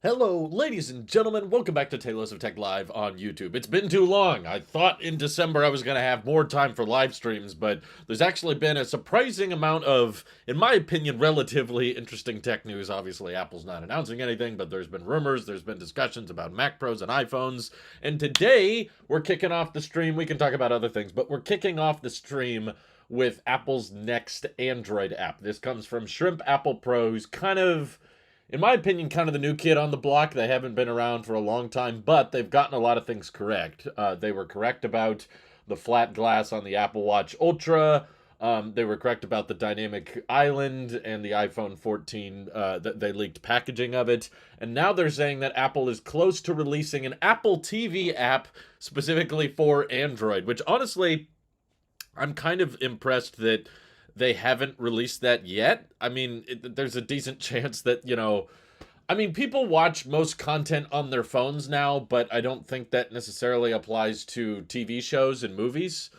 Hello, ladies and gentlemen. Welcome back to Tailosive Tech Live on YouTube. It's been too long. I thought in December I was going to have more time for live streams, but there's actually been a surprising amount of, in my opinion, relatively interesting tech news. Obviously, Apple's not announcing anything, but there's been rumors, there's been discussions about Mac Pros and iPhones. And today, we're kicking off the stream. We can talk about other things, but we're kicking off the stream with Apple's next Android app. This comes from Shrimp Apple Pros, kind of, in my opinion, kind of the new kid on the block. They haven't been around for a long time, but they've gotten a lot of things correct. They were correct about the flat glass on the Apple Watch Ultra. They were correct about the dynamic island and the iPhone 14. That they leaked packaging of it. And now they're saying that Apple is close to releasing an Apple TV app specifically for Android, which honestly, I'm kind of impressed that they haven't released that yet. I mean, there's a decent chance that, I mean, people watch most content on their phones now, but I don't think that necessarily applies to TV shows and movies.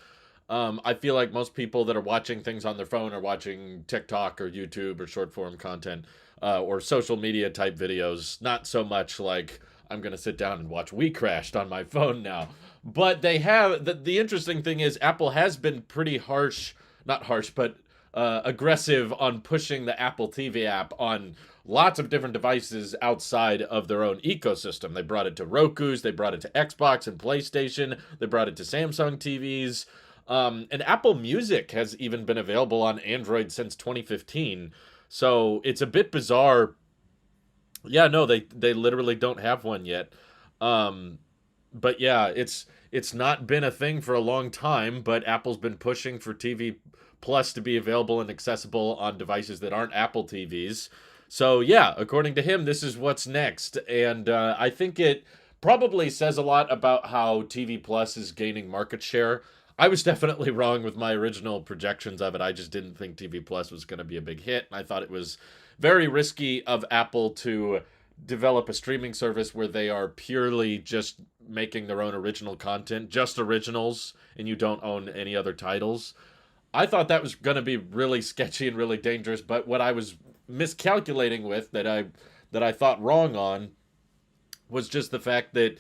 I feel like most people that are watching things on their phone are watching TikTok or YouTube or short form content or social media type videos. Not so much like I'm going to sit down and watch We Crashed on my phone now. But they have, the interesting thing is Apple has been pretty harsh, not harsh, but aggressive on pushing the Apple TV app on lots of different devices outside of their own ecosystem. They brought it to Roku's, they brought it to Xbox and PlayStation, they brought it to Samsung TVs, and Apple Music has even been available on Android since 2015. So it's a bit bizarre. Yeah, no, they literally don't have one yet. But yeah, it's not been a thing for a long time, but Apple's been pushing for TV Plus to be available and accessible on devices that aren't Apple TVs. So yeah, according to him, this is what's next. And I think it probably says a lot about how TV Plus is gaining market share. I was definitely wrong with my original projections of it. I just didn't think TV Plus was going to be a big hit. I thought it was very risky of Apple to develop a streaming service where they are purely just making their own original content, just originals, and you don't own any other titles. I thought that was going to be really sketchy and really dangerous, but what I was miscalculating with that I thought wrong on was just the fact that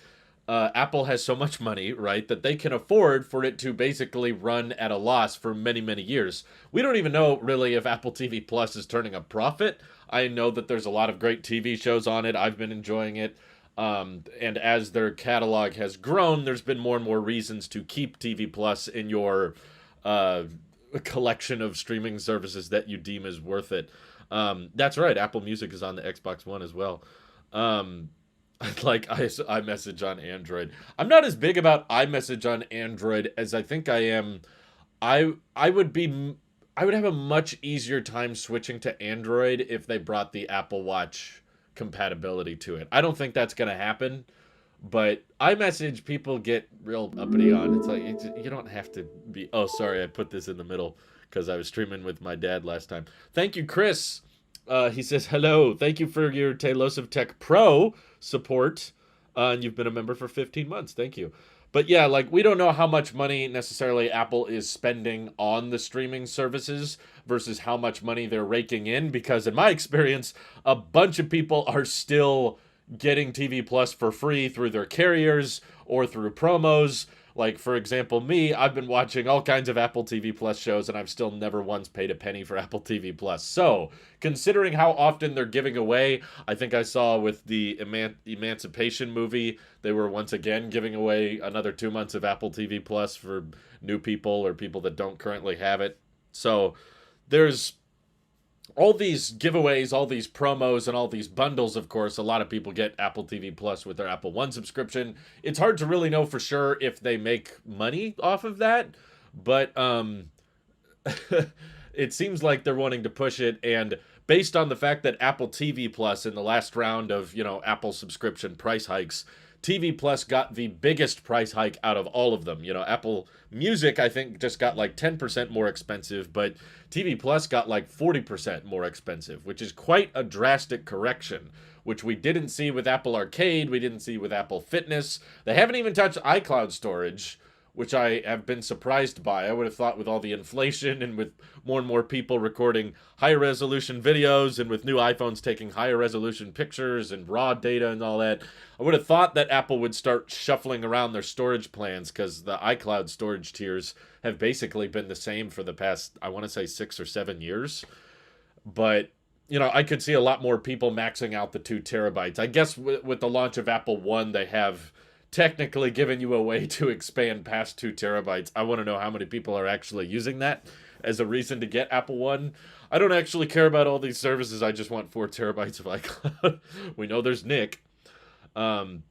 Apple has so much money, right, that they can afford for it to basically run at a loss for many, many years. We don't even know really if Apple TV Plus is turning a profit. I know that there's a lot of great TV shows on it. I've been enjoying it. And as their catalog has grown, there's been more and more reasons to keep TV Plus in your collection of streaming services that you deem is worth it. That's right. Apple Music is on the Xbox One as well. Like iMessage on Android. I'm not as big about iMessage on Android as I think I am. I would have a much easier time switching to Android if they brought the Apple Watch compatibility to it. I don't think that's going to happen, but iMessage people get real uppity on. It's like you don't have to be. Oh, sorry, I put this in the middle because I was streaming with my dad last time. Thank you, Chris. He says hello. Thank you for your Tailosive Tech Pro support, and you've been a member for 15 months. Thank you. But yeah, like we don't know how much money necessarily Apple is spending on the streaming services versus how much money they're raking in, because in my experience, a bunch of people are still getting TV Plus for free through their carriers or through promos. Like, for example, me, I've been watching all kinds of Apple TV Plus shows, and I've still never once paid a penny for Apple TV Plus. So, considering how often they're giving away, I think I saw with the Emancipation movie, they were once again giving away another 2 months of Apple TV Plus for new people or people that don't currently have it. So, there's all these giveaways, all these promos, and all these bundles. Of course, a lot of people get Apple TV Plus with their Apple One subscription. It's hard to really know for sure if they make money off of that, but it seems like they're wanting to push it. And based on the fact that Apple TV Plus in the last round of, Apple subscription price hikes, TV Plus got the biggest price hike out of all of them. Apple Music, I think, just got like 10% more expensive, but TV Plus got like 40% more expensive, which is quite a drastic correction, which we didn't see with Apple Arcade, we didn't see with Apple Fitness. They haven't even touched iCloud storage, which I have been surprised by. I would have thought with all the inflation and with more and more people recording higher resolution videos and with new iPhones taking higher resolution pictures and raw data and all that, I would have thought that Apple would start shuffling around their storage plans, because the iCloud storage tiers have basically been the same for the past, I want to say, 6 or 7 years. But I could see a lot more people maxing out the 2 terabytes. I guess with the launch of Apple One, they have technically given you a way to expand past 2 terabytes. I want to know how many people are actually using that as a reason to get Apple One. I don't actually care about all these services. I just want 4 terabytes of iCloud. We know there's Nick. And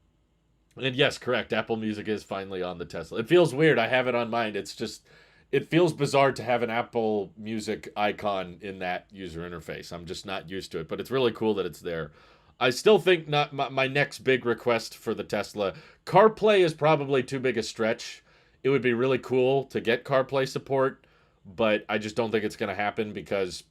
yes, correct. Apple Music is finally on the Tesla. It feels weird. I have it on mine. It's just, it feels bizarre to have an Apple Music icon in that user interface. I'm just not used to it, but it's really cool that it's there. I still think not my next big request for the Tesla. CarPlay is probably too big a stretch. It would be really cool to get CarPlay support, but I just don't think it's going to happen because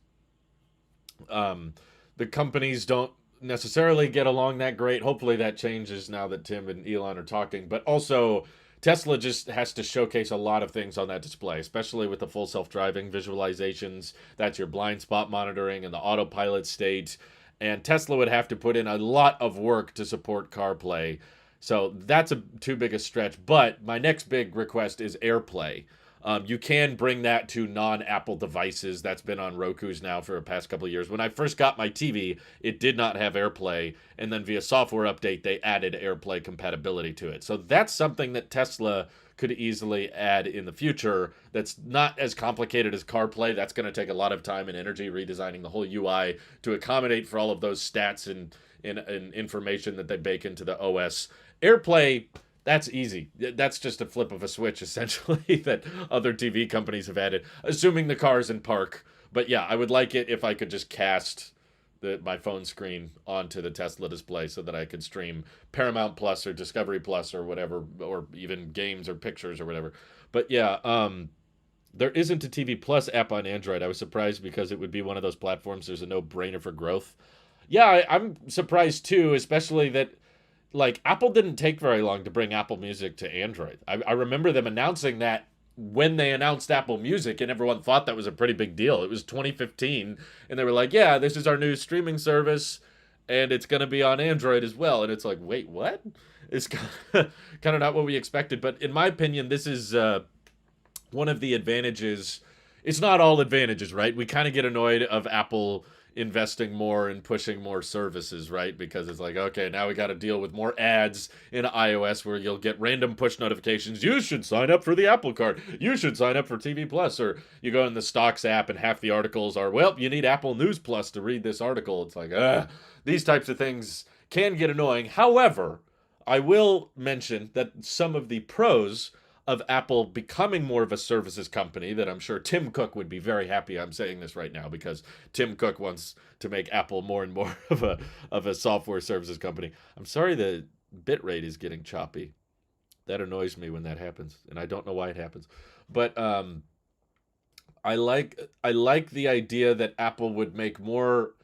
the companies don't necessarily get along that great. Hopefully that changes now that Tim and Elon are talking. But also, Tesla just has to showcase a lot of things on that display, especially with the full self-driving visualizations. That's your blind spot monitoring and the autopilot state. And Tesla would have to put in a lot of work to support CarPlay. So that's too big a stretch. But my next big request is AirPlay. You can bring that to non-Apple devices. That's been on Roku's now for the past couple of years. When I first got my TV, it did not have AirPlay, and then via software update, they added AirPlay compatibility to it. So that's something that Tesla could easily add in the future. That's not as complicated as CarPlay. That's going to take a lot of time and energy redesigning the whole UI to accommodate for all of those stats and information that they bake into the OS. AirPlay, that's easy. That's just a flip of a switch, essentially, that other TV companies have added, assuming the car's in park. But yeah, I would like it if I could just cast my phone screen onto the Tesla display so that I could stream Paramount Plus or Discovery Plus or whatever, or even games or pictures or whatever. But yeah, there isn't a TV Plus app on Android. I was surprised because it would be one of those platforms there's a no-brainer for growth. Yeah, I'm surprised too, especially that, like, Apple didn't take very long to bring Apple Music to Android. I remember them announcing that when they announced Apple Music, and everyone thought that was a pretty big deal. It was 2015, and they were like, yeah, this is our new streaming service, and it's going to be on Android as well. And it's like, wait, what? It's kind of not what we expected. But in my opinion, this is one of the advantages. It's not all advantages, right? We kind of get annoyed of Apple investing more and pushing more services, right? Because it's like, okay, now we got to deal with more ads in iOS where you'll get random push notifications. You should sign up for the Apple Card. You should sign up for TV Plus. Or you go in the Stocks app and half the articles are, well, you need Apple News Plus to read this article. It's like, these types of things can get annoying. However, I will mention that some of the pros of Apple becoming more of a services company, that I'm sure Tim Cook would be very happy I'm saying this right now, because Tim Cook wants to make Apple more and more of a software services company. I'm sorry the bitrate is getting choppy. That annoys me when that happens, and I don't know why it happens. But I like the idea that Apple would make more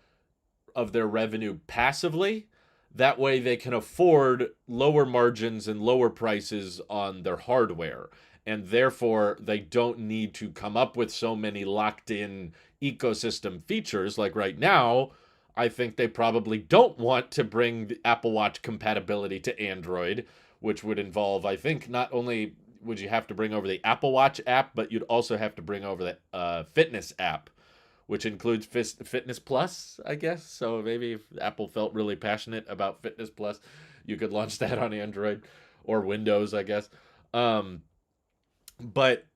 of their revenue passively. That way they can afford lower margins and lower prices on their hardware. And therefore, they don't need to come up with so many locked-in ecosystem features. Like right now, I think they probably don't want to bring the Apple Watch compatibility to Android, which would involve, I think, not only would you have to bring over the Apple Watch app, but you'd also have to bring over the Fitness app, which includes Fitness Plus, I guess. So maybe if Apple felt really passionate about Fitness Plus, you could launch that on Android or Windows, I guess. But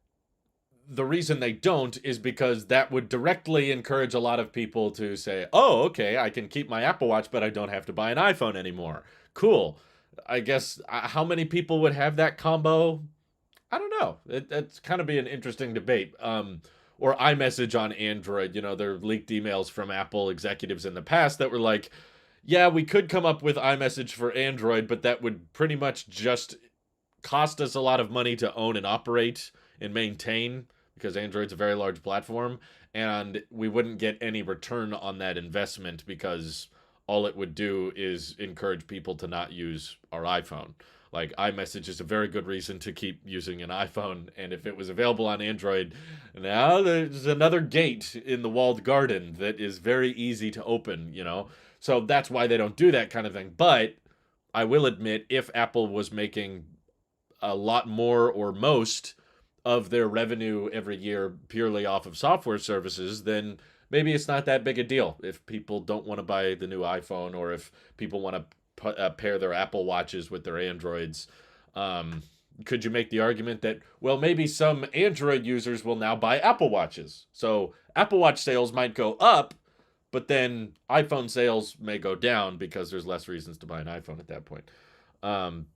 the reason they don't is because that would directly encourage a lot of people to say, oh, okay, I can keep my Apple Watch, but I don't have to buy an iPhone anymore. Cool. I guess how many people would have that combo? I don't know. It's kind of be an interesting debate. Or iMessage on Android. There are leaked emails from Apple executives in the past that were like, yeah, we could come up with iMessage for Android, but that would pretty much just cost us a lot of money to own and operate and maintain, because Android's a very large platform, and we wouldn't get any return on that investment because all it would do is encourage people to not use our iPhone. Like iMessage is a very good reason to keep using an iPhone, and if it was available on Android, now there's another gate in the walled garden that is very easy to open, you know. So that's why they don't do that kind of thing. But I will admit, if Apple was making a lot more or most of their revenue every year purely off of software services, then maybe it's not that big a deal if people don't want to buy the new iPhone, or if people want to pair their Apple Watches with their Androids. Um, could you make the argument that, well, maybe some Android users will now buy Apple Watches? So Apple Watch sales might go up, but then iPhone sales may go down because there's less reasons to buy an iPhone at that point. Um,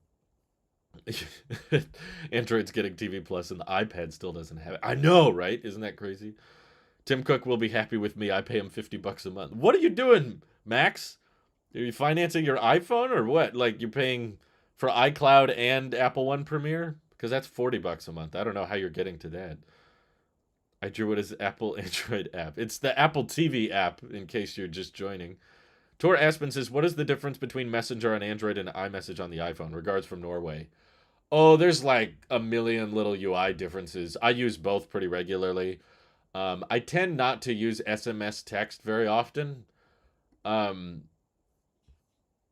Android's getting TV Plus and the iPad still doesn't have it. I know, right? Isn't that crazy? Tim Cook will be happy with me. I pay him $50 a month. What are you doing, Max? Are you financing your iPhone or what? Like you're paying for iCloud and Apple One Premiere? Because that's $40 a month. I don't know how you're getting to that. I drew what is Apple Android app. It's the Apple TV app, in case you're just joining. Tor Aspen says, what is the difference between Messenger on Android and iMessage on the iPhone? Regards from Norway. Oh, there's like a million little UI differences. I use both pretty regularly. I tend not to use SMS text very often. Um,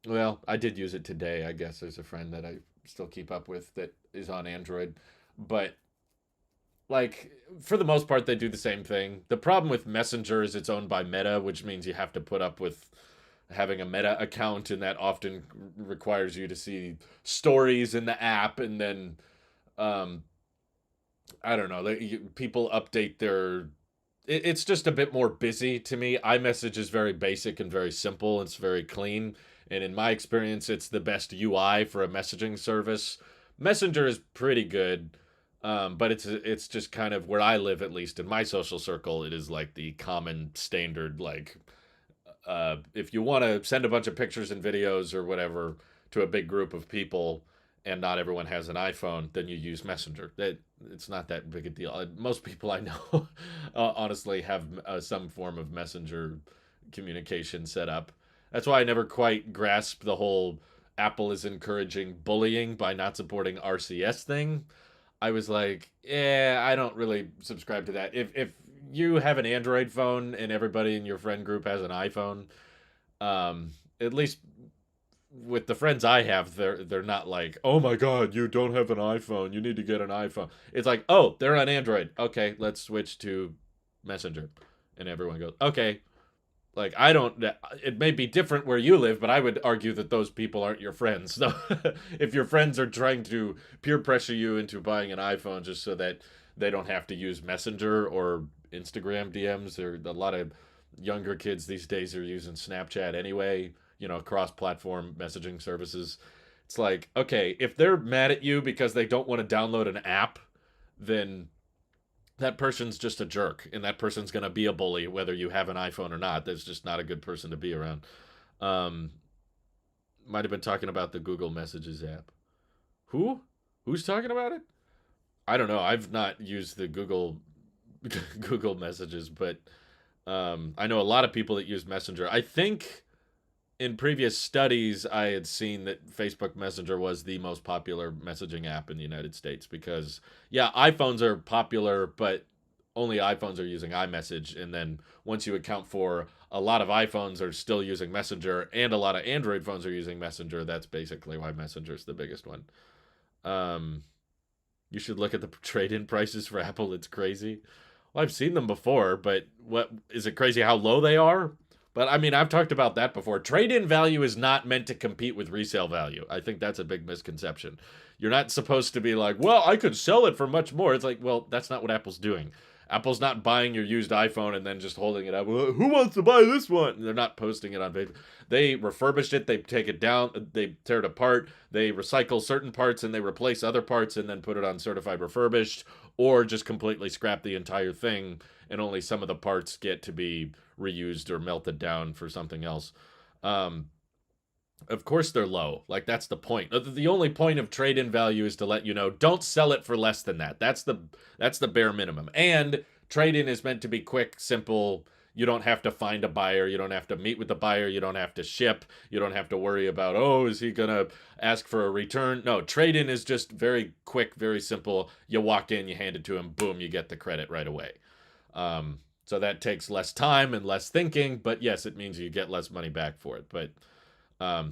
well, I did use it today. I guess there's a friend that I still keep up with that is on Android. But like for the most part they do the same thing. The problem with Messenger is it's owned by Meta, which means you have to put up with having a Meta account, and that often requires you to see stories in the app, and then um I don't know, people update their it's just a bit more busy to me. iMessage is very basic and very simple. It's very clean, and in my experience it's the best UI for a messaging service. Messenger is pretty good, but it's just kind of where I live, at least in my social circle. It is like the common standard, like if you want to send a bunch of pictures and videos or whatever to a big group of people, and not everyone has an iPhone, then you use Messenger. That it's not that big a deal. Most people I know, honestly, have some form of Messenger communication set up. That's why I never quite grasped the whole Apple is encouraging bullying by not supporting RCS thing. I was like, yeah, I don't really subscribe to that. If you have an Android phone and everybody in your friend group has an iPhone, at least with the friends I have, they're not like, oh my god, you don't have an iPhone, you need to get an iPhone. It's like, oh, they're on Android. Okay, let's switch to Messenger, and everyone goes, okay. Like I don't. It may be different where you live, but I would argue that those people aren't your friends. So, if your friends are trying to peer pressure you into buying an iPhone just so that they don't have to use Messenger or Instagram DMs, or a lot of younger kids these days are using Snapchat anyway. You know, cross-platform messaging services. It's like, okay, if they're mad at you because they don't want to download an app, then that person's just a jerk, and that person's going to be a bully whether you have an iPhone or not. That's just not a good person to be around. Um, might have been talking about the Google Messages app. Who's talking about it? I don't know. I've not used the Google Google Messages, but I know a lot of people that use Messenger. I think in previous studies, I had seen that Facebook Messenger was the most popular messaging app in the United States because, yeah, iPhones are popular, but only iPhones are using iMessage. And then once you account for a lot of iPhones are still using Messenger and a lot of Android phones are using Messenger, that's basically why Messenger is the biggest one. Um, you should look at the trade-in prices for Apple. It's crazy. Well, I've seen them before, but what is it crazy how low they are? But I mean, I've talked about that before. Trade-in value is not meant to compete with resale value. I think that's a big misconception. You're not supposed to be like, well, I could sell it for much more. It's like, well, that's not what Apple's doing. Apple's not buying your used iPhone and then just holding it up. Well, who wants to buy this one? They're not posting it on Facebook. They refurbish it. They take it down. They tear it apart. They recycle certain parts and they replace other parts and then put it on certified refurbished, or just completely scrap the entire thing and only some of the parts get to be reused or melted down for something else. Of course they're low. Like that's the point. The only point of trade-in value is to let you know don't sell it for less than that. That's the bare minimum. And trade-in is meant to be quick, simple. You don't have to find a buyer. You don't have to meet with the buyer. You don't have to ship. You don't have to worry about, oh, is he going to ask for a return? No, trade in is just very quick, very simple. You walk in, you hand it to him, boom, you get the credit right away. So that takes less time and less thinking, but yes, it means you get less money back for it. But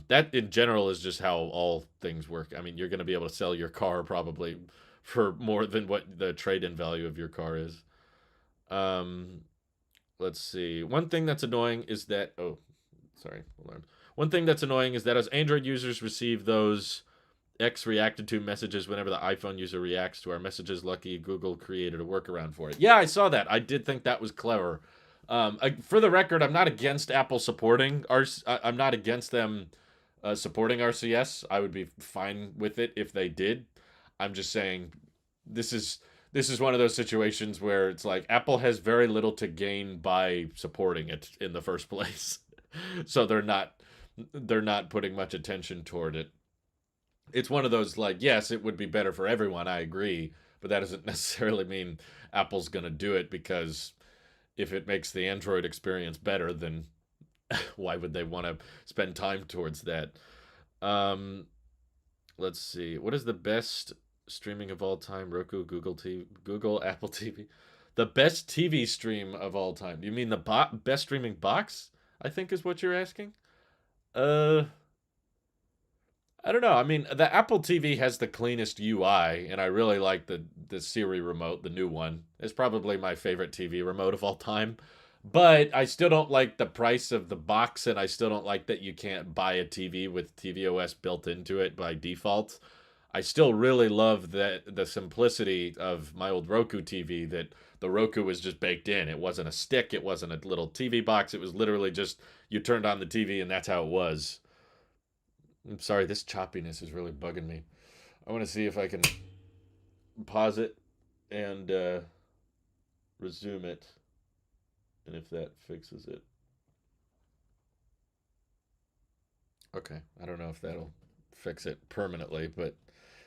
that in general is just how all things work. I mean, you're going to be able to sell your car probably for more than what the trade-in value of your car is. Um, let's see. One thing that's annoying is that sorry, hold on. One thing that's annoying is that as Android users receive those X reacted to messages whenever the iPhone user reacts to our messages. Lucky Google created a workaround for it. Yeah, I saw that. I did think that was clever. For the record, I'm not against Apple supporting I'm not against them supporting RCS. I would be fine with it if they did. I'm just saying this is one of those situations where it's like Apple has very little to gain by supporting it in the first place. So they're not putting much attention toward it. It's one of those like, yes, it would be better for everyone, I agree, but that doesn't necessarily mean Apple's going to do it, because if it makes the Android experience better, then why would they want to spend time towards that? Um, let's see. What is the best streaming of all time? Roku, Google, Apple TV. The best TV stream of all time. Do you mean the best streaming box? I think is what you're asking. Uh, I don't know. I mean, the Apple TV has the cleanest UI, and I really like the Siri remote, the new one. It's probably my favorite TV remote of all time. But I still don't like the price of the box, and I still don't like that you can't buy a TV with tvOS built into it by default. I still really love the simplicity of my old Roku TV, that the Roku was just baked in. It wasn't a stick, it wasn't a little TV box. It was literally just you turned on the TV and that's how it was. I'm sorry, this choppiness is really bugging me. I want to see if I can pause it and resume it, and if that fixes it. Okay, I don't know if that'll fix it permanently, but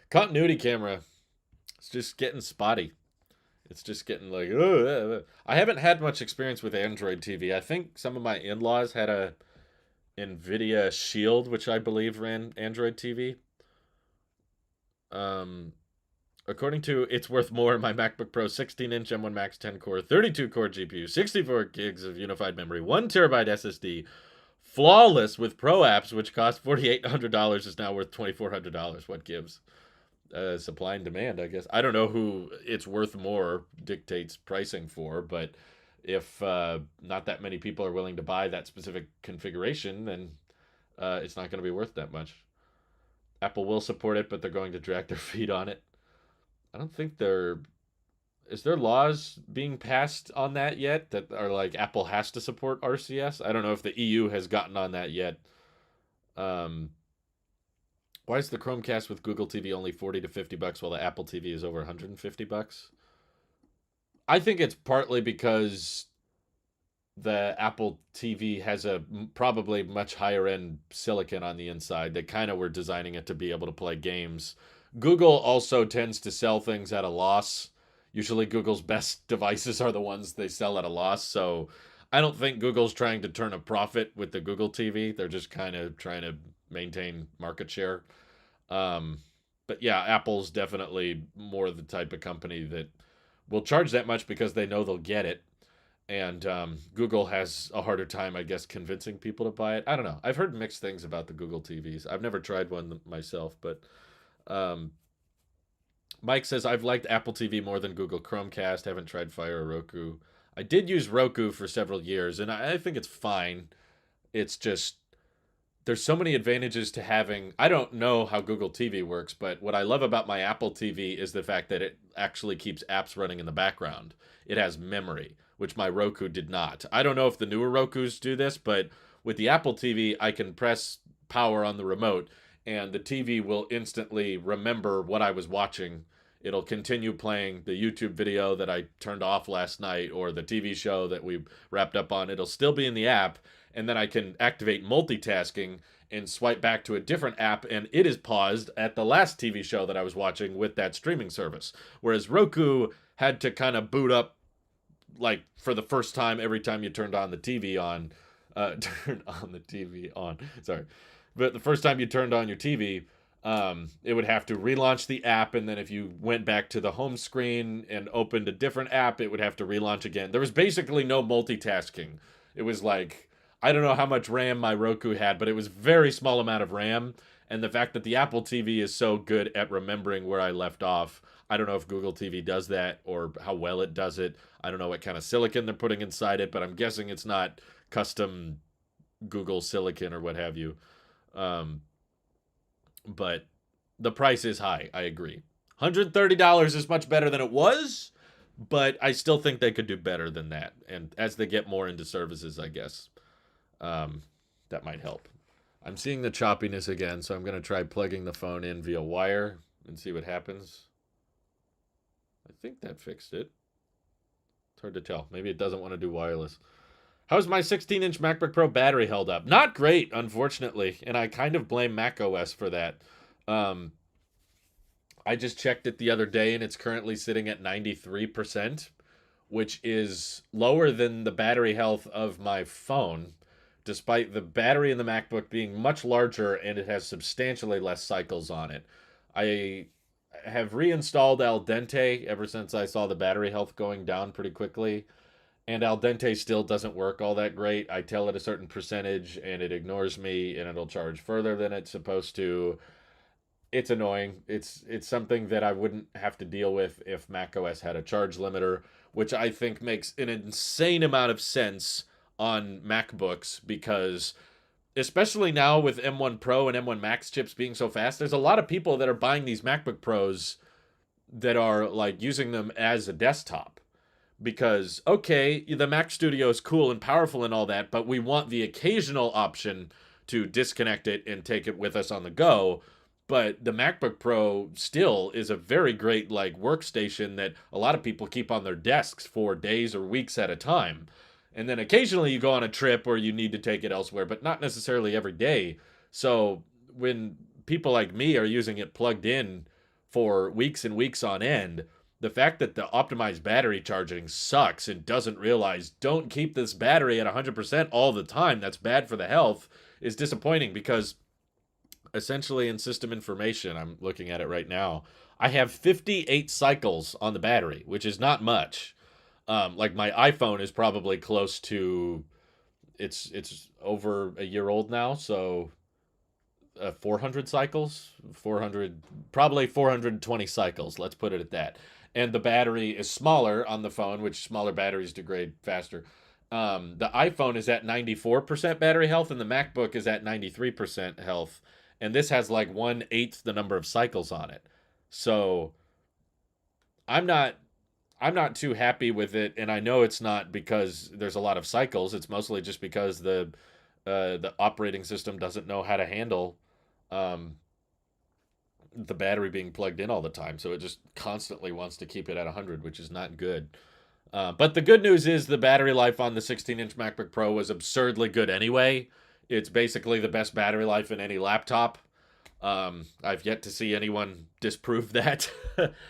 continuity camera, it's just getting spotty. It's just getting like, oh, I haven't had much experience with Android TV. I think some of my in-laws had a NVIDIA Shield, which I believe ran Android TV. Um, According to It's Worth More, my MacBook Pro 16-inch M1 Max 10-core, 32-core GPU, 64 gigs of unified memory, 1 terabyte SSD, flawless with pro apps, which cost $4,800, is now worth $2,400. What gives? Supply and demand, I guess. I don't know who It's Worth More dictates pricing for, but if not that many people are willing to buy that specific configuration, then it's not going to be worth that much. Apple will support it, but they're going to drag their feet on it. I don't think they're. Is there laws being passed on that yet that are like Apple has to support RCS? I don't know if the EU has gotten on that yet. Um, why is the Chromecast with Google TV only 40 to $50 while the Apple TV is over $150? I think it's partly because the Apple TV has a probably much higher end silicon on the inside. They kind of were designing it to be able to play games. Google also tends to sell things at a loss. Usually Google's best devices are the ones they sell at a loss. So I don't think Google's trying to turn a profit with the Google TV. They're just kind of trying to maintain market share. Um, but yeah, Apple's definitely more the type of company that will charge that much because they know they'll get it. And Google has a harder time, I guess, convincing people to buy it. I don't know. I've heard mixed things about the Google TVs. I've never tried one myself, but um, Mike says, I've liked Apple TV more than Google Chromecast. Haven't tried Fire or Roku. I did use Roku for several years, and I think it's fine. It's just, there's so many advantages to having. I don't know how Google TV works, but what I love about my Apple TV is the fact that it actually keeps apps running in the background. It has memory, which my Roku did not. I don't know if the newer Rokus do this, but with the Apple TV, I can press power on the remote, and the TV will instantly remember what I was watching. It'll continue playing the YouTube video that I turned off last night, or the TV show that we wrapped up on. It'll still be in the app, and then I can activate multitasking and swipe back to a different app, and it is paused at the last TV show that I was watching with that streaming service. Whereas Roku had to kind of boot up like for the first time every time you turned on the TV on, turn on the TV on. Sorry, but the first time you turned on your TV, it would have to relaunch the app, and then if you went back to the home screen and opened a different app, it would have to relaunch again. There was basically no multitasking. It was like, I don't know how much RAM my Roku had, but it was very small amount of RAM. And the fact that the Apple TV is so good at remembering where I left off, I don't know if Google TV does that or how well it does it. I don't know what kind of silicon they're putting inside it, but I'm guessing it's not custom Google silicon or what have you. Um, but the price is high. I agree. $130 is much better than it was, but I still think they could do better than that. And as they get more into services, I guess that might help. I'm seeing the choppiness again, so I'm going to try plugging the phone in via wire and see what happens. I think that fixed it. It's hard to tell. Maybe it doesn't want to do wireless. How's my 16-inch MacBook Pro battery held up? Not great, unfortunately, and I kind of blame macOS for that. I just checked it the other day, and it's currently sitting at 93%, which is lower than the battery health of my phone, despite the battery in the MacBook being much larger, and it has substantially less cycles on it. I have reinstalled Al Dente ever since I saw the battery health going down pretty quickly. And Al Dente still doesn't work all that great. I tell it a certain percentage, and it ignores me, and it'll charge further than it's supposed to. It's annoying. It's something that I wouldn't have to deal with if macOS had a charge limiter, which I think makes an insane amount of sense on MacBooks because, especially now with M1 Pro and M1 Max chips being so fast, there's a lot of people that are buying these MacBook Pros that are like using them as a desktop. Because, okay, the Mac Studio is cool and powerful and all that, but we want the occasional option to disconnect it and take it with us on the go. But the MacBook Pro still is a very great like workstation that a lot of people keep on their desks for days or weeks at a time. And then occasionally you go on a trip or you need to take it elsewhere, but not necessarily every day. So when people like me are using it plugged in for weeks and weeks on end, the fact that the optimized battery charging sucks and doesn't realize don't keep this battery at 100% all the time, that's bad for the health, is disappointing because essentially in system information, I'm looking at it right now, I have 58 cycles on the battery, which is not much. Like my iPhone is probably close to, it's over a year old now, so 400 cycles, 400, probably 420 cycles, let's put it at that. And the battery is smaller on the phone, which smaller batteries degrade faster. The iPhone is at 94% battery health, and the MacBook is at 93% health. And this has like 1/8 the number of cycles on it. So I'm not too happy with it, and I know it's not because there's a lot of cycles. It's mostly just because the operating system doesn't know how to handle the battery being plugged in all the time, so it just constantly wants to keep it at 100, which is not good. But the good news is the battery life on the 16-inch MacBook Pro was absurdly good anyway. It's basically the best battery life in any laptop. I've yet to see anyone disprove that.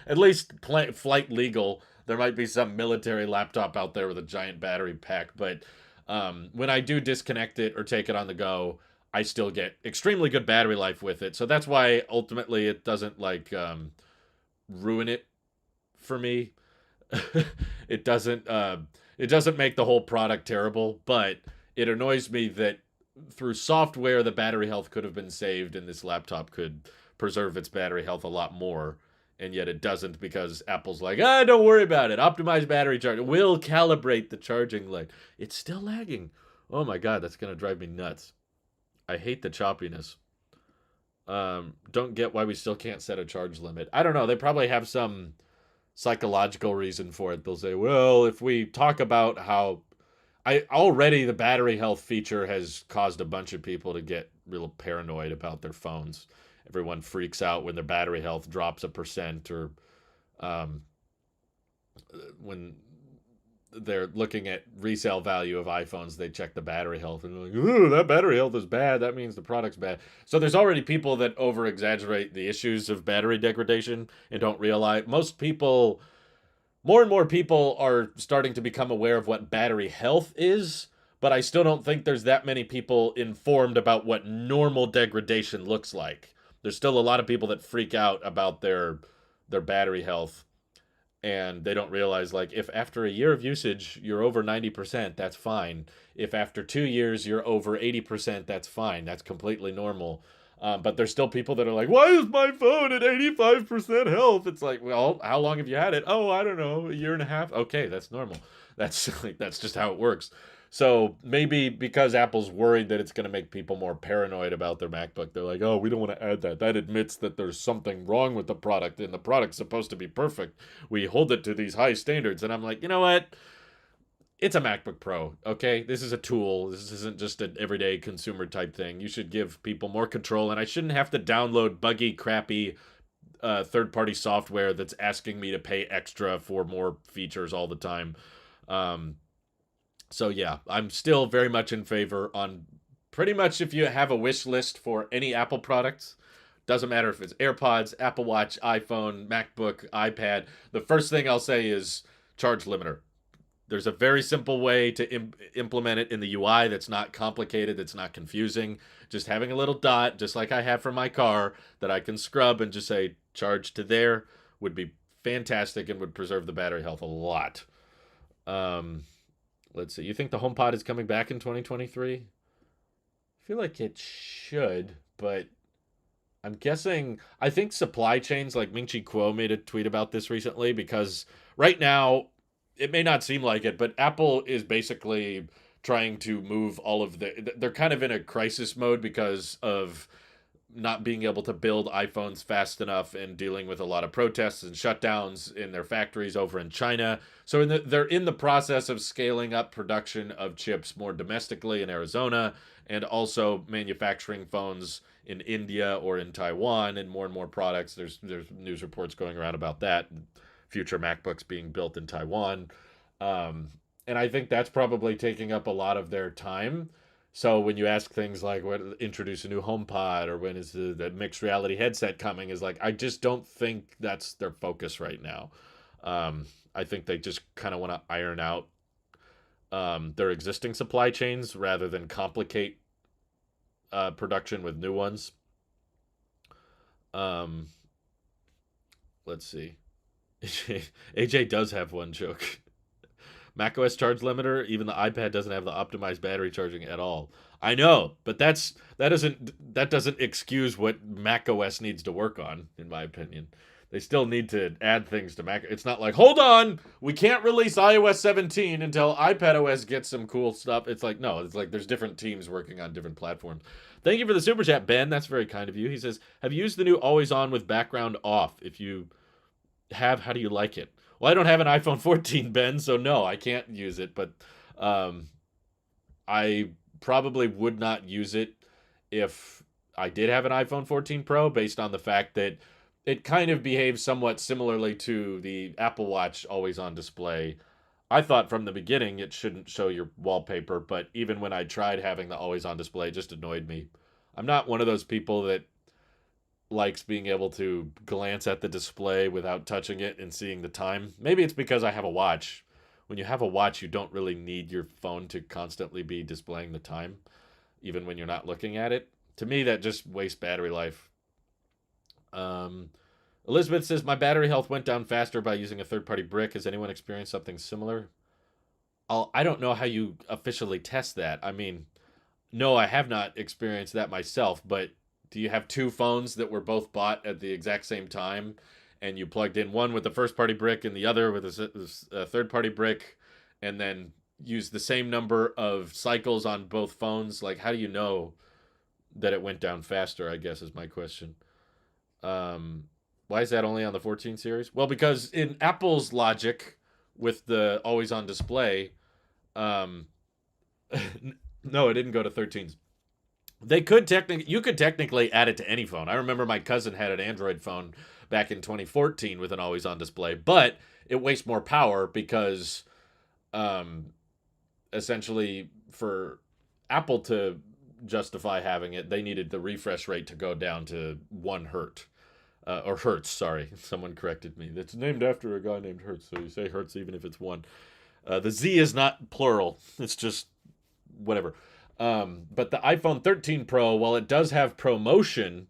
At least flight legal. There might be some military laptop out there with a giant battery pack, but when I do disconnect it or take it on the go, I still get extremely good battery life with it. So that's why ultimately it doesn't like ruin it for me. It doesn't make the whole product terrible, but it annoys me that through software the battery health could have been saved and this laptop could preserve its battery health a lot more, and yet it doesn't because Apple's like, don't worry about it. Optimize battery charge. We'll calibrate the charging light. It's still lagging. Oh my god, that's going to drive me nuts. I hate the choppiness. Don't get why we still can't set a charge limit. I don't know. They probably have some psychological reason for it. They'll say, well, if we talk about how already the battery health feature has caused a bunch of people to get real paranoid about their phones. Everyone freaks out when their battery health drops 1%, or when they're looking at resale value of iPhones, they check the battery health and they're like, ooh, that battery health is bad. That means the product's bad. So there's already people that over-exaggerate the issues of battery degradation and don't realize. Most people more and more people are starting to become aware of what battery health is, but I still don't think there's that many people informed about what normal degradation looks like. There's still a lot of people that freak out about their battery health, and they don't realize, like, if after a year of usage you're over 90%, that's fine. If after 2 years you're over 80%, that's fine. That's completely normal. But there's still people that are like, why is my phone at 85% health? It's like, well, how long have you had it? Oh, I don't know, a year and a half. Okay, that's normal. That's like, that's just how it works. So maybe because Apple's worried that it's going to make people more paranoid about their MacBook, they're like, oh, we don't want to add that. That admits that there's something wrong with the product, and the product's supposed to be perfect. We hold it to these high standards. And I'm like, you know what? It's a MacBook Pro, okay? This is a tool. This isn't just an everyday consumer type thing. You should give people more control, and I shouldn't have to download buggy, crappy third party software that's asking me to pay extra for more features all the time. Um, so yeah, I'm still very much in favor on pretty much if you have a wish list for any Apple products. Doesn't matter if it's AirPods, Apple Watch, iPhone, MacBook, iPad. The first thing I'll say is charge limiter. There's a very simple way to implement it in the UI that's not complicated, that's not confusing. Just having a little dot, just like I have for my car, that I can scrub and just say charge to there would be fantastic and would preserve the battery health a lot. Um, let's see. You think the HomePod is coming back in 2023? I feel like it should, but I'm guessing. I think supply chains, like Ming Chi Kuo made a tweet about this recently, because right now it may not seem like it, but Apple is basically trying to move all of they're kind of in a crisis mode because of not being able to build iPhones fast enough and dealing with a lot of protests and shutdowns in their factories over in China. So they're in the process of scaling up production of chips more domestically in Arizona, and also manufacturing phones in India or in Taiwan, and more products. There's news reports going around about that. Future MacBooks being built in Taiwan. And I think that's probably taking up a lot of their time. So when you ask things like, what, introduce a new HomePod, or when is the mixed reality headset coming, is like, I just don't think that's their focus right now. I think they just kind of want to iron out their existing supply chains rather than complicate production with new ones. Um, let's see. AJ does have one joke. macOS charge limiter, even the iPad doesn't have the optimized battery charging at all. I know, but that doesn't excuse what macOS needs to work on, in my opinion. They still need to add things to Mac. It's not like, hold on, we can't release iOS 17 until iPadOS gets some cool stuff. It's like, no, it's like there's different teams working on different platforms. Thank you for the super chat, Ben. That's very kind of you. He says, have you used the new always on with background off? If you have, how do you like it? Well, I don't have an iPhone 14, Ben, so no, I can't use it, but um, I probably would not use it if I did have an iPhone 14 Pro, based on the fact that it kind of behaves somewhat similarly to the Apple Watch always on display. I thought from the beginning it shouldn't show your wallpaper, but even when I tried having the always on display, it just annoyed me. I'm not one of those people that likes being able to glance at the display without touching it and seeing the time. Maybe it's because I have a watch. When you have a watch, you don't really need your phone to constantly be displaying the time, even when you're not looking at it. To me, that just wastes battery life. Um, Elizabeth says, my battery health went down faster by using a third party brick. Has anyone experienced something similar? I don't know how you officially test that. I mean, no, I have not experienced that myself, but do you have two phones that were both bought at the exact same time, and you plugged in one with the first party brick and the other with a third party brick, and then use the same number of cycles on both phones? Like, how do you know that it went down faster, I guess, is my question. Um, why is that only on the 14 series? Well, because in Apple's logic with the always on display, um, no, it didn't go to 13s. You could technically add it to any phone. I remember my cousin had an Android phone back in 2014 with an always on display, but it wastes more power because um essentially for Apple to justify having it, they needed the refresh rate to go down to 1 hertz. or Hertz, sorry. Someone corrected me. It's named after a guy named Hertz, so you say Hertz even if it's one. The Z is not plural. It's just whatever. But the iPhone 13 Pro, while it does have ProMotion,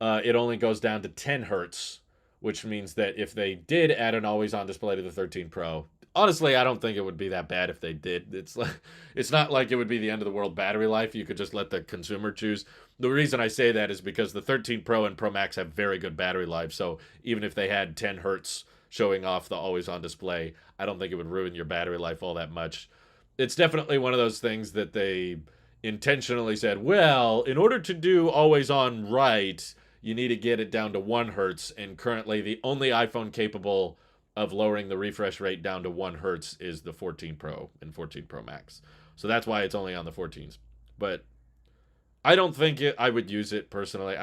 it only goes down to 10 hertz, which means that if they did add an always-on display to the 13 Pro, honestly, I don't think it would be that bad if they did. It's not like it would be the end of the world battery life. You could just let the consumer choose. The reason I say that is because the 13 Pro and Pro Max have very good battery life. So even if they had 10 hertz showing off the always-on display, I don't think it would ruin your battery life all that much. It's definitely one of those things that they intentionally said, well, in order to do always on right, you need to get it down to 1 hertz. And currently, the only iPhone capable of lowering the refresh rate down to 1 hertz is the 14 Pro and 14 Pro Max. So that's why it's only on the 14s. But I don't think I would use it personally.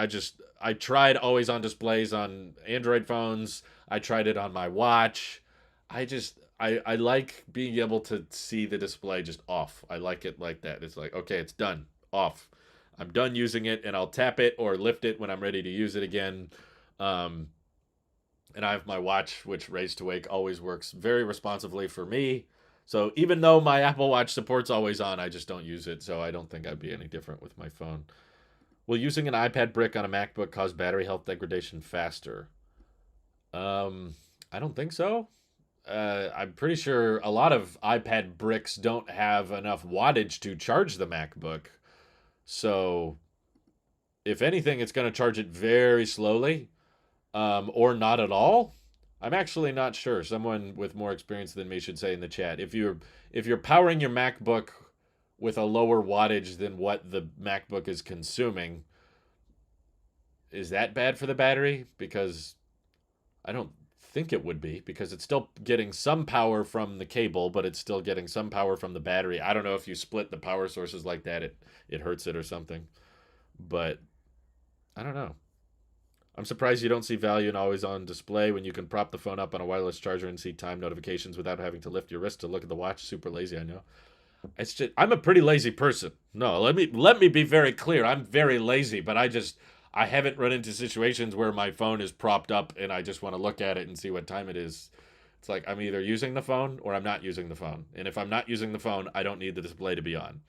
I tried always on displays on Android phones. I tried it on my watch. I like being able to see the display just off. I like it like that. It's like, okay, it's done. Off. I'm done using it, and I'll tap it or lift it when I'm ready to use it again. And I have my watch, which Raise to Wake always works very responsively for me. So even though my Apple Watch supports always on, I just don't use it. So I don't think I'd be any different with my phone. Will using an iPad brick on a MacBook cause battery health degradation faster? I don't think so. I'm pretty sure a lot of iPad bricks don't have enough wattage to charge the MacBook. So if anything, it's going to charge it very slowly, or not at all. I'm actually not sure. Someone with more experience than me should say in the chat. If you're powering your MacBook with a lower wattage than what the MacBook is consuming, is that bad for the battery? Because I don't think it would be, because it's still getting some power from the cable, but it's still getting some power from the battery. I don't know if you split the power sources like that, it hurts it or something. But I don't know. I'm surprised you don't see value in always on display when you can prop the phone up on a wireless charger and see time notifications without having to lift your wrist to look at the watch. Super lazy, I know. It's just, I'm a pretty lazy person. No, let me be very clear. I'm very lazy, but I haven't run into situations where my phone is propped up and I just want to look at it and see what time it is. It's like I'm either using the phone or I'm not using the phone. And if I'm not using the phone, I don't need the display to be on.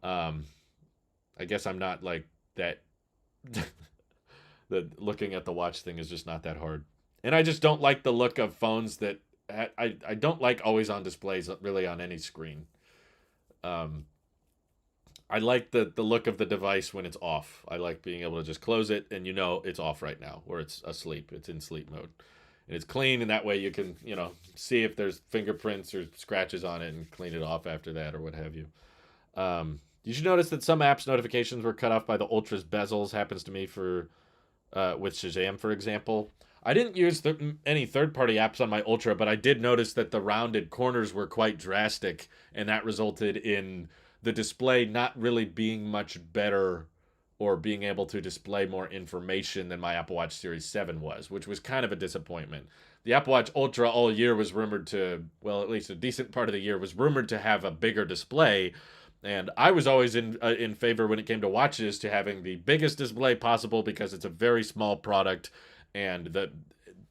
I guess I'm not like that. The looking at the watch thing is just not that hard. And I just don't like the look of phones that I don't like always on displays really on any screen. I like the look of the device when it's off. I like being able to just close it and it's off right now, or it's asleep. It's in sleep mode. And it's clean, and that way you can, see if there's fingerprints or scratches on it and clean it off after that or what have you. You should notice that some apps notifications were cut off by the Ultra's bezels. Happens to me with Shazam, for example. I didn't use any third-party apps on my Ultra, but I did notice that the rounded corners were quite drastic, and that resulted in the display not really being much better or being able to display more information than my Apple Watch Series 7 was, which was kind of a disappointment. The Apple Watch Ultra all year was rumored to, well, at least a decent part of the year, was rumored to have a bigger display, and I was always in favor when it came to watches to having the biggest display possible because it's a very small product, and the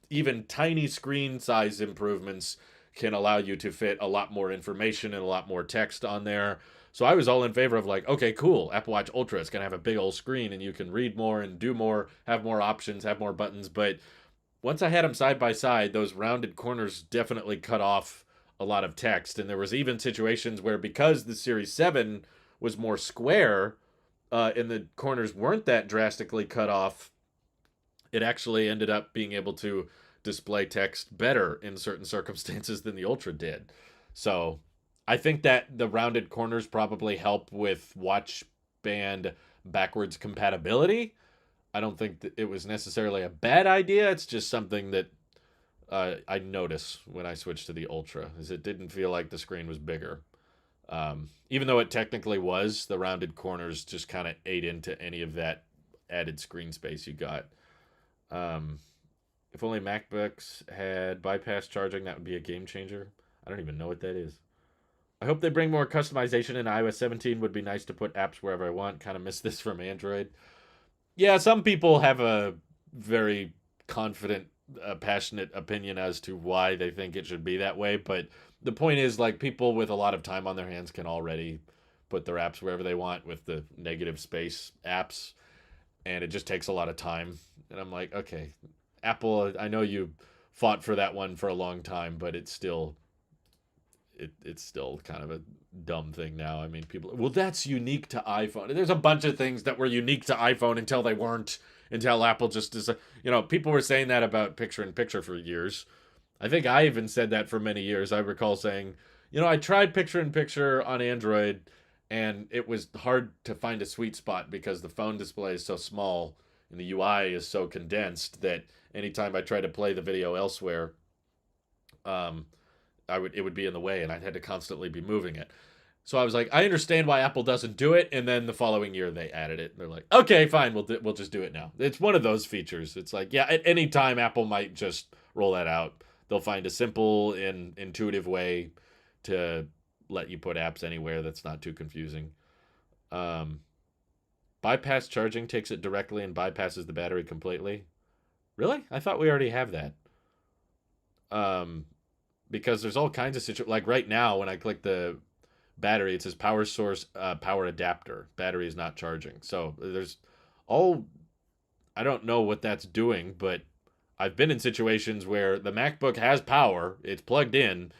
even tiny screen size improvements can allow you to fit a lot more information and a lot more text on there. So I was all in favor of like, okay, cool, Apple Watch Ultra, it's going to have a big old screen and you can read more and do more, have more options, have more buttons. But once I had them side by side, those rounded corners definitely cut off a lot of text. And there was even situations where, because the Series 7 was more square and the corners weren't that drastically cut off, it actually ended up being able to display text better in certain circumstances than the Ultra did. So I think that the rounded corners probably help with watch band backwards compatibility. I don't think that it was necessarily a bad idea. It's just something that I noticed when I switched to the Ultra, is it didn't feel like the screen was bigger. Even though it technically was, the rounded corners just kind of ate into any of that added screen space you got. If only MacBooks had bypass charging, that would be a game changer. I don't even know what that is. I hope they bring more customization in iOS 17. Would be nice to put apps wherever I want. Kind of miss this from Android. Yeah, some people have a very confident, passionate opinion as to why they think it should be that way. But the point is, like, people with a lot of time on their hands can already put their apps wherever they want with the negative space apps, and it just takes a lot of time. And I'm like, okay, Apple, I know you fought for that one for a long time, but it's still kind of a dumb thing now. I mean, people, well, that's unique to iPhone. There's a bunch of things that were unique to iPhone until they weren't, until Apple just is, people were saying that about picture in picture for years. I think I even said that for many years. I recall saying, I tried picture in picture on Android, and it was hard to find a sweet spot because the phone display is so small and the UI is so condensed that anytime I try to play the video elsewhere, um, it would be in the way, and I'd had to constantly be moving it. So I was like, I understand why Apple doesn't do it, and then the following year they added it. And they're like, okay, fine, we'll just do it now. It's one of those features. It's like, yeah, at any time Apple might just roll that out. They'll find a simple and intuitive way to let you put apps anywhere that's not too confusing. Bypass charging takes it directly and bypasses the battery completely. Really? I thought we already have that. Because there's all kinds of situations. Like right now, when I click the battery, it says power source, power adapter. Battery is not charging. So there's all, I don't know what that's doing, but I've been in situations where the MacBook has power, it's plugged in,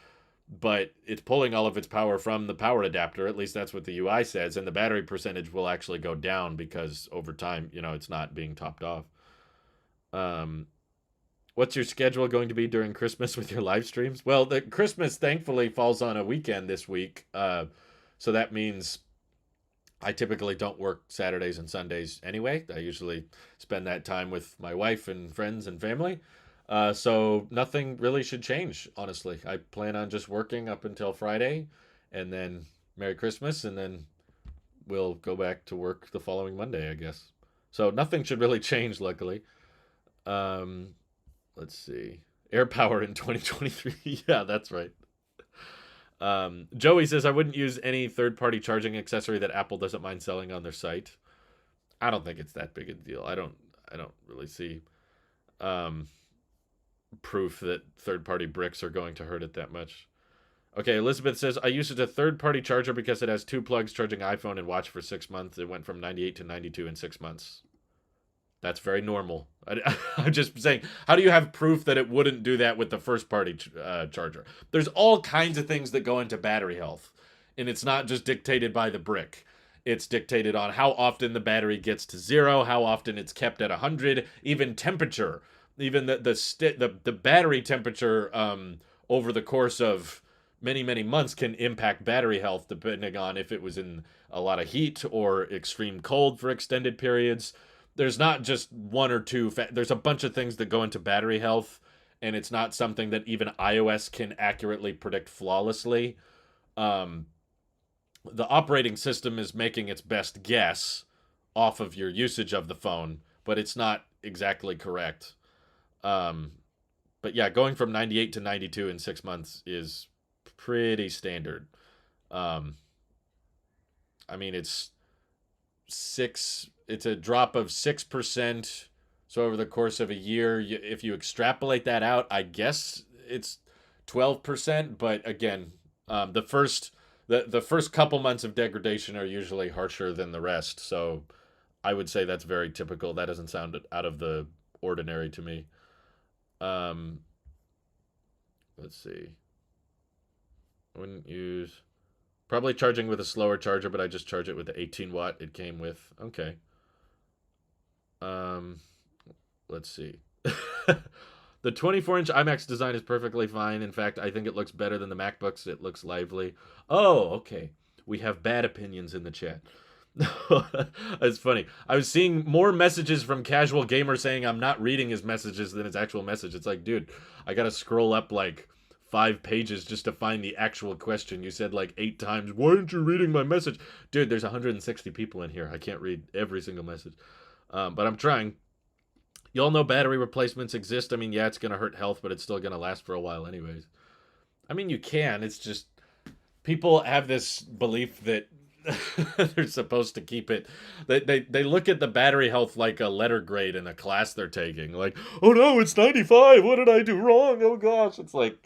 but it's pulling all of its power from the power adapter. At least that's what the UI says. And the battery percentage will actually go down because over time, it's not being topped off. What's your schedule going to be during Christmas with your live streams? Well, the Christmas thankfully falls on a weekend this week. So that means I typically don't work Saturdays and Sundays anyway. I usually spend that time with my wife and friends and family. So nothing really should change, honestly. I plan on just working up until Friday, and then Merry Christmas, and then we'll go back to work the following Monday, I guess. So nothing should really change, luckily. Let's see. Air power in 2023. Yeah, that's right. Joey says, I wouldn't use any third-party charging accessory that Apple doesn't mind selling on their site. I don't think it's that big a deal. I don't really see proof that third-party bricks are going to hurt it that much. Okay, Elizabeth says, I used a third-party charger because it has 2 plugs charging iPhone and watch for 6 months. It went from 98 to 92 in 6 months. That's very normal. I'm just saying, how do you have proof that it wouldn't do that with the first-party charger? There's all kinds of things that go into battery health, and it's not just dictated by the brick. It's dictated on how often the battery gets to 0, how often it's kept at 100, even temperature. Even the battery temperature over the course of many, many months can impact battery health depending on if it was in a lot of heat or extreme cold for extended periods. There's not just one or two. There's a bunch of things that go into battery health, and it's not something that even iOS can accurately predict flawlessly. The operating system is making its best guess off of your usage of the phone, but it's not exactly correct. But yeah, going from 98 to 92 in 6 months is pretty standard. I mean, it's a drop of 6%. So over the course of a year, if you extrapolate that out, I guess it's 12%. But again, the first couple months of degradation are usually harsher than the rest. So I would say that's very typical. That doesn't sound out of the ordinary to me. Let's see. I wouldn't use... Probably charging with a slower charger, but I just charge it with the 18 watt it came with. Okay. Let's see. The 24-inch IMAX design is perfectly fine. In fact, I think it looks better than the MacBooks. It looks lively. Oh, okay. We have bad opinions in the chat. It's funny. I was seeing more messages from casual gamers saying I'm not reading his messages than his actual message. It's like, dude, I gotta scroll up like 5 pages just to find the actual question. You said like 8 times, why aren't you reading my message? Dude, there's 160 people in here. I can't read every single message. But I'm trying. Y'all know battery replacements exist. I mean, yeah, it's going to hurt health, but it's still going to last for a while anyways. I mean, you can. It's just people have this belief that They're supposed to keep it. They look at the battery health like a letter grade in a class they're taking. Like, oh no, it's 95. What did I do wrong? Oh gosh, it's like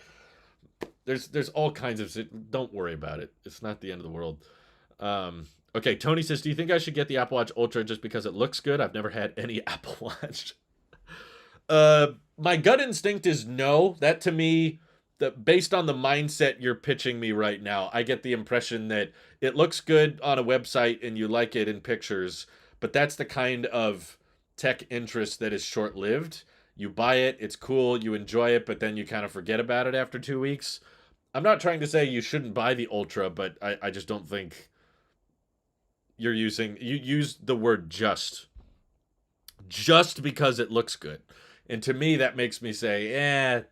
there's all kinds of shit. Don't worry about it. It's not the end of the world. Okay, Tony says, do you think I should get the Apple Watch Ultra just because it looks good? I've never had any Apple Watch. My gut instinct is no. That to me, based on the mindset you're pitching me right now, I get the impression that it looks good on a website and you like it in pictures, but that's the kind of tech interest that is short lived. You buy it, it's cool, you enjoy it, but then you kind of forget about it after 2 weeks. I'm not trying to say you shouldn't buy the Ultra, but I just don't think you use the word just because it looks good. And to me, that makes me say,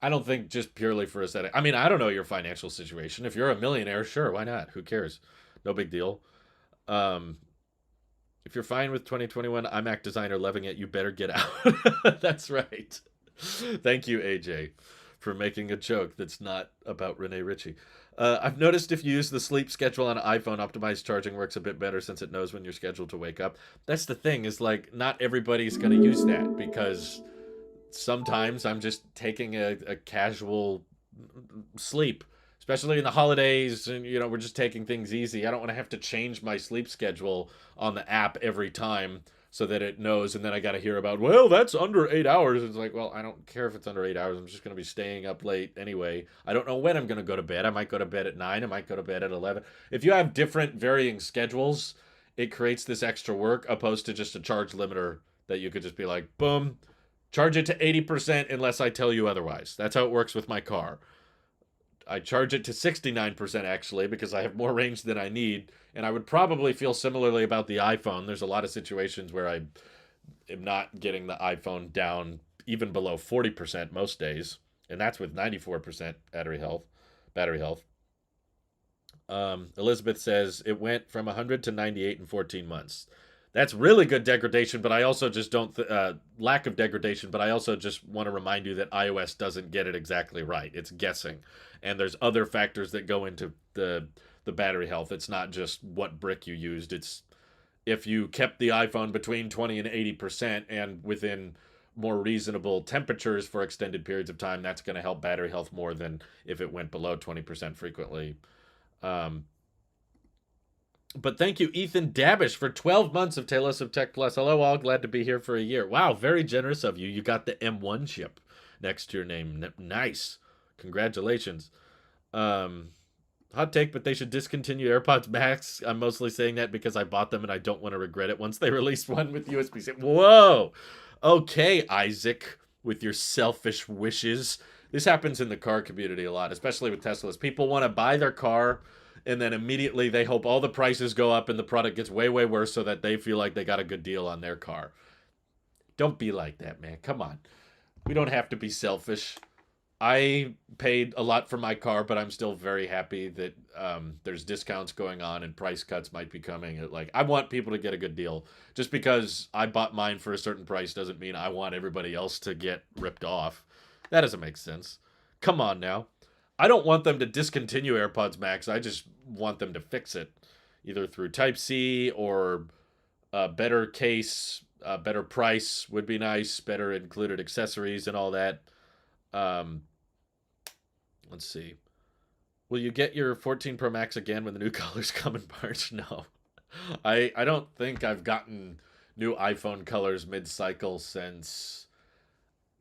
I don't think just purely for aesthetic. I mean, I don't know your financial situation. If you're a millionaire, sure, why not? Who cares? No big deal. Um, if you're fine with 2021 iMac designer loving it, you better get out. That's right. Thank you, AJ, for making a joke that's not about Renee Ritchie. I've noticed if you use the sleep schedule on an iPhone, optimized charging works a bit better since it knows when you're scheduled to wake up. That's the thing, is like not everybody's going to use that because sometimes I'm just taking a casual sleep, especially in the holidays, and we're just taking things easy. I don't want to have to change my sleep schedule on the app every time so that it knows, and then I got to hear about, well, that's under 8 hours. It's like, well, I don't care if it's under 8 hours. I'm just going to be staying up late anyway. I don't know when I'm going to go to bed. I might go to bed at 9. I might go to bed at 11. If you have different varying schedules, it creates this extra work opposed to just a charge limiter that you could just be like, boom, charge it to 80% unless I tell you otherwise. That's how it works with my car. I charge it to 69% actually because I have more range than I need. And I would probably feel similarly about the iPhone. There's a lot of situations where I am not getting the iPhone down even below 40% most days. And that's with 94% battery health. Elizabeth says it went from 100 to 98 in 14 months. That's really good degradation, but I also just don't lack of degradation. But I also just want to remind you that iOS doesn't get it exactly right. It's guessing, and there's other factors that go into the battery health. It's not just what brick you used. It's if you kept the iPhone between 20 and 80% and within more reasonable temperatures for extended periods of time, that's going to help battery health more than if it went below 20% frequently. But thank you, Ethan Dabish, for 12 months of Tailosive Tech Plus. Hello, all. Glad to be here for a year. Wow, very generous of you. You got the M1 chip next to your name. Nice. Congratulations. Hot take, but they should discontinue AirPods Max. I'm mostly saying that because I bought them and I don't want to regret it once they release one with USB-C. Whoa. Okay, Isaac, with your selfish wishes. This happens in the car community a lot, especially with Teslas. People want to buy their car and then immediately they hope all the prices go up and the product gets way, way worse so that they feel like they got a good deal on their car. Don't be like that, man. Come on. We don't have to be selfish. I paid a lot for my car, but I'm still very happy that there's discounts going on and price cuts might be coming. Like, I want people to get a good deal. Just because I bought mine for a certain price doesn't mean I want everybody else to get ripped off. That doesn't make sense. Come on now. I don't want them to discontinue AirPods Max. I just want them to fix it, either through Type-C or a better case, a better price would be nice, better included accessories and all that. Um, let's see. Will you get your 14 Pro Max again when the new colors come in March? No. I don't think I've gotten new iPhone colors mid-cycle since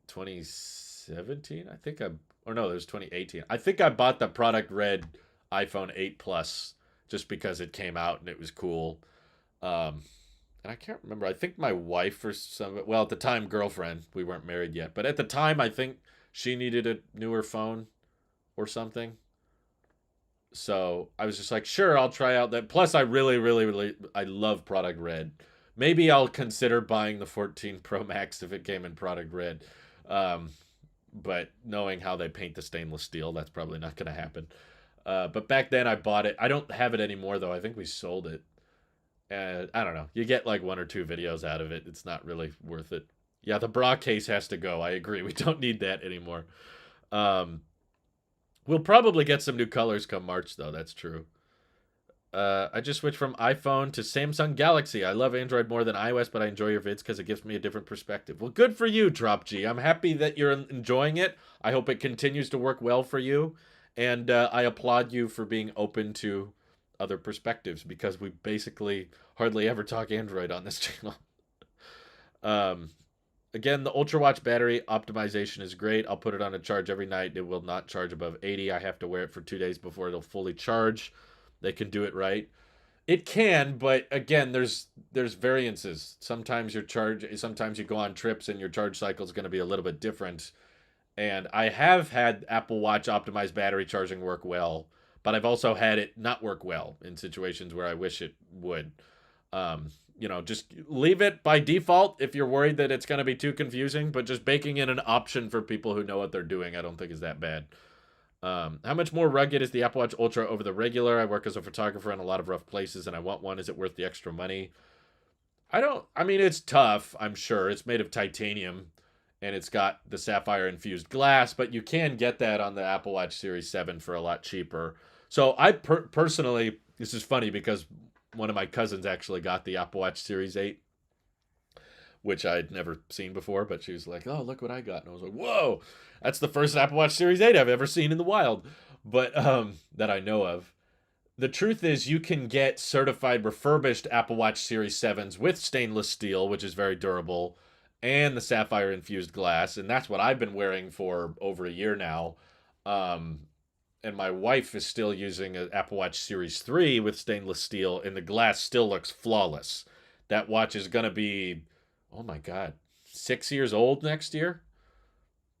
2017. I think or no, it was 2018. I think I bought the product red iPhone 8 Plus just because it came out and it was cool. And I can't remember. I think my wife or well, at the time, girlfriend, we weren't married yet, but at the time, I think she needed a newer phone or something. So I was just like, sure, I'll try out that. Plus, I really, I love product red. Maybe I'll consider buying the 14 Pro Max if it came in product red. But knowing how they paint the stainless steel, that's probably not going to happen. But back then I bought it. I don't have it anymore, though. I think we sold it. And I don't know. You get like 1 or 2 videos out of it. It's not really worth it. Yeah, the bra case has to go. I agree. We don't need that anymore. We'll probably get some new colors come March, though. That's true. I just switched from iPhone to Samsung Galaxy. I love Android more than iOS, but I enjoy your vids because it gives me a different perspective. Well, good for you, Drop G. I'm happy that you're enjoying it. I hope it continues to work well for you. And I applaud you for being open to other perspectives because we basically hardly ever talk Android on this channel. Um, Again, the Ultra Watch battery optimization is great. I'll put it on a charge every night. It will not charge above 80. I have to wear it for 2 days before it'll fully charge. They can do it right. It can, but again, there's variances. Sometimes you go on trips and your charge cycle is going to be a little bit different. And I have had Apple Watch optimized battery charging work well, but I've also had it not work well in situations where I wish it would. Just leave it by default if you're worried that it's going to be too confusing, but just baking in an option for people who know what they're doing, I don't think is that bad. How much more rugged is the Apple Watch Ultra over the regular? I work as a photographer in a lot of rough places and I want one. Is it worth the extra money? I mean, it's tough, I'm sure. It's made of titanium and it's got the sapphire infused glass, but you can get that on the Apple Watch Series 7 for a lot cheaper. So I personally, this is funny because one of my cousins actually got the Apple Watch Series 8, which I'd never seen before, but she was like, "Oh, look what I got." And I was like, "Whoa, that's the first Apple Watch Series 8 I've ever seen in the wild." But that I know of. The truth is you can get certified refurbished Apple Watch Series 7s with stainless steel, which is very durable, and the sapphire infused glass, and that's what I've been wearing for over a year now. Um and my wife is still using an Apple Watch Series 3 with stainless steel, and the glass still looks flawless. That watch is going to be, oh my God, 6 years old next year.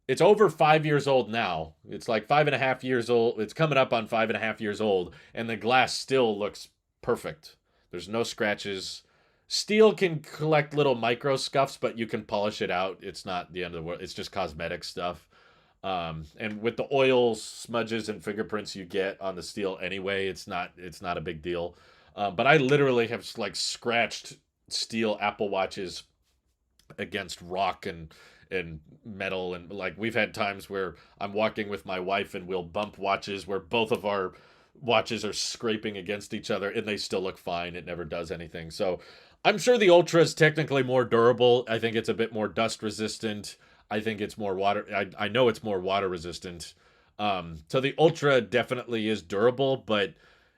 It's over 5 years old now. It's like 5.5 years old. It's coming up on 5.5 years old, and the glass still looks perfect. There's no scratches. Steel can collect little micro scuffs, but you can polish it out. It's not the end of the world. It's just cosmetic stuff. And with the oil smudges and fingerprints you get on the steel anyway, it's not a big deal. But I literally have like scratched steel Apple Watches against rock and metal, and like we've had times where I'm walking with my wife and we'll bump watches where both of our watches are scraping against each other and they still look fine. It never does anything. So I'm sure the Ultra is technically more durable. I think it's a bit more dust resistant. I think it's more water. I know it's more water resistant. So the Ultra definitely is durable, but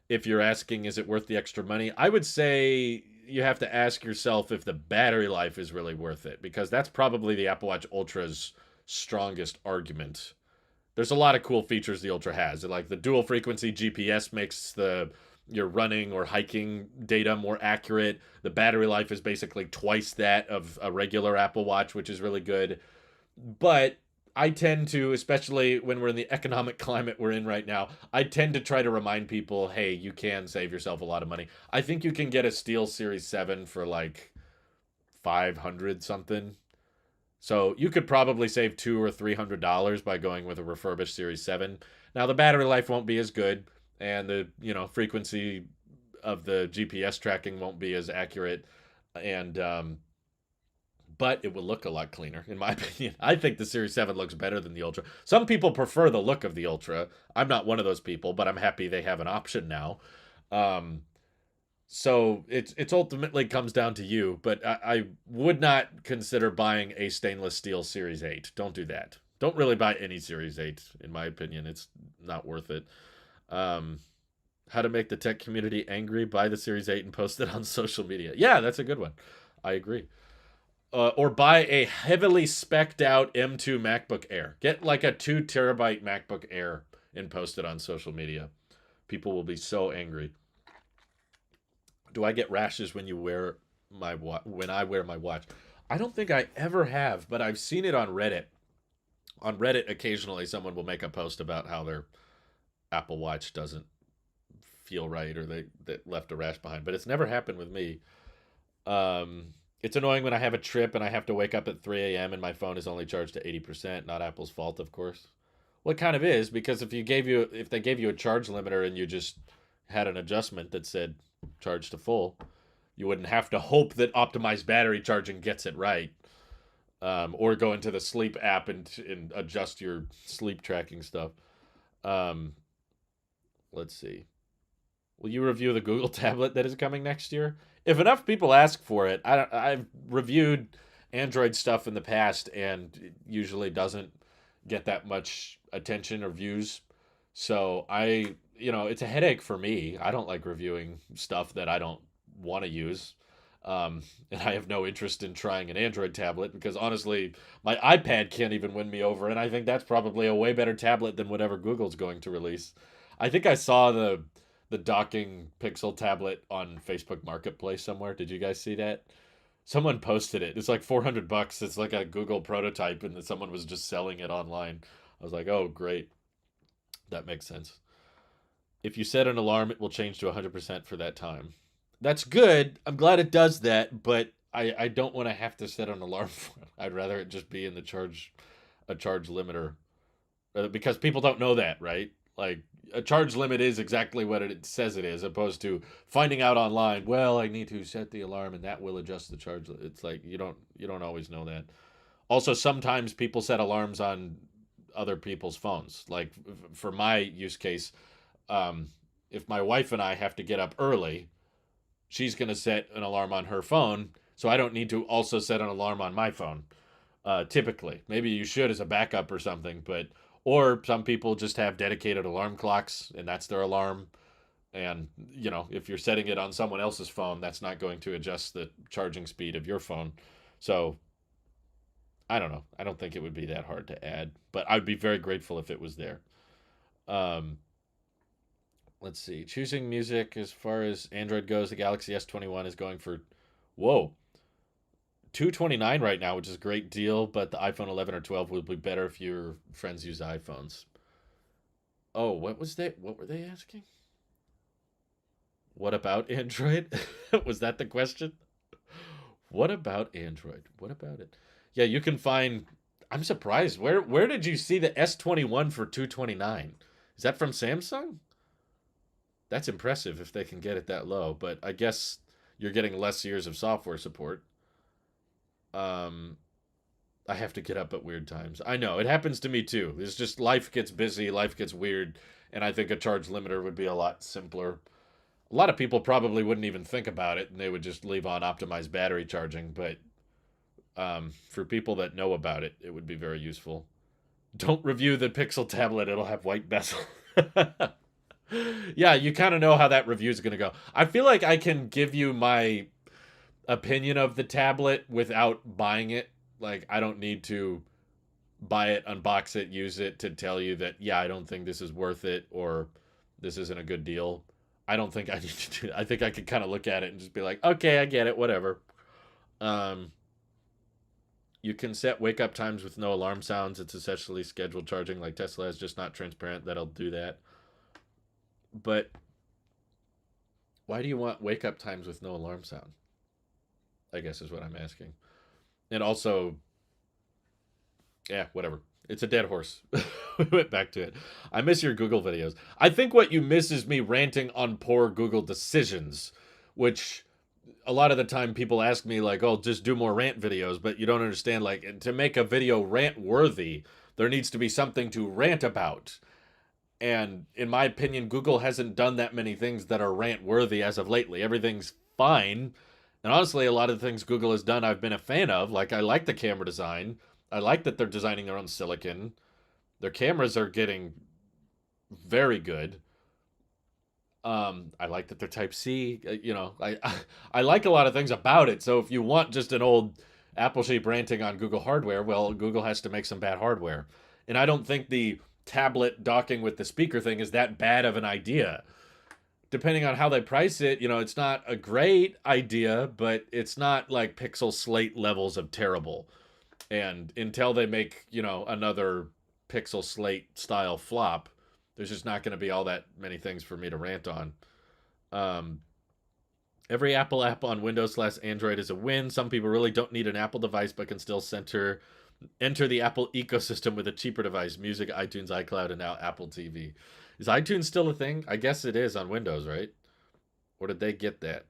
if you're asking, is it worth the extra money? I would say you have to ask yourself if the battery life is really worth it, because that's probably the Apple Watch Ultra's strongest argument. There's a lot of cool features the Ultra has. Like the dual frequency GPS makes the your running or hiking data more accurate. The battery life is basically twice that of a regular Apple Watch, which is really good. But I tend to, especially when we're in the economic climate we're in right now, I tend to try to remind people, hey, you can save yourself a lot of money. I think you can get a Steel Series 7 for like 500 something. So you could probably save $200 or $300 by going with a refurbished Series 7. Now the battery life won't be as good, and the frequency of the GPS tracking won't be as accurate, and but it will look a lot cleaner, in my opinion. I think the Series 7 looks better than the Ultra. Some people prefer the look of the Ultra. I'm not one of those people, but I'm happy they have an option now. Um, so it's ultimately comes down to you, but I would not consider buying a stainless steel Series 8. Don't do that. Don't really buy any Series 8, in my opinion. It's not worth it. Um, how to make the tech community angry? Buy the Series 8 and post it on social media. Yeah, that's a good one. I agree. Or buy a heavily specced out M2 MacBook Air. Get like a 2 terabyte MacBook Air and post it on social media. People will be so angry. Do I get rashes when you wear when I wear my watch? I don't think I ever have, but I've seen it on Reddit. On Reddit, occasionally someone will make a post about how their Apple Watch doesn't feel right or they left a rash behind, but it's never happened with me. It's annoying when I have a trip and I have to wake up at 3 a.m. and my phone is only charged to 80%. Not Apple's fault, of course. Well, it kind of is, because if they gave you a charge limiter and you just had an adjustment that said charge to full, you wouldn't have to hope that optimized battery charging gets it right. Or go into the sleep app and adjust your sleep tracking stuff. Um, let's see. Will you review the Google tablet that is coming next year? If enough people ask for it, I've reviewed Android stuff in the past and it usually doesn't get that much attention or views. So it's a headache for me. I don't like reviewing stuff that I don't want to use. And I have no interest in trying an Android tablet because honestly, my iPad can't even win me over. And I think that's probably a way better tablet than whatever Google's going to release. I think I saw the docking Pixel tablet on Facebook Marketplace somewhere. Did you guys see that? Someone posted it. It's like $400. It's like a Google prototype, and then someone was just selling it online. I was like, oh, great. That makes sense. If you set an alarm, it will change to 100% for that time. That's good. I'm glad it does that, but I don't want to have to set an alarm for it. I'd rather it just be in a charge limiter. Because people don't know that, right? Like a charge limit is exactly what it says it is, opposed to finding out online. Well, I need to set the alarm, and that will adjust the charge. It's like you don't always know that. Also, sometimes people set alarms on other people's phones. Like for my use case, um, if my wife and I have to get up early, she's going to set an alarm on her phone, so I don't need to also set an alarm on my phone. Typically, maybe you should as a backup or something, but or some people just have dedicated alarm clocks and that's their alarm. And if you're setting it on someone else's phone, that's not going to adjust the charging speed of your phone. So I don't know. I don't think it would be that hard to add, but I'd be very grateful if it was there. Um, let's see. Choosing music as far as Android goes, the Galaxy S21 is going for, whoa, 229 right now, which is a great deal, but the iPhone 11 or 12 will be better if your friends use iPhones. Oh, what were they asking? What about Android? Was that the question? What about Android? What about it? Yeah, you can find. I'm surprised. Where did you see the S21 for 229? Is that from Samsung? That's impressive if they can get it that low, but I guess you're getting less years of software support. Um, I have to get up at weird times. I know it happens to me too. It's just life gets busy, life gets weird, and I think a charge limiter would be a lot simpler. A lot of people probably wouldn't even think about it, and they would just leave on optimized battery charging. But for people that know about it, it would be very useful. Don't review the Pixel tablet; it'll have white bezel. Yeah, you kind of know how that review is going to go. I feel like I can give you my opinion of the tablet without buying it. Like I don't need to buy it, unbox it, use it to tell you that yeah, I don't think this is worth it or this isn't a good deal. I don't think I need to do that. I think I could kind of look at it and just be like, okay, I get it, whatever. Um, you can set wake up times with no alarm sounds. It's essentially scheduled charging like Tesla is, just not transparent. That'll do that. But why do you want wake up times with no alarm sound? I guess is what I'm asking. And also, yeah, whatever. It's a dead horse. We went back to it. I miss your Google videos. I think what you miss is me ranting on poor Google decisions, which a lot of the time people ask me like, "Oh, just do more rant videos," but you don't understand like to make a video rant worthy, there needs to be something to rant about. And in my opinion, Google hasn't done that many things that are rant worthy as of lately. Everything's fine. And honestly, a lot of the things Google has done I've been a fan of. Like I like the camera design. I like that they're designing their own silicon. Their cameras are getting very good. I like that they're Type C. I like a lot of things about it. So if you want just an old Apple sheep ranting on Google hardware, well, Google has to make some bad hardware. And I don't think the tablet docking with the speaker thing is that bad of an idea. Depending on how they price it, it's not a great idea, but it's not like Pixel Slate levels of terrible. And until they make, another Pixel Slate style flop, there's just not going to be all that many things for me to rant on. Um, every Apple app on Windows/Android is a win. Some people really don't need an Apple device, but can still enter the Apple ecosystem with a cheaper device: music, iTunes, iCloud, and now Apple TV. Is iTunes still a thing? I guess it is on Windows, right? Or did they get that?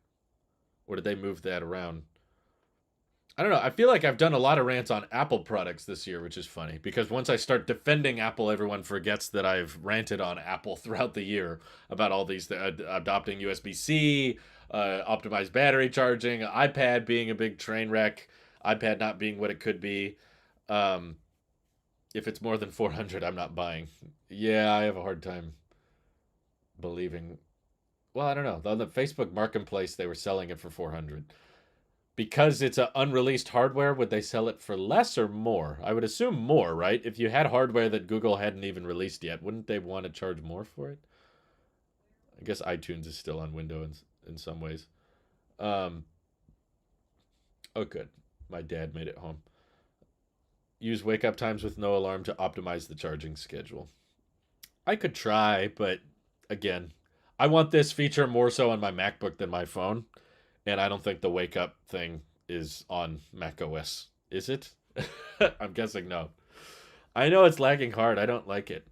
Or did they move that around? I don't know. I feel like I've done a lot of rants on Apple products this year, which is funny because once I start defending Apple, everyone forgets that I've ranted on Apple throughout the year about all these adopting USB-C, optimized battery charging, iPad being a big train wreck, iPad not being what it could be. Um, if it's more than 400, I'm not buying. Yeah, I have a hard time believing. Well, I don't know. On the Facebook Marketplace, they were selling it for 400. Because it's a unreleased hardware, would they sell it for less or more? I would assume more, right? If you had hardware that Google hadn't even released yet, wouldn't they want to charge more for it? I guess iTunes is still on Windows in some ways. Um, oh, good. My dad made it home. Use wake up times with no alarm to optimize the charging schedule. I could try, but again, I want this feature more so on my MacBook than my phone. And I don't think the wake up thing is on Mac OS. Is it? I'm guessing no. I know it's lagging hard. I don't like it.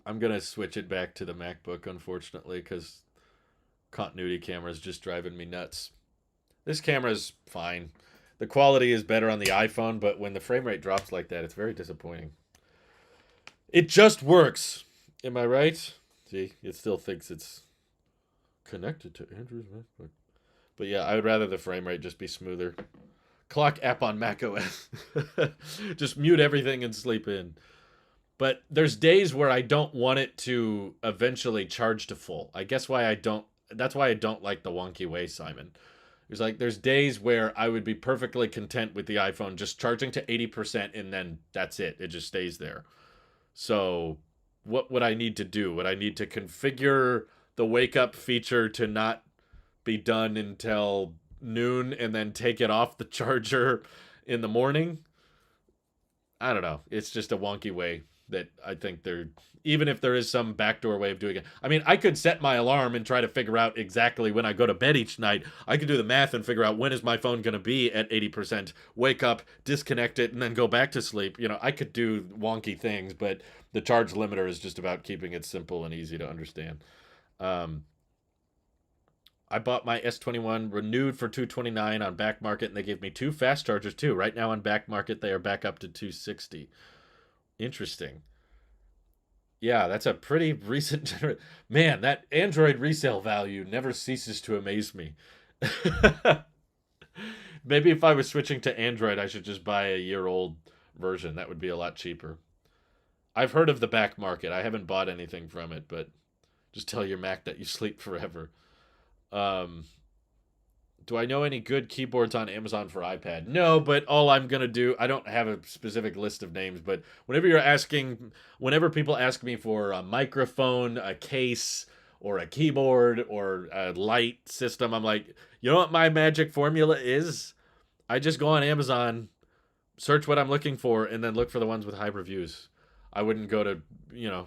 I'm going to switch it back to the MacBook, unfortunately, because continuity camera is just driving me nuts. This camera is fine. The quality is better on the iPhone, but when the frame rate drops like that, it's very disappointing. It just works. Am I right? See, it still thinks it's connected to Andrew's MacBook. But yeah, I would rather the frame rate just be smoother. Clock app on macOS. Just mute everything and sleep in. But there's days where I don't want it to eventually charge to full. I guess why I don't. That's why I don't like the wonky way, Simon. There's days where I would be perfectly content with the iPhone just charging to 80% and then that's it. It just stays there. So what would I need to do? Would I need to configure the wake up feature to not be done until noon and then take it off the charger in the morning? I don't know. It's just a wonky way that I think they're, even if there is some backdoor way of doing it. I mean, I could set my alarm and try to figure out exactly when I go to bed each night. I could do the math and figure out when is my phone going to be at 80%, wake up, disconnect it, and then go back to sleep. I could do wonky things, but the charge limiter is just about keeping it simple and easy to understand. I bought my S21 renewed for $229 on back market, and they gave me 2 fast chargers too. Right now on back market, they are back up to $260. Interesting. Yeah, that's a pretty recent man, that Android resale value never ceases to amaze me. Maybe if I was switching to Android, I should just buy a year-old version. That would be a lot cheaper. I've heard of the back market. I haven't bought anything from it, but just tell your Mac that you sleep forever. Um, do I know any good keyboards on Amazon for iPad? No, but all I'm going to do, I don't have a specific list of names, but whenever people ask me for a microphone, a case, or a keyboard, or a light system, I'm like, you know what my magic formula is? I just go on Amazon, search what I'm looking for, and then look for the ones with high reviews. I wouldn't go to,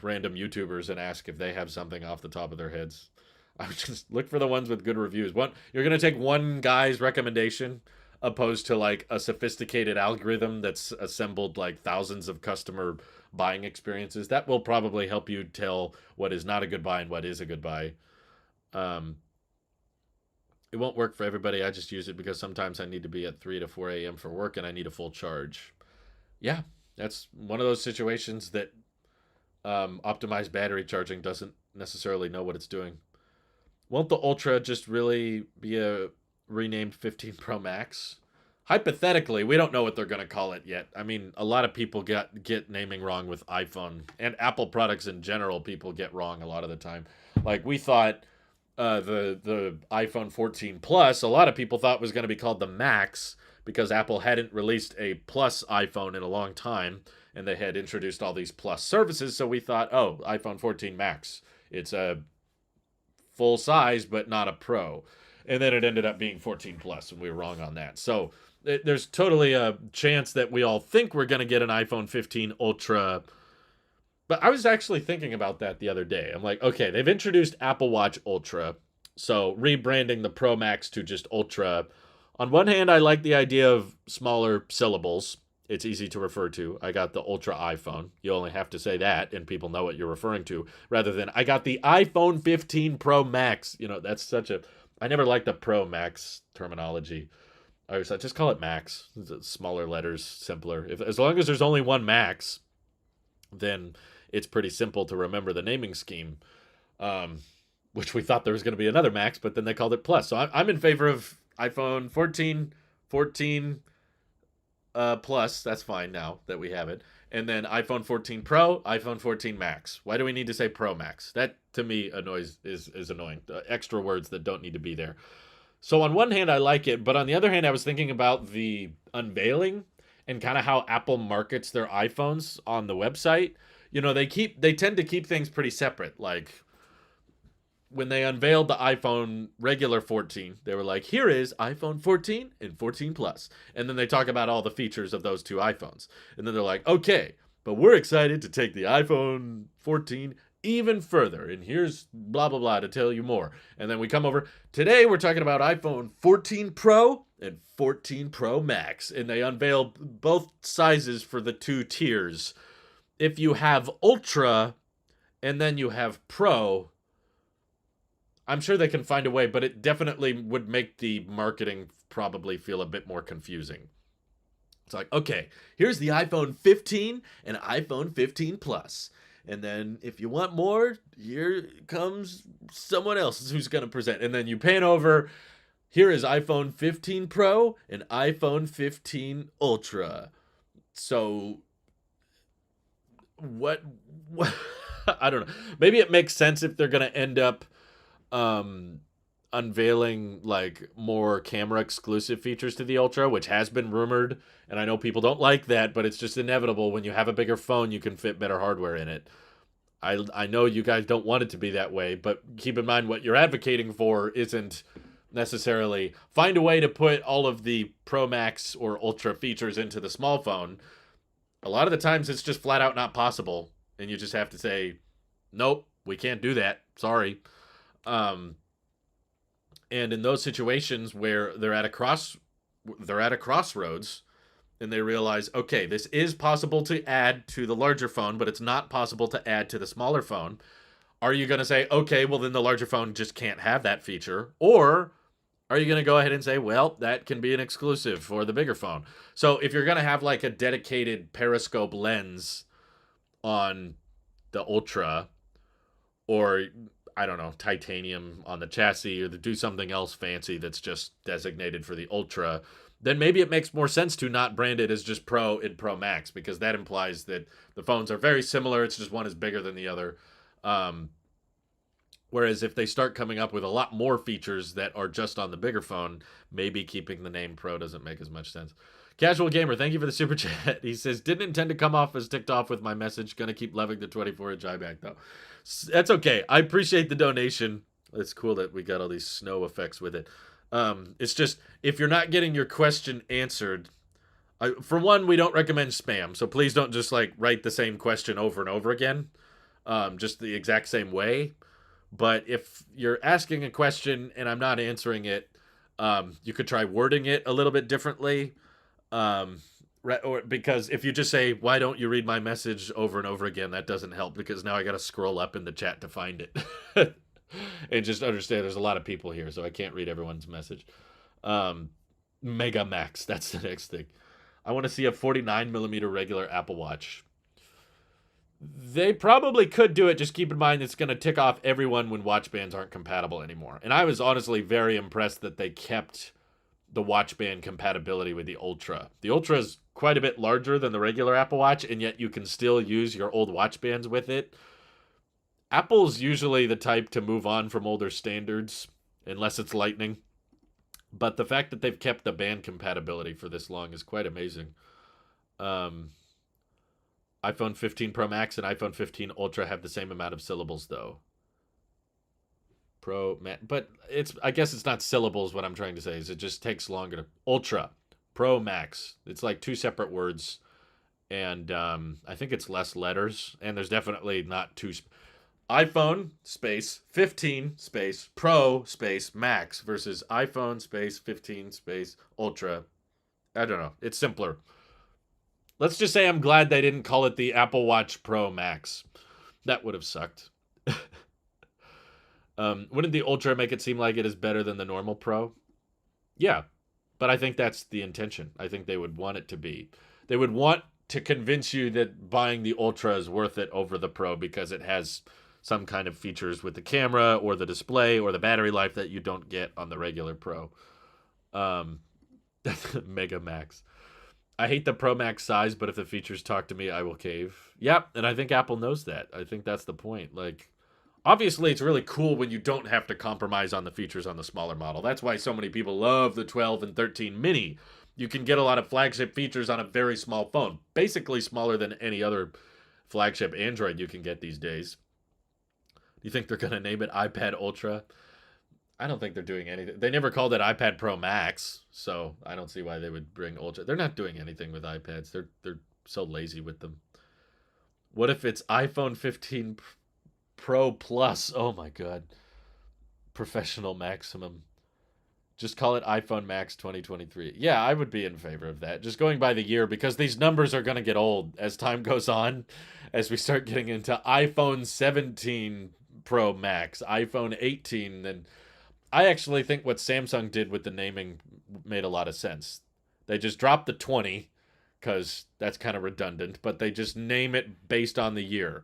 random YouTubers and ask if they have something off the top of their heads. I would just look for the ones with good reviews. You're going to take one guy's recommendation opposed to like a sophisticated algorithm that's assembled like thousands of customer buying experiences. That will probably help you tell what is not a good buy and what is a good buy. It won't work for everybody. I just use it because sometimes I need to be at 3 to 4 a.m. for work and I need a full charge. Yeah, that's one of those situations that optimized battery charging doesn't necessarily know what it's doing. Won't the Ultra just really be a renamed 15 Pro Max? Hypothetically, we don't know what they're going to call it yet. I mean, a lot of people get naming wrong with iPhone and Apple products in general. People get wrong a lot of the time. Like we thought the iPhone 14 Plus, a lot of people thought was going to be called the Max because Apple hadn't released a Plus iPhone in a long time, and they had introduced all these Plus services. So we thought, oh, iPhone 14 Max. It's a full size, but not a Pro. And then it ended up being 14 Plus, and we were wrong on that. So there's totally a chance that we all think we're going to get an iPhone 15 Ultra. But I was actually thinking about that the other day. I'm like, okay, they've introduced Apple Watch Ultra. So rebranding the Pro Max to just Ultra. On one hand, I like the idea of smaller syllables. It's easy to refer to. I got the Ultra iPhone. You only have to say that, and people know what you're referring to, rather than I got the iPhone 15 Pro Max. That's such a... I never liked the Pro Max terminology. I just call it Max. Smaller letters, simpler. As long as there's only one Max, then it's pretty simple to remember the naming scheme. Um, which we thought there was going to be another Max, but then they called it Plus. So I'm in favor of iPhone 14, 14 Plus. That's fine now that we have it. And then iPhone 14 Pro, iPhone 14 Max. Why do we need to say Pro Max? That to me is annoying. Extra words that don't need to be there. So on one hand, I like it, but on the other hand, I was thinking about the unveiling and kind of how Apple markets their iPhones on the website. They tend to keep things pretty separate. Like when they unveiled the iPhone regular 14, they were like, here is iPhone 14 and 14 Plus. And then they talk about all the features of those two iPhones. And then they're like, okay, but we're excited to take the iPhone 14 even further, and here's blah blah blah to tell you more. And then we come over today, we're talking about iPhone 14 Pro and 14 Pro Max, and they unveil both sizes for the two tiers. If you have Ultra and then you have Pro, I'm sure they can find a way, but it definitely would make the marketing probably feel a bit more confusing. It's like, okay, here's the iPhone 15 and iPhone 15 Plus. And then if you want more, here comes someone else who's going to present. And then you pan over. Here is iPhone 15 Pro and iPhone 15 Ultra. So what I don't know. Maybe it makes sense if they're going to end up unveiling like more camera exclusive features to the Ultra, which has been rumored. And I know people don't like that, but it's just inevitable. When you have a bigger phone, you can fit better hardware in it. I know you guys don't want it to be that way, but keep in mind what you're advocating for isn't necessarily find a way to put all of the Pro Max or Ultra features into the small phone. A lot of the times it's just flat out not possible, and you just have to say, nope, we can't do that. Sorry. And in those situations where they're at a crossroads, and they realize, okay, this is possible to add to the larger phone, but it's not possible to add to the smaller phone. Are you going to say, okay, well, then the larger phone just can't have that feature? Or are you going to go ahead and say, well, that can be an exclusive for the bigger phone? So if you're going to have like a dedicated periscope lens on the Ultra, or I don't know, titanium on the chassis, or to do something else fancy that's just designated for the Ultra, then maybe it makes more sense to not brand it as just Pro and Pro Max, because that implies that the phones are very similar. It's just one is bigger than the other. Whereas if they start coming up with a lot more features that are just on the bigger phone, maybe keeping the name Pro doesn't make as much sense. Casual Gamer, thank you for the super chat. He says, didn't intend to come off as ticked off with my message. Gonna keep loving the 24-inch iMac, though. That's okay. I appreciate the donation. It's cool that we got all these snow effects with it. It's just, if you're not getting your question answered, for one, we don't recommend spam, so please don't just like write the same question over and over again, just the exact same way. But if you're asking a question and I'm not answering it, you could try wording it a little bit differently. Because if you just say, why don't you read my message over and over again, that doesn't help, because now I got to scroll up in the chat to find it. And just understand there's a lot of people here, so I can't read everyone's message. Mega Max, that's the next thing. I want to see a 49mm regular Apple Watch. They probably could do it. Just keep in mind it's going to tick off everyone when watch bands aren't compatible anymore. And I was honestly very impressed that they kept the watch band compatibility with the Ultra. The Ultra is quite a bit larger than the regular Apple Watch, and yet you can still use your old watch bands with it. Apple's usually the type to move on from older standards, unless it's Lightning. But the fact that they've kept the band compatibility for this long is quite amazing. iPhone 15 Pro Max and iPhone 15 Ultra have the same amount of syllables, though. But I guess it's not syllables. What I'm trying to say is it just takes longer to Ultra, Pro Max. It's like two separate words, and I think it's less letters. And there's definitely not two. iPhone space 15 space Pro space Max versus iPhone space 15 space Ultra. I don't know. It's simpler. Let's just say I'm glad they didn't call it the Apple Watch Pro Max. That would have sucked. Wouldn't the Ultra make it seem like it is better than the normal Pro? Yeah, But I think that's the intention. I think they would want it to be. They would want to convince you that buying the Ultra is worth it over the Pro because it has some kind of features with the camera or the display or the battery life that you don't get on the regular Pro. Um, Mega Max. I hate the Pro Max size, but if the features talk to me, I will cave. Yep, and I think Apple knows that. I think that's the point. Like, obviously, it's really cool when you don't have to compromise on the features on the smaller model. That's why so many people love the 12 and 13 mini. You can get a lot of flagship features on a very small phone, basically smaller than any other flagship Android you can get these days. Do you think they're going to name it iPad Ultra? I don't think they're doing anything. They never called it iPad Pro Max, so I don't see why they would bring Ultra. They're not doing anything with iPads. They're so lazy with them. What if it's iPhone 15 Pro Plus? Oh my god. Professional maximum. Just call it iPhone Max 2023. Yeah, I would be in favor of that. Just going by the year, because these numbers are going to get old as time goes on, as we start getting into iPhone 17 Pro Max, iPhone 18, and I actually think what Samsung did with the naming made a lot of sense. They just dropped the 20 because that's kind of redundant, but they just name it based on the year.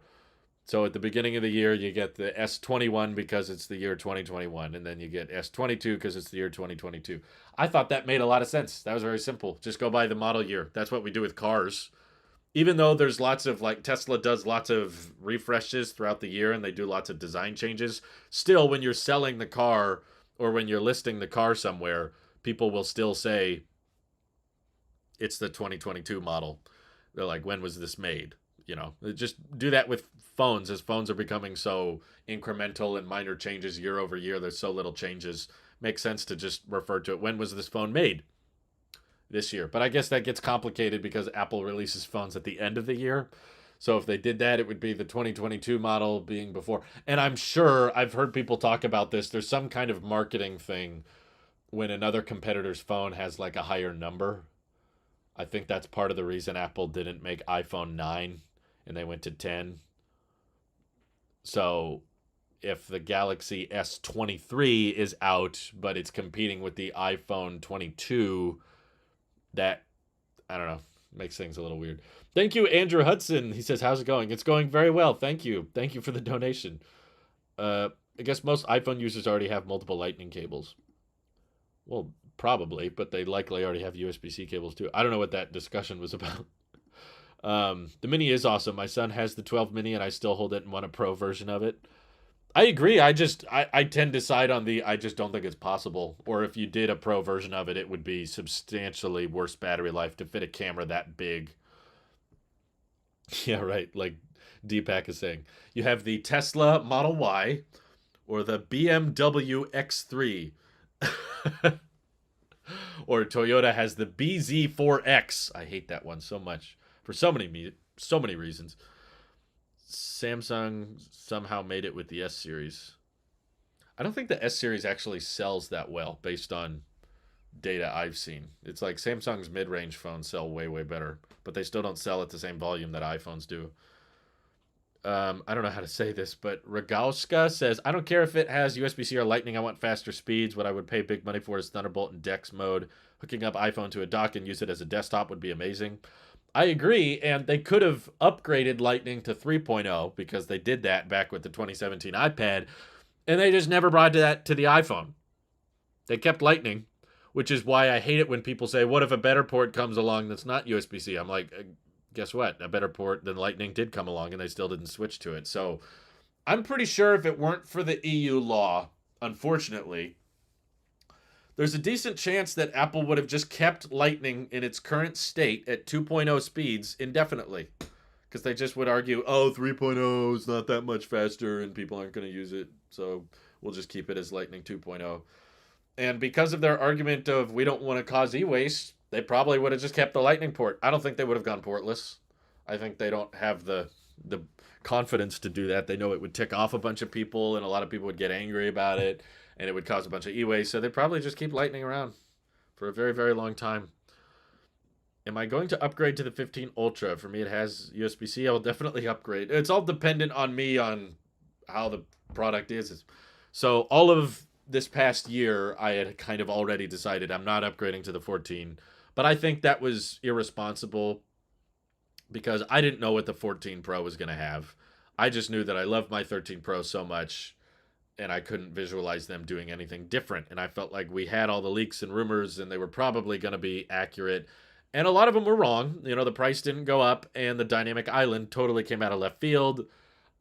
So at the beginning of the year, you get the S21 because it's the year 2021, and then you get S22 because it's the year 2022. I thought that made a lot of sense. That was very simple. Just go by the model year. That's what we do with cars. Even though there's lots of, like, Tesla does lots of refreshes throughout the year and they do lots of design changes, still, when you're selling the car or when you're listing the car somewhere, people will still say it's the 2022 model. They're like, when was this made? You know, just do that with phones. As phones are becoming so incremental and minor changes year over year, there's so little changes. Makes sense to just refer to it. When was this phone made? This year. But I guess that gets complicated because Apple releases phones at the end of the year. So if they did that, it would be the 2022 model being before. And I'm sure I've heard people talk about this. There's some kind of marketing thing when another competitor's phone has like a higher number. I think that's part of the reason Apple didn't make iPhone 9 and they went to 10. So if the Galaxy S23 is out, but it's competing with the iPhone 22, that, I don't know, makes things a little weird. Thank you, Andrew Hudson. He says, how's it going? It's going very well. Thank you. Thank you for the donation. I guess most iPhone users already have multiple lightning cables. Well, probably, but they likely already have USB-C cables too. I don't know what that discussion was about. The Mini is awesome. My son has the 12 Mini and I still hold it and want a Pro version of it. I agree. I tend to side on I just don't think it's possible. Or if you did a Pro version of it, it would be substantially worse battery life to fit a camera that big. Yeah, right. Like Deepak is saying. You have the Tesla Model Y or the BMW X3. Or Toyota has the BZ4X. I hate that one so much for so many reasons. Samsung somehow made it with the S series. I don't think the S series actually sells that well based on data I've seen. It's like Samsung's mid-range phones sell way, way better, but they still don't sell at the same volume that iPhones do. I don't know how to say this, but Rogowska says, I don't care if it has USB-C or Lightning. I want faster speeds. What I would pay big money for is Thunderbolt and DeX mode. Hooking up iPhone to a dock and use it as a desktop would be amazing. I agree, and they could have upgraded Lightning to 3.0 because they did that back with the 2017 iPad, and they just never brought that to the iPhone. They kept Lightning, which is why I hate it when people say, what if a better port comes along that's not USB-C? I'm like, guess what? A better port than Lightning did come along, and they still didn't switch to it. So I'm pretty sure if it weren't for the EU law, unfortunately, there's a decent chance that Apple would have just kept Lightning in its current state at 2.0 speeds indefinitely. Because they just would argue, oh, 3.0 is not that much faster and people aren't going to use it. So we'll just keep it as Lightning 2.0. And because of their argument of we don't want to cause e-waste, they probably would have just kept the Lightning port. I don't think they would have gone portless. I think they don't have the confidence to do that. They know it would tick off a bunch of people and a lot of people would get angry about it. And it would cause a bunch of e-waste, so they'd probably just keep Lightning around for a very, very long time. Am I going to upgrade to the 15 Ultra? For me, it has USB-C. I will definitely upgrade. It's all dependent on me on how the product is. So all of this past year, I had kind of already decided I'm not upgrading to the 14, but I think that was irresponsible because I didn't know what the 14 Pro was going to have. I just knew that I loved my 13 Pro so much and I couldn't visualize them doing anything different. And I felt like we had all the leaks and rumors and they were probably going to be accurate. And a lot of them were wrong. You know, the price didn't go up and the dynamic island totally came out of left field.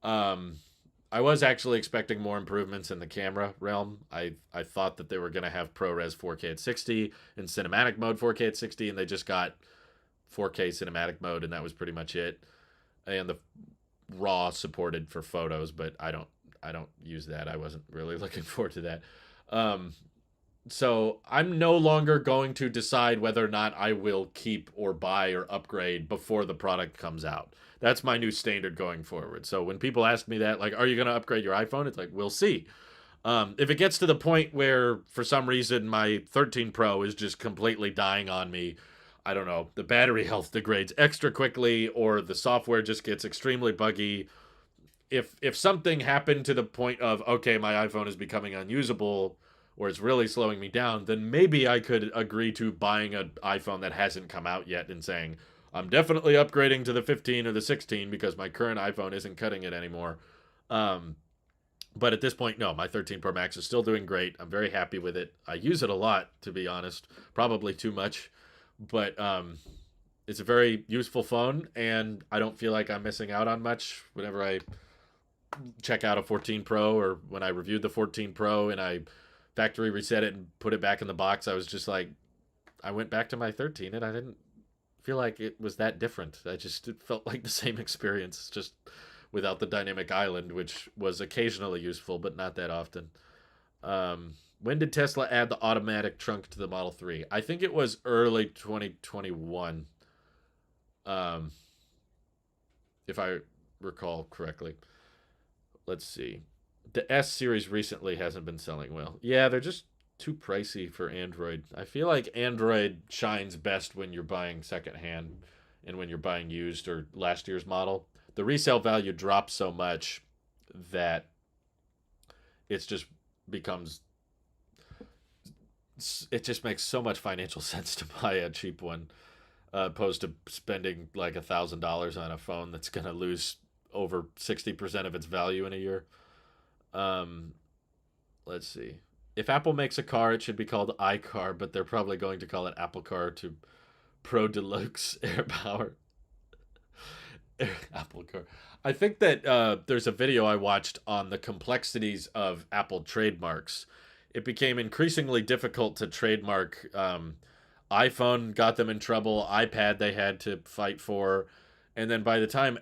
Um, I was actually expecting more improvements in the camera realm. I thought that they were going to have ProRes 4K at 60 and cinematic mode 4K at 60, and they just got 4K cinematic mode, and that was pretty much it. And the RAW supported for photos, but I don't use that. I wasn't really looking forward to that. Um, so I'm no longer going to decide whether or not I will keep or buy or upgrade before the product comes out. That's my new standard going forward. So when people ask me that, like, are you going to upgrade your iPhone? It's like, we'll see. If it gets to the point where for some reason my 13 Pro is just completely dying on me, I don't know, the battery health degrades extra quickly or the software just gets extremely buggy. If something happened to the point of, okay, my iPhone is becoming unusable or it's really slowing me down, then maybe I could agree to buying an iPhone that hasn't come out yet and saying, I'm definitely upgrading to the 15 or the 16 because my current iPhone isn't cutting it anymore. Um, but at this point, no, my 13 Pro Max is still doing great. I'm very happy with it. I use it a lot, to be honest, probably too much, but it's a very useful phone, and I don't feel like I'm missing out on much whenever I check out a 14 Pro or when I reviewed the 14 Pro and I factory reset it and put it back in the box. I was just like, I went back to my 13 and I didn't feel like it was that different. It felt like the same experience, just without the dynamic island, which was occasionally useful, but not that often. When did Tesla add the automatic trunk to the Model 3? I think it was early 2021, um, if I recall correctly. Let's see. The S series recently hasn't been selling well. Yeah, they're just too pricey for Android. I feel like Android shines best when you're buying secondhand and when you're buying used or last year's model. The resale value drops so much that it's just becomes it just makes so much financial sense to buy a cheap one opposed to spending like $1,000 on a phone that's going to lose over 60% of its value in a year. Um, let's see. If Apple makes a car, it should be called iCar, but they're probably going to call it Apple Car to Pro Deluxe Air Power. Apple Car. I think that there's a video I watched on the complexities of Apple trademarks. It became increasingly difficult to trademark. iPhone got them in trouble. iPad they had to fight for. And then by the time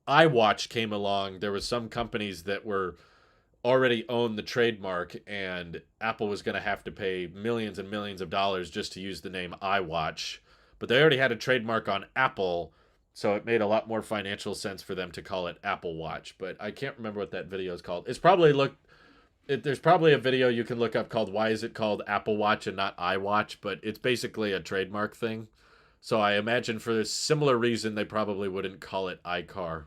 iWatch came along, there was some companies that were already owned the trademark, and Apple was going to have to pay millions and millions of dollars just to use the name iWatch. But they already had a trademark on Apple, so it made a lot more financial sense for them to call it Apple Watch. But I can't remember what that video is called. There's probably a video you can look up called "Why is it called Apple Watch and not iWatch?" But it's basically a trademark thing. So I imagine for a similar reason, they probably wouldn't call it iCar.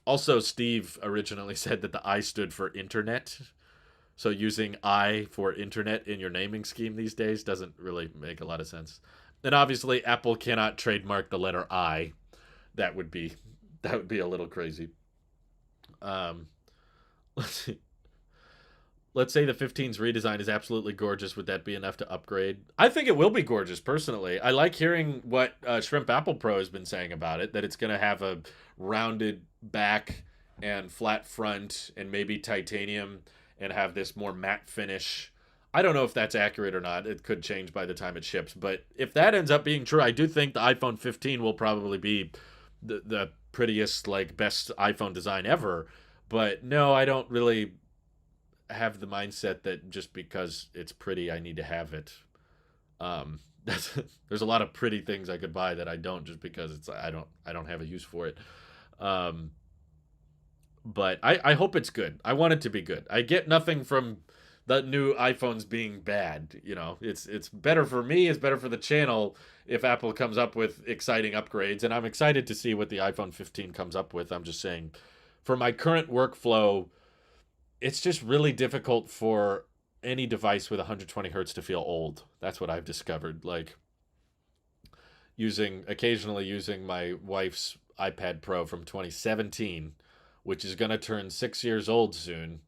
Also, Steve originally said that the I stood for internet. So using I for internet in your naming scheme these days doesn't really make a lot of sense. And obviously, Apple cannot trademark the letter I. That would be a little crazy. Um, let's see. Let's say the 15's redesign is absolutely gorgeous. Would that be enough to upgrade? I think it will be gorgeous, personally. I like hearing what Shrimp Apple Pro has been saying about it, that it's going to have a rounded back and flat front and maybe titanium and have this more matte finish. I don't know if that's accurate or not. It could change by the time it ships. But if that ends up being true, I do think the iPhone 15 will probably be the prettiest, like, best iPhone design ever. But no, I don't really have the mindset that just because it's pretty, I need to have it. That's there's a lot of pretty things I could buy that I don't just because I don't have a use for it. Um, but I hope it's good. I want it to be good. I get nothing from the new iPhones being bad. You know, it's better for me. It's better for the channel if Apple comes up with exciting upgrades, and I'm excited to see what the iPhone 15 comes up with. I'm just saying, for my current workflow, it's just really difficult for any device with 120 hertz to feel old. That's what I've discovered. Like occasionally using my wife's iPad Pro from 2017, which is going to turn 6 years old soon.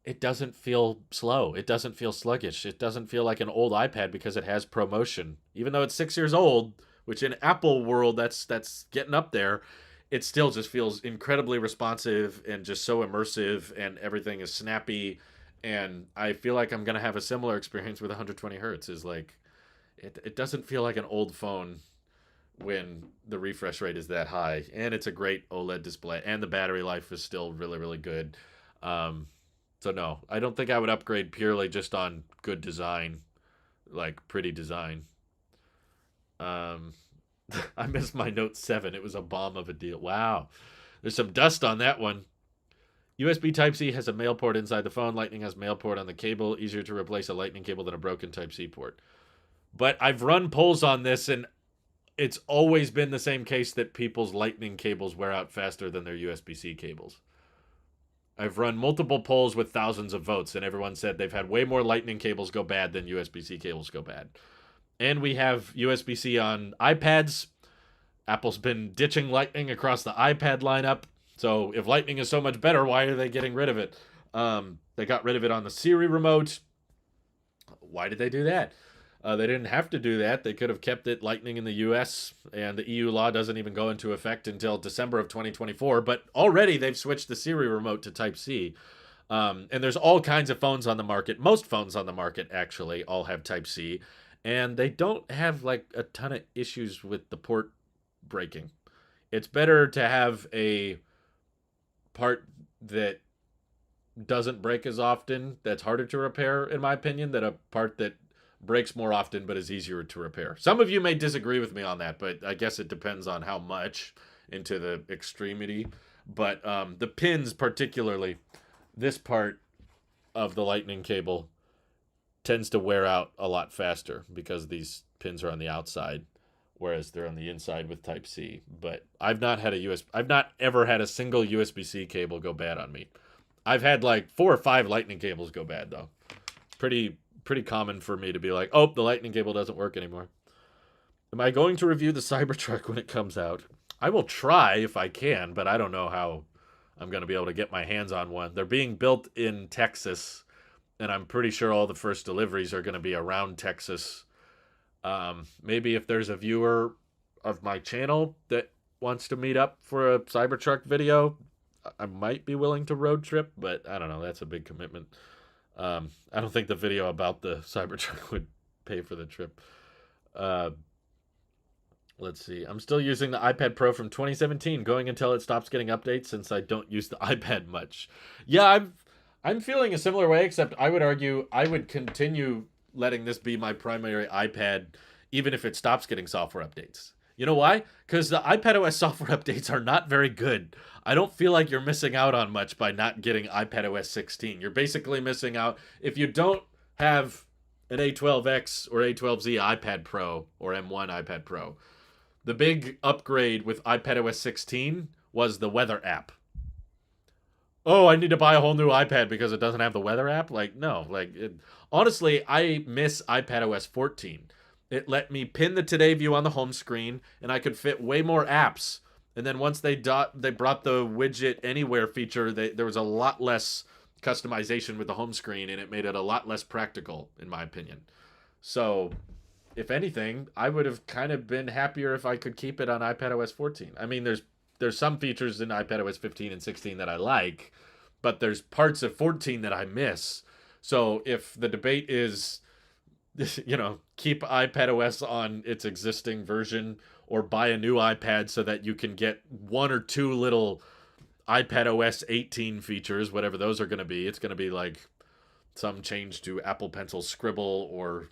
It doesn't feel slow. It doesn't feel sluggish. It doesn't feel like an old iPad because it has ProMotion. Even though it's 6 years old, which in Apple world that's getting up there, it still just feels incredibly responsive and just so immersive, and everything is snappy. And I feel like I'm gonna have a similar experience with 120 hertz. Is like it doesn't feel like an old phone when the refresh rate is that high, and it's a great OLED display, and the battery life is still really really good. Um, so no, I don't think I would upgrade purely just on good design, like pretty design. Um, I missed my Note 7. It was a bomb of a deal. Wow. There's some dust on that one. USB Type-C has a male port inside the phone. Lightning has male port on the cable. Easier to replace a Lightning cable than a broken Type-C port. But I've run polls on this, and it's always been the same case that people's Lightning cables wear out faster than their USB-C cables. I've run multiple polls with thousands of votes, and everyone said they've had way more Lightning cables go bad than USB-C cables go bad. And we have USB-C on iPads. Apple's been ditching Lightning across the iPad lineup. So if Lightning is so much better, why are they getting rid of it? They got rid of it on the Siri remote. Why did they do that? They didn't have to do that. They could have kept it Lightning in the US, and the EU law doesn't even go into effect until December of 2024. But already they've switched the Siri remote to Type-C. And there's all kinds of phones on the market. Most phones on the market, actually, all have Type-C. And they don't have like a ton of issues with the port breaking. It's better to have a part that doesn't break as often, that's harder to repair, in my opinion, than a part that breaks more often but is easier to repair. Some of you may disagree with me on that, but I guess it depends on how much into the extremity. But the pins, particularly, this part of the Lightning cable tends to wear out a lot faster because these pins are on the outside, whereas they're on the inside with Type-C. But I've not ever had a single USB-C cable go bad on me. I've had like 4 or 5 Lightning cables go bad though. Pretty common for me to be like, oh, the Lightning cable doesn't work anymore. Am I going to review the Cybertruck when it comes out? I will try if I can, but I don't know how I'm going to be able to get my hands on one. They're being built in Texas, and I'm pretty sure all the first deliveries are going to be around Texas. Maybe if there's a viewer of my channel that wants to meet up for a Cybertruck video, I might be willing to road trip, but I don't know. That's a big commitment. I don't think the video about the Cybertruck would pay for the trip. Let's see. I'm still using the iPad Pro from 2017, going until it stops getting updates since I don't use the iPad much. Yeah, I'm feeling a similar way, except I would argue I would continue letting this be my primary iPad even if it stops getting software updates. You know why? Because the iPadOS software updates are not very good. I don't feel like you're missing out on much by not getting iPadOS 16. You're basically missing out if you don't have an A12X or A12Z iPad Pro or M1 iPad Pro. The big upgrade with iPadOS 16 was the weather app. Oh, I need to buy a whole new iPad because it doesn't have the weather app? Like, no. Honestly, I miss iPadOS 14. It let me pin the Today view on the home screen, and I could fit way more apps. And then once they brought the widget anywhere feature, there was a lot less customization with the home screen, and it made it a lot less practical, in my opinion. So, if anything, I would have kind of been happier if I could keep it on iPadOS 14. I mean, there's some features in iPadOS 15 and 16 that I like, but there's parts of 14 that I miss. So if the debate is, keep iPadOS on its existing version or buy a new iPad so that you can get 1 or 2 little iPadOS 18 features, whatever those are going to be. It's going to be like some change to Apple Pencil Scribble or,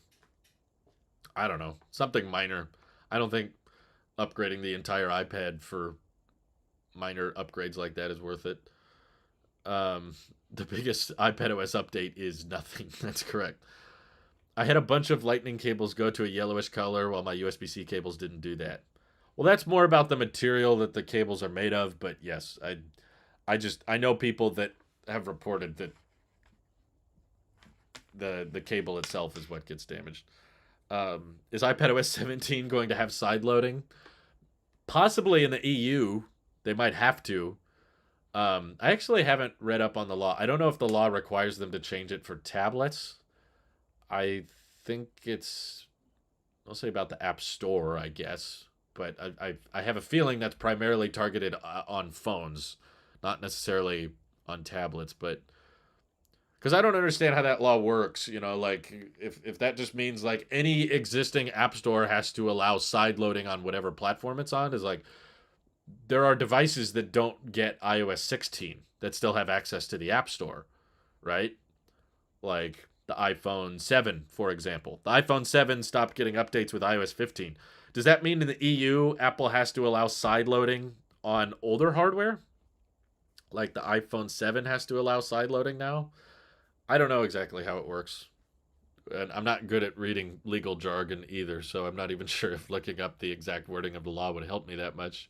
I don't know, something minor. I don't think upgrading the entire iPad for minor upgrades like that is worth it. The biggest iPadOS update is nothing. That's correct. I had a bunch of Lightning cables go to a yellowish color while my USB-C cables didn't do that. Well, that's more about the material that the cables are made of, but yes, I know people that have reported that the cable itself is what gets damaged. Is iPadOS 17 going to have side loading? Possibly in the EU, they might have to. I actually haven't read up on the law. I don't know if the law requires them to change it for tablets. I think it's mostly about the App Store, I guess. But I have a feeling that's primarily targeted on phones, not necessarily on tablets. But because I don't understand how that law works, like if that just means like any existing App Store has to allow side loading on whatever platform it's on, is like there are devices that don't get iOS 16 that still have access to the App Store, right? Like the iPhone 7, for example. The iPhone 7 stopped getting updates with iOS 15. Does that mean in the EU, Apple has to allow side loading on older hardware? Like the iPhone 7 has to allow side loading now? I don't know exactly how it works. And I'm not good at reading legal jargon either, so I'm not even sure if looking up the exact wording of the law would help me that much.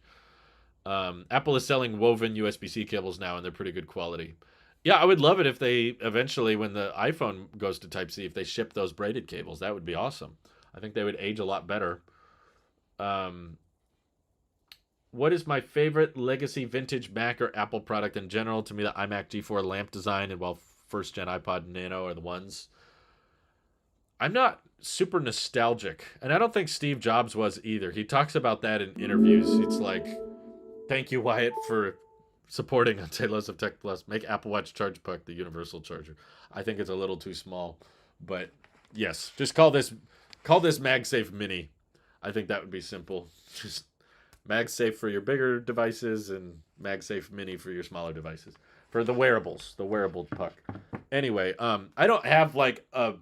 Apple is selling woven USB-C cables now, and they're pretty good quality. Yeah, I would love it if they eventually, when the iPhone goes to Type-C, if they ship those braided cables. That would be awesome. I think they would age a lot better. Um, what is my favorite legacy vintage Mac or Apple product in general? To me, the iMac G4 lamp design and first gen iPod Nano are the ones. I'm not super nostalgic, and I don't think Steve Jobs was either. He talks about that in interviews. It's like, thank you, Wyatt, for supporting on Tailosive Tech Plus. Make Apple Watch Charge Puck the universal charger. I think it's a little too small, but yes, just call this MagSafe Mini. I think that would be simple. Just MagSafe for your bigger devices and MagSafe Mini for your smaller devices. For the wearable puck. Anyway, I don't have like a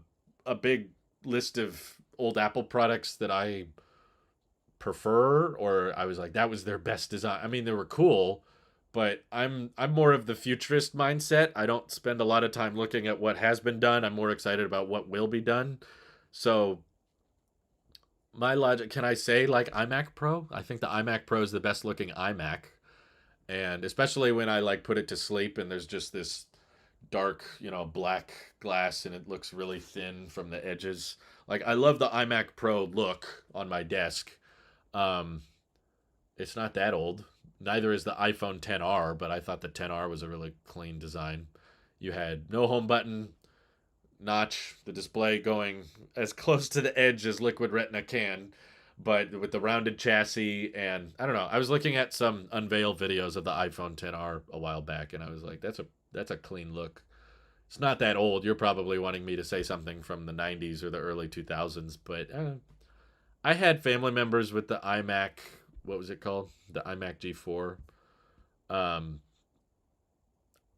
big list of old Apple products that I prefer, or I was like, that was their best design. I mean, they were cool, but I'm more of the futurist mindset. I don't spend a lot of time looking at what has been done. I'm more excited about what will be done. So my logic, can I say like iMac Pro? I think the iMac Pro is the best looking iMac. And especially when I like put it to sleep and there's just this dark, black glass and it looks really thin from the edges. Like I love the iMac Pro look on my desk. It's not that old. Neither is the iPhone XR, but I thought the XR was a really clean design. You had no home button, notch, the display going as close to the edge as Liquid Retina can, but with the rounded chassis. And I don't know, I was looking at some unveil videos of the iPhone XR a while back, and I was like, that's a clean look. It's not that old. You're probably wanting me to say something from the 90s or the early 2000s, but I had family members with the iMac, what was it called? The iMac G4.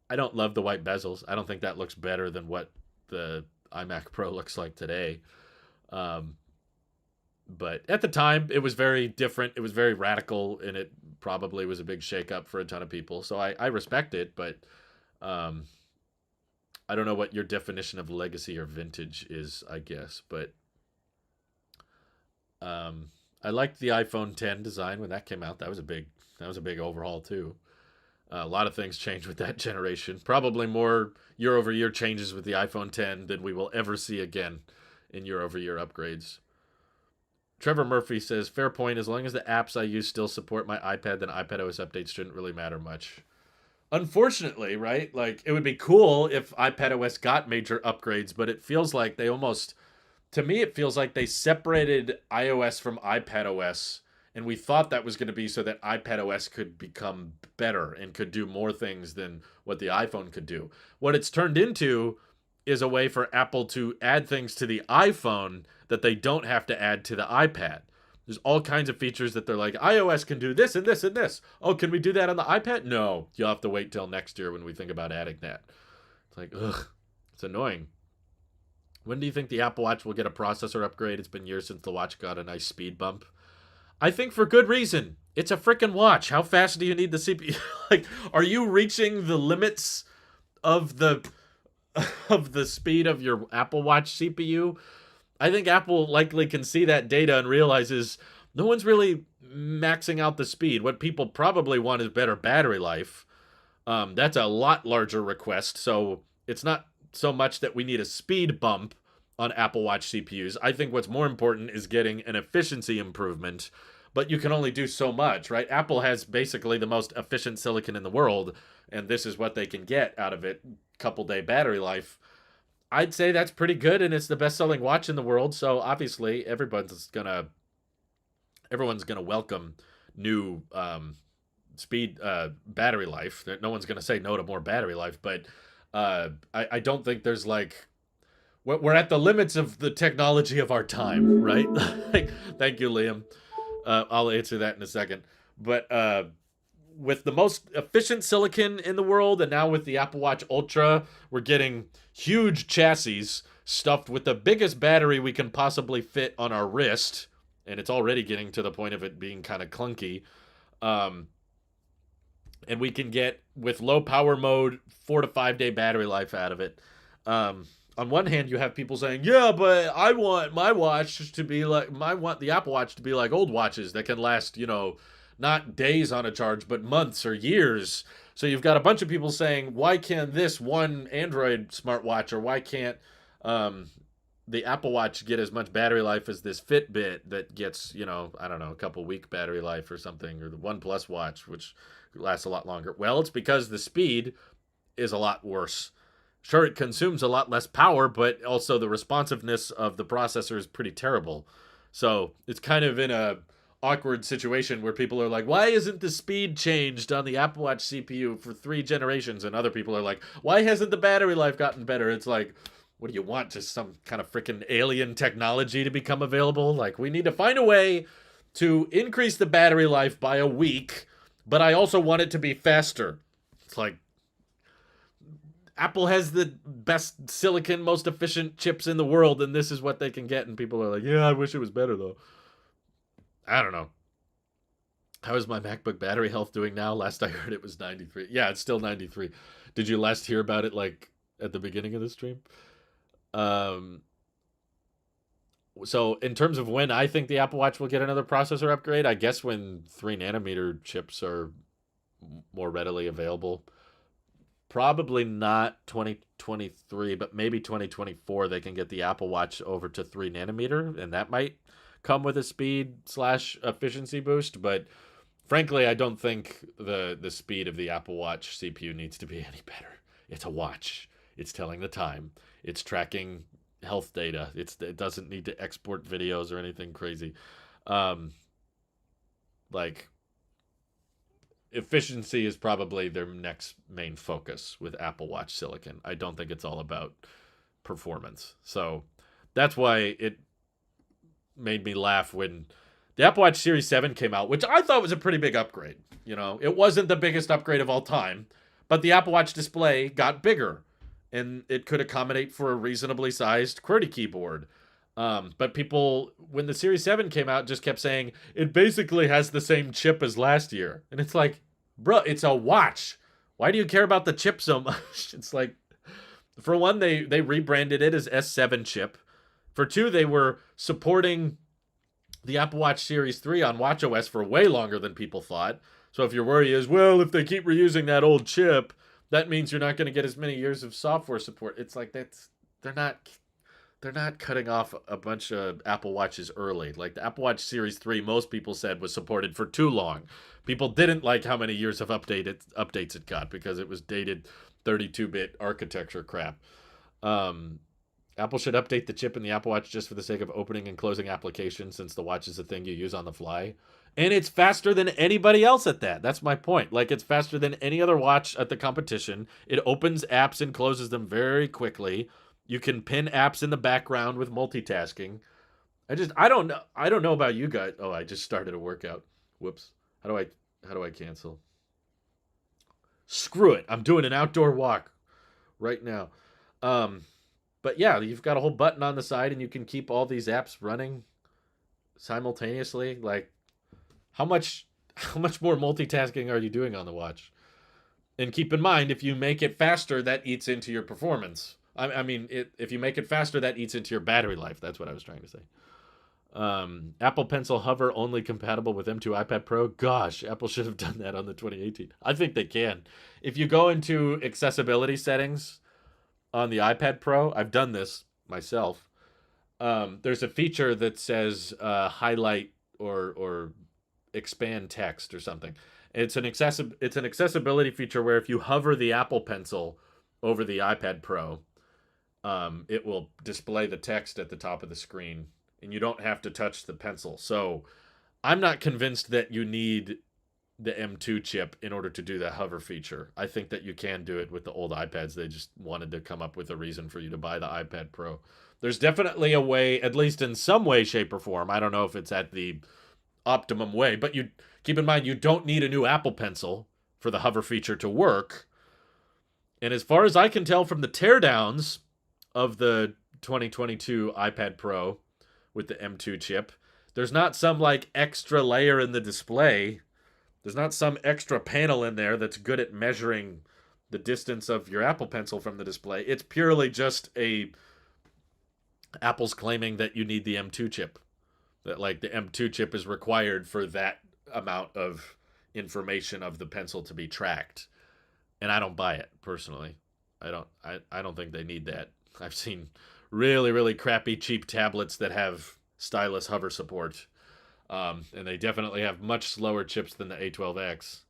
I don't love the white bezels. I don't think that looks better than what the iMac Pro looks like today. But at the time, it was very different. It was very radical, and it probably was a big shakeup for a ton of people. So I respect it, but I don't know what your definition of legacy or vintage is, I guess. But I liked the iPhone 10 design when that came out. That was a big overhaul too. A lot of things changed with that generation. Probably more year-over-year changes with the iPhone 10 than we will ever see again in year-over-year upgrades. Trevor Murphy says, fair point, as long as the apps I use still support my iPad, then iPadOS updates shouldn't really matter much. Unfortunately, right? Like, it would be cool if iPadOS got major upgrades, but it feels like they almost, to me, it feels like they separated iOS from iPadOS, and we thought that was going to be so that iPadOS could become better and could do more things than what the iPhone could do. What it's turned into is a way for Apple to add things to the iPhone that they don't have to add to the iPad. There's all kinds of features that they're like, iOS can do this and this and this. Oh, can we do that on the iPad? No, you'll have to wait till next year when we think about adding that. It's like, ugh, it's annoying. When do you think the Apple Watch will get a processor upgrade? It's been years since the watch got a nice speed bump. I think for good reason. It's a freaking watch. How fast do you need the CPU? Like, are you reaching the limits of the speed of your Apple Watch CPU? I think Apple likely can see that data and realizes no one's really maxing out the speed. What people probably want is better battery life. That's a lot larger request. So it's not so much that we need a speed bump on Apple Watch CPUs. I think what's more important is getting an efficiency improvement, but you can only do so much, right? Apple has basically the most efficient silicon in the world, and this is what they can get out of it. Couple day battery life. I'd say that's pretty good, and it's the best selling watch in the world. So obviously, everyone's gonna welcome new speed battery life. No one's gonna say no to more battery life, but I don't think there's like we're at the limits of the technology of our time, right? Like, thank you, Liam. I'll answer that in a second. But with the most efficient silicon in the world, and now with the Apple Watch Ultra, we're getting huge chassis stuffed with the biggest battery we can possibly fit on our wrist, and it's already getting to the point of it being kind of clunky. Um, and we can get, with low power mode, 4 to 5 day battery life out of it. On one hand, you have people saying, "Yeah, but I want my watch to be like I want the Apple Watch to be like old watches that can last, not days on a charge, but months or years." So you've got a bunch of people saying, "Why can't this one Android smartwatch, or why can't the Apple Watch get as much battery life as this Fitbit that gets, I don't know, a couple week battery life or something, or the OnePlus watch, which lasts a lot longer?" Well, it's because the speed is a lot worse. Sure, it consumes a lot less power, but also the responsiveness of the processor is pretty terrible. So it's kind of in a awkward situation where people are like, "Why isn't the speed changed on the Apple Watch CPU for 3 generations?" And other people are like, "Why hasn't the battery life gotten better?" It's like, what do you want? Just some kind of freaking alien technology to become available? Like, we need to find a way to increase the battery life by a week, but I also want it to be faster. It's like, Apple has the best silicon, most efficient chips in the world, and this is what they can get. And people are like, "Yeah, I wish it was better, though." I don't know. How is my MacBook battery health doing now? Last I heard it was 93. Yeah, it's still 93. Did you last hear about it, like, at the beginning of the stream? Um, so in terms of when I think the Apple Watch will get another processor upgrade, I guess when 3 nanometer chips are more readily available. Probably not 2023, but maybe 2024 they can get the Apple Watch over to 3 nanometer, and that might come with a speed/efficiency boost. But frankly, I don't think the speed of the Apple Watch CPU needs to be any better. It's a watch. It's telling the time. It's tracking health data. It doesn't need to export videos or anything crazy. Um, like, efficiency is probably their next main focus with Apple Watch Silicon. I don't think it's all about performance. So that's why it made me laugh when the Apple Watch Series 7 came out, which I thought was a pretty big upgrade. It wasn't the biggest upgrade of all time, but the Apple Watch display got bigger, and it could accommodate for a reasonably sized QWERTY keyboard. But people, when the Series 7 came out, just kept saying, "It basically has the same chip as last year." And it's like, bro, it's a watch. Why do you care about the chip so much? It's like, for one, they rebranded it as S7 chip. For two, they were supporting the Apple Watch Series 3 on watchOS for way longer than people thought. So if your worry is, well, if they keep reusing that old chip, that means you're not going to get as many years of software support. It's like, they're not cutting off a bunch of Apple Watches early. Like, the Apple Watch Series 3, most people said was supported for too long. People didn't like how many years of updates it got because it was dated 32-bit architecture crap. Apple should update the chip in the Apple Watch just for the sake of opening and closing applications, since the watch is a thing you use on the fly. And it's faster than anybody else at that. That's my point. Like, it's faster than any other watch at the competition. It opens apps and closes them very quickly. You can pin apps in the background with multitasking. I don't know. I don't know about you guys. Oh, I just started a workout. Whoops. How do I cancel? Screw it. I'm doing an outdoor walk right now. But yeah, you've got a whole button on the side, and you can keep all these apps running simultaneously. Like, how much more multitasking are you doing on the watch? And keep in mind, if you make it faster, that eats into your performance. I mean, if you make it faster, that eats into your battery life. That's what I was trying to say. Apple Pencil Hover only compatible with M2 iPad Pro. Gosh, Apple should have done that on the 2018. I think they can. If you go into accessibility settings on the iPad Pro, I've done this myself. There's a feature that says highlight or expand text or something. It's an accessibility feature where if you hover the Apple Pencil over the iPad Pro, it will display the text at the top of the screen, and you don't have to touch the pencil. So I'm not convinced that you need the M2 chip in order to do that hover feature. I think that you can do it with the old iPads. They just wanted to come up with a reason for you to buy the iPad Pro. There's definitely a way, at least in some way, shape, or form. I don't know if it's at the optimum way, but you keep in mind you don't need a new Apple Pencil for the hover feature to work. And as far as I can tell from the teardowns of the 2022 iPad Pro with the M2 chip, there's not some like extra layer in the display. There's not some extra panel in there that's good at measuring the distance of your Apple Pencil from the display. It's purely just Apple's claiming that you need the M2 chip. That like the M2 chip is required for that amount of information of the pencil to be tracked. And I don't buy it personally. I don't think they need that. I've seen really, really crappy cheap tablets that have stylus hover support. And they definitely have much slower chips than the A12X.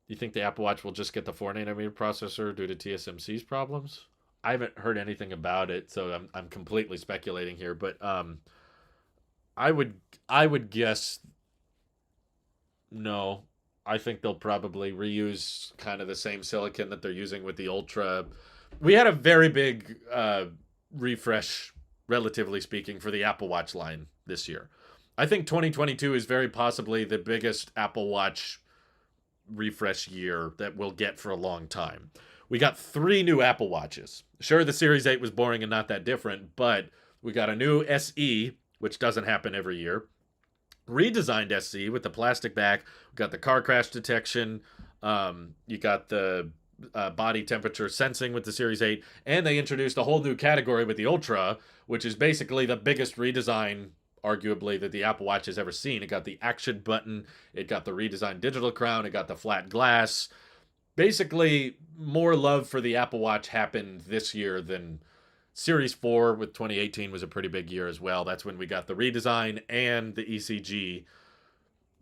Do you think the Apple Watch will just get the 4nm processor due to TSMC's problems? I haven't heard anything about it, so I'm completely speculating here. But I would guess no. I think they'll probably reuse kind of the same silicon that they're using with the Ultra. We had a very big refresh, relatively speaking, for the Apple Watch line this year. I think 2022 is very possibly the biggest Apple Watch refresh year that we'll get for a long time. We got 3 new Apple Watches. Sure, the Series 8 was boring and not that different, but we got a new SE, which doesn't happen every year. Redesigned SE with the plastic back. We got the car crash detection. You got the body temperature sensing with the Series 8. And they introduced a whole new category with the Ultra, which is basically the biggest redesign, arguably, that the Apple Watch has ever seen. It got the action button. It got the redesigned digital crown. It got the flat glass. Basically, more love for the Apple Watch happened this year than Series 4 with 2018 was a pretty big year as well. That's when we got the redesign and the ECG.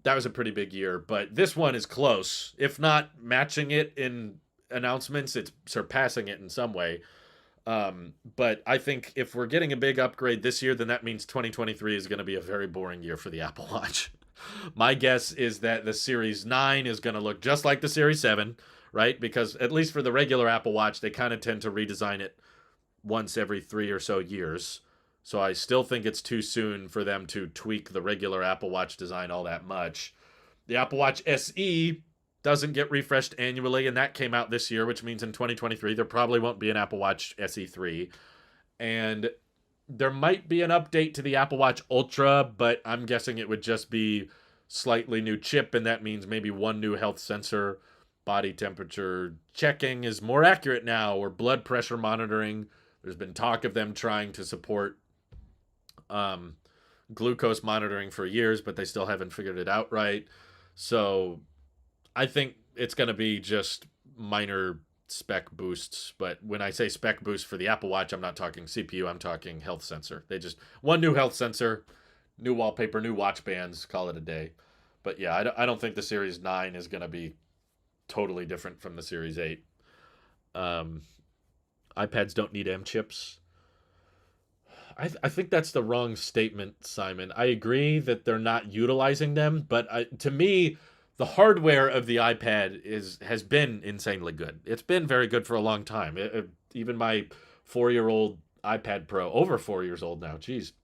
That was a pretty big year, but this one is close. If not matching it in announcements, it's surpassing it in some way. But I think if we're getting a big upgrade this year, then that means 2023 is going to be a very boring year for the Apple Watch. My guess is that the Series 9 is going to look just like the Series 7, right? Because at least for the regular Apple Watch, they kind of tend to redesign it once every 3 or so years. So I still think it's too soon for them to tweak the regular Apple Watch design all that much. The Apple Watch SE doesn't get refreshed annually, and that came out this year, which means in 2023 there probably won't be an Apple Watch SE 3. And there might be an update to the Apple Watch Ultra, but I'm guessing it would just be slightly new chip, and that means maybe one new health sensor. Body temperature checking is more accurate now, or blood pressure monitoring. There's been talk of them trying to support glucose monitoring for years, but they still haven't figured it out right. So I think it's going to be just minor spec boosts. But when I say spec boost for the Apple Watch, I'm not talking CPU, I'm talking health sensor. They just, one new health sensor, new wallpaper, new watch bands, call it a day. But yeah, I don't think the Series 9 is going to be totally different from the Series 8. iPads don't need M chips. I think that's the wrong statement, Simon. I agree that they're not utilizing them, but to me, the hardware of the iPad has been insanely good. It's been very good for a long time. Even my 4-year-old iPad Pro, over 4 years old now, geez,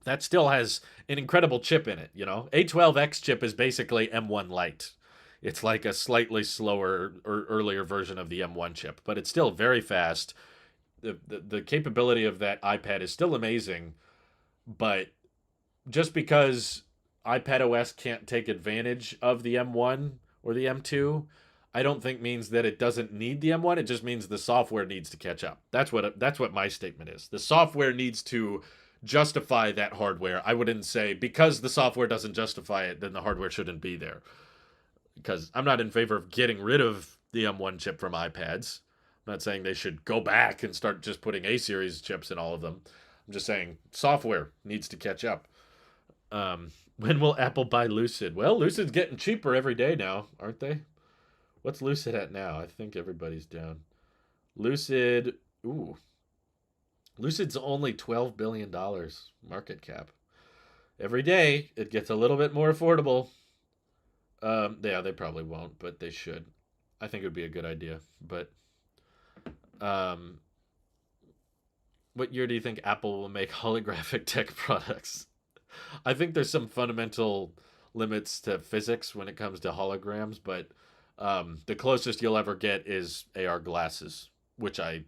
that still has an incredible chip in it. You know, A12X chip is basically M1 Lite. It's like a slightly slower or earlier version of the M1 chip, but it's still very fast. The capability of that iPad is still amazing, but just because iPad OS can't take advantage of the M1 or the M2, I don't think means that it doesn't need the M1. It just means the software needs to catch up. That's what my statement is. The software needs to justify that hardware. I wouldn't say because the software doesn't justify it, then the hardware shouldn't be there. Because I'm not in favor of getting rid of the M1 chip from iPads. I'm not saying they should go back and start just putting A series chips in all of them. I'm just saying software needs to catch up. When will Apple buy Lucid? Well, Lucid's getting cheaper every day now, aren't they? What's Lucid at now? I think everybody's down. Lucid, ooh, Lucid's only $12 billion market cap. Every day it gets a little bit more affordable. Yeah, they probably won't, but they should. I think it would be a good idea. But um, what year do you think Apple will make holographic tech products? I think there's some fundamental limits to physics when it comes to holograms, but the closest you'll ever get is AR glasses, which I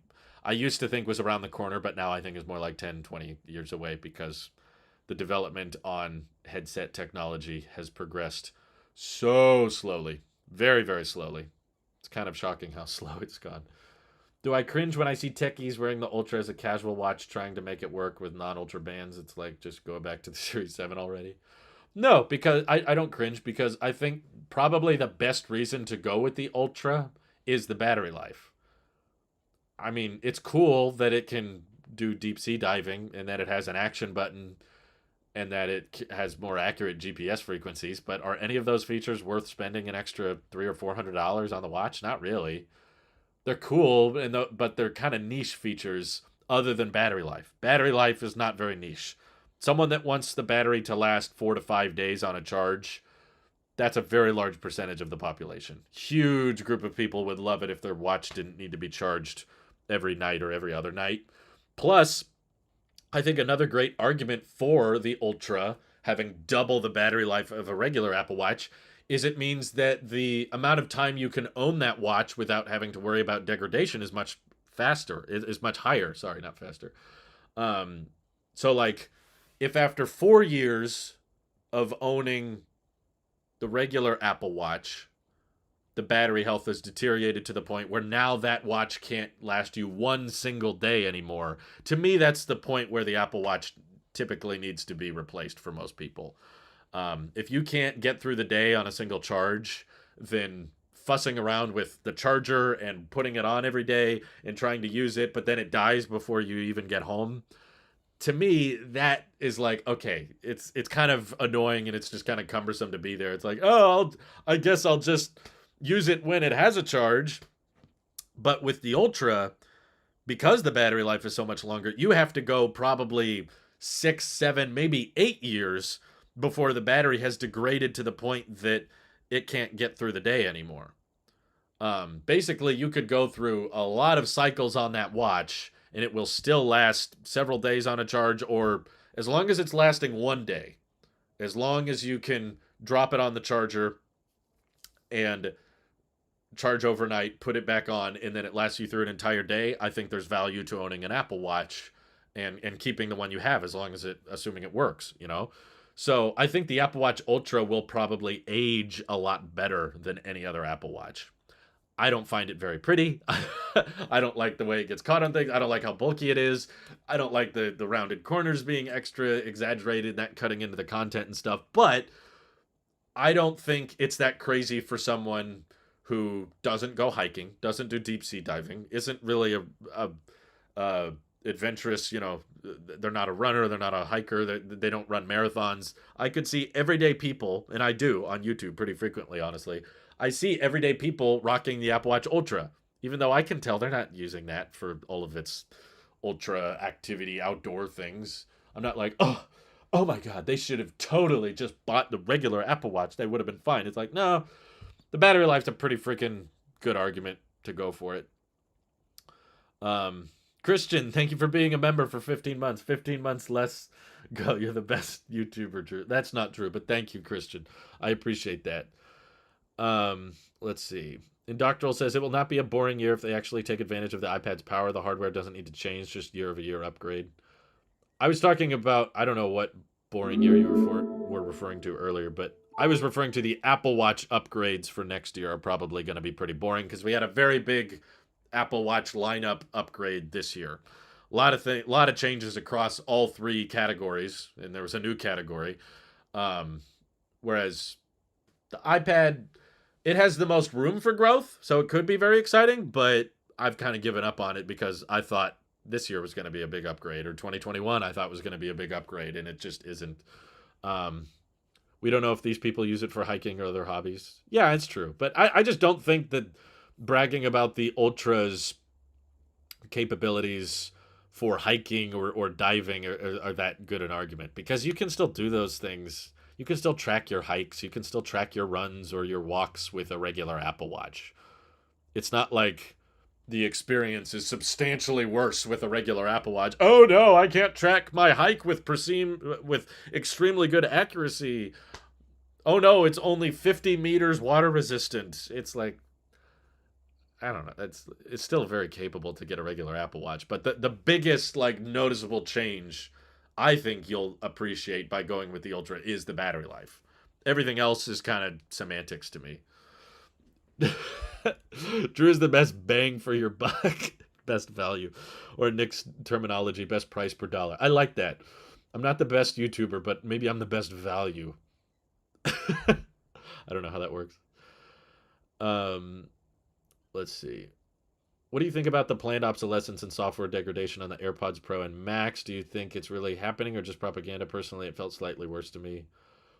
used to think was around the corner, but now I think is more like 10, 20 years away because the development on headset technology has progressed so slowly. Very, very slowly. It's kind of shocking how slow it's gone. Do I cringe when I see techies wearing the Ultra as a casual watch trying to make it work with non-Ultra bands? It's like, just go back to the Series 7 already. No, because I don't cringe because I think probably the best reason to go with the Ultra is the battery life. I mean, it's cool that it can do deep sea diving and that it has an action button and that it has more accurate GPS frequencies, but are any of those features worth spending an extra $300 or $400 on the watch? Not really. They're cool, but they're kind of niche features other than battery life. Battery life is not very niche. Someone that wants the battery to last 4 to 5 days on a charge, that's a very large percentage of the population. Huge group of people would love it if their watch didn't need to be charged every night or every other night. Plus, I think another great argument for the Ultra having double the battery life of a regular Apple Watch is it means that the amount of time you can own that watch without having to worry about degradation is much faster, is much higher. Sorry, not faster. So like if after 4 years of owning the regular Apple Watch, the battery health has deteriorated to the point where now that watch can't last you one single day anymore. To me, that's the point where the Apple Watch typically needs to be replaced for most people. If you can't get through the day on a single charge, then fussing around with the charger and putting it on every day and trying to use it, but then it dies before you even get home. To me, that is like, okay, it's kind of annoying and it's just kind of cumbersome to be there. It's like, oh, I guess I'll just use it when it has a charge. But with the Ultra, because the battery life is so much longer, you have to go probably 6, 7, maybe 8 years before the battery has degraded to the point that it can't get through the day anymore. Basically, you could go through a lot of cycles on that watch and it will still last several days on a charge, or as long as it's lasting one day, as long as you can drop it on the charger and charge overnight, put it back on, and then it lasts you through an entire day, I think there's value to owning an Apple Watch and keeping the one you have as long as assuming it works, you know? So I think the Apple Watch Ultra will probably age a lot better than any other Apple Watch. I don't find it very pretty. I don't like the way it gets caught on things. I don't like how bulky it is. I don't like the rounded corners being extra exaggerated, that cutting into the content and stuff. But I don't think it's that crazy for someone who doesn't go hiking, doesn't do deep sea diving, isn't really a adventurous, you know, they're not a runner, they're not a hiker, they don't run marathons. I could see everyday people, and I do on YouTube pretty frequently, honestly. I see everyday people rocking the Apple Watch Ultra, even though I can tell they're not using that for all of its ultra activity outdoor things. I'm not like, oh my God, they should have totally just bought the regular Apple Watch. They would have been fine. It's like, no, the battery life's a pretty freaking good argument to go for it. Christian, thank you for being a member for 15 months. 15 months less go. You're the best YouTuber, Drew. That's not true, but thank you, Christian. I appreciate that. Let's see. Indoctoral says it will not be a boring year if they actually take advantage of the iPad's power. The hardware doesn't need to change, just year-over-year upgrade. I was talking about, I don't know what boring year you were referring to earlier, but I was referring to the Apple Watch upgrades for next year are probably going to be pretty boring because we had a very big Apple Watch lineup upgrade this year. A lot of changes across all three categories, and there was a new category. Um, Whereas the iPad, it has the most room for growth, so it could be very exciting, but I've kind of given up on it because I thought this year was going to be a big upgrade, or 2021 I thought was going to be a big upgrade, and it just isn't. Um, we don't know if these people use it for hiking or other hobbies. Yeah, it's true, but I just don't think that bragging about the Ultra's capabilities for hiking or diving are that good an argument, because you can still do those things. You can still track your hikes. You can still track your runs or your walks with a regular Apple Watch. It's not like the experience is substantially worse with a regular Apple Watch. Oh no, I can't track my hike with extremely good accuracy. Oh no, it's only 50 meters water resistant. It's like, I don't know. It's still very capable to get a regular Apple Watch, but the biggest like noticeable change I think you'll appreciate by going with the Ultra is the battery life. Everything else is kind of semantics to me. Drew is the best bang for your buck, best value, or Nick's terminology, best price per dollar. I like that. I'm not the best YouTuber, but maybe I'm the best value. I don't know how that works. Um, let's see. What do you think about the planned obsolescence and software degradation on the AirPods Pro and Max? Do you think it's really happening or just propaganda? Personally, it felt slightly worse to me.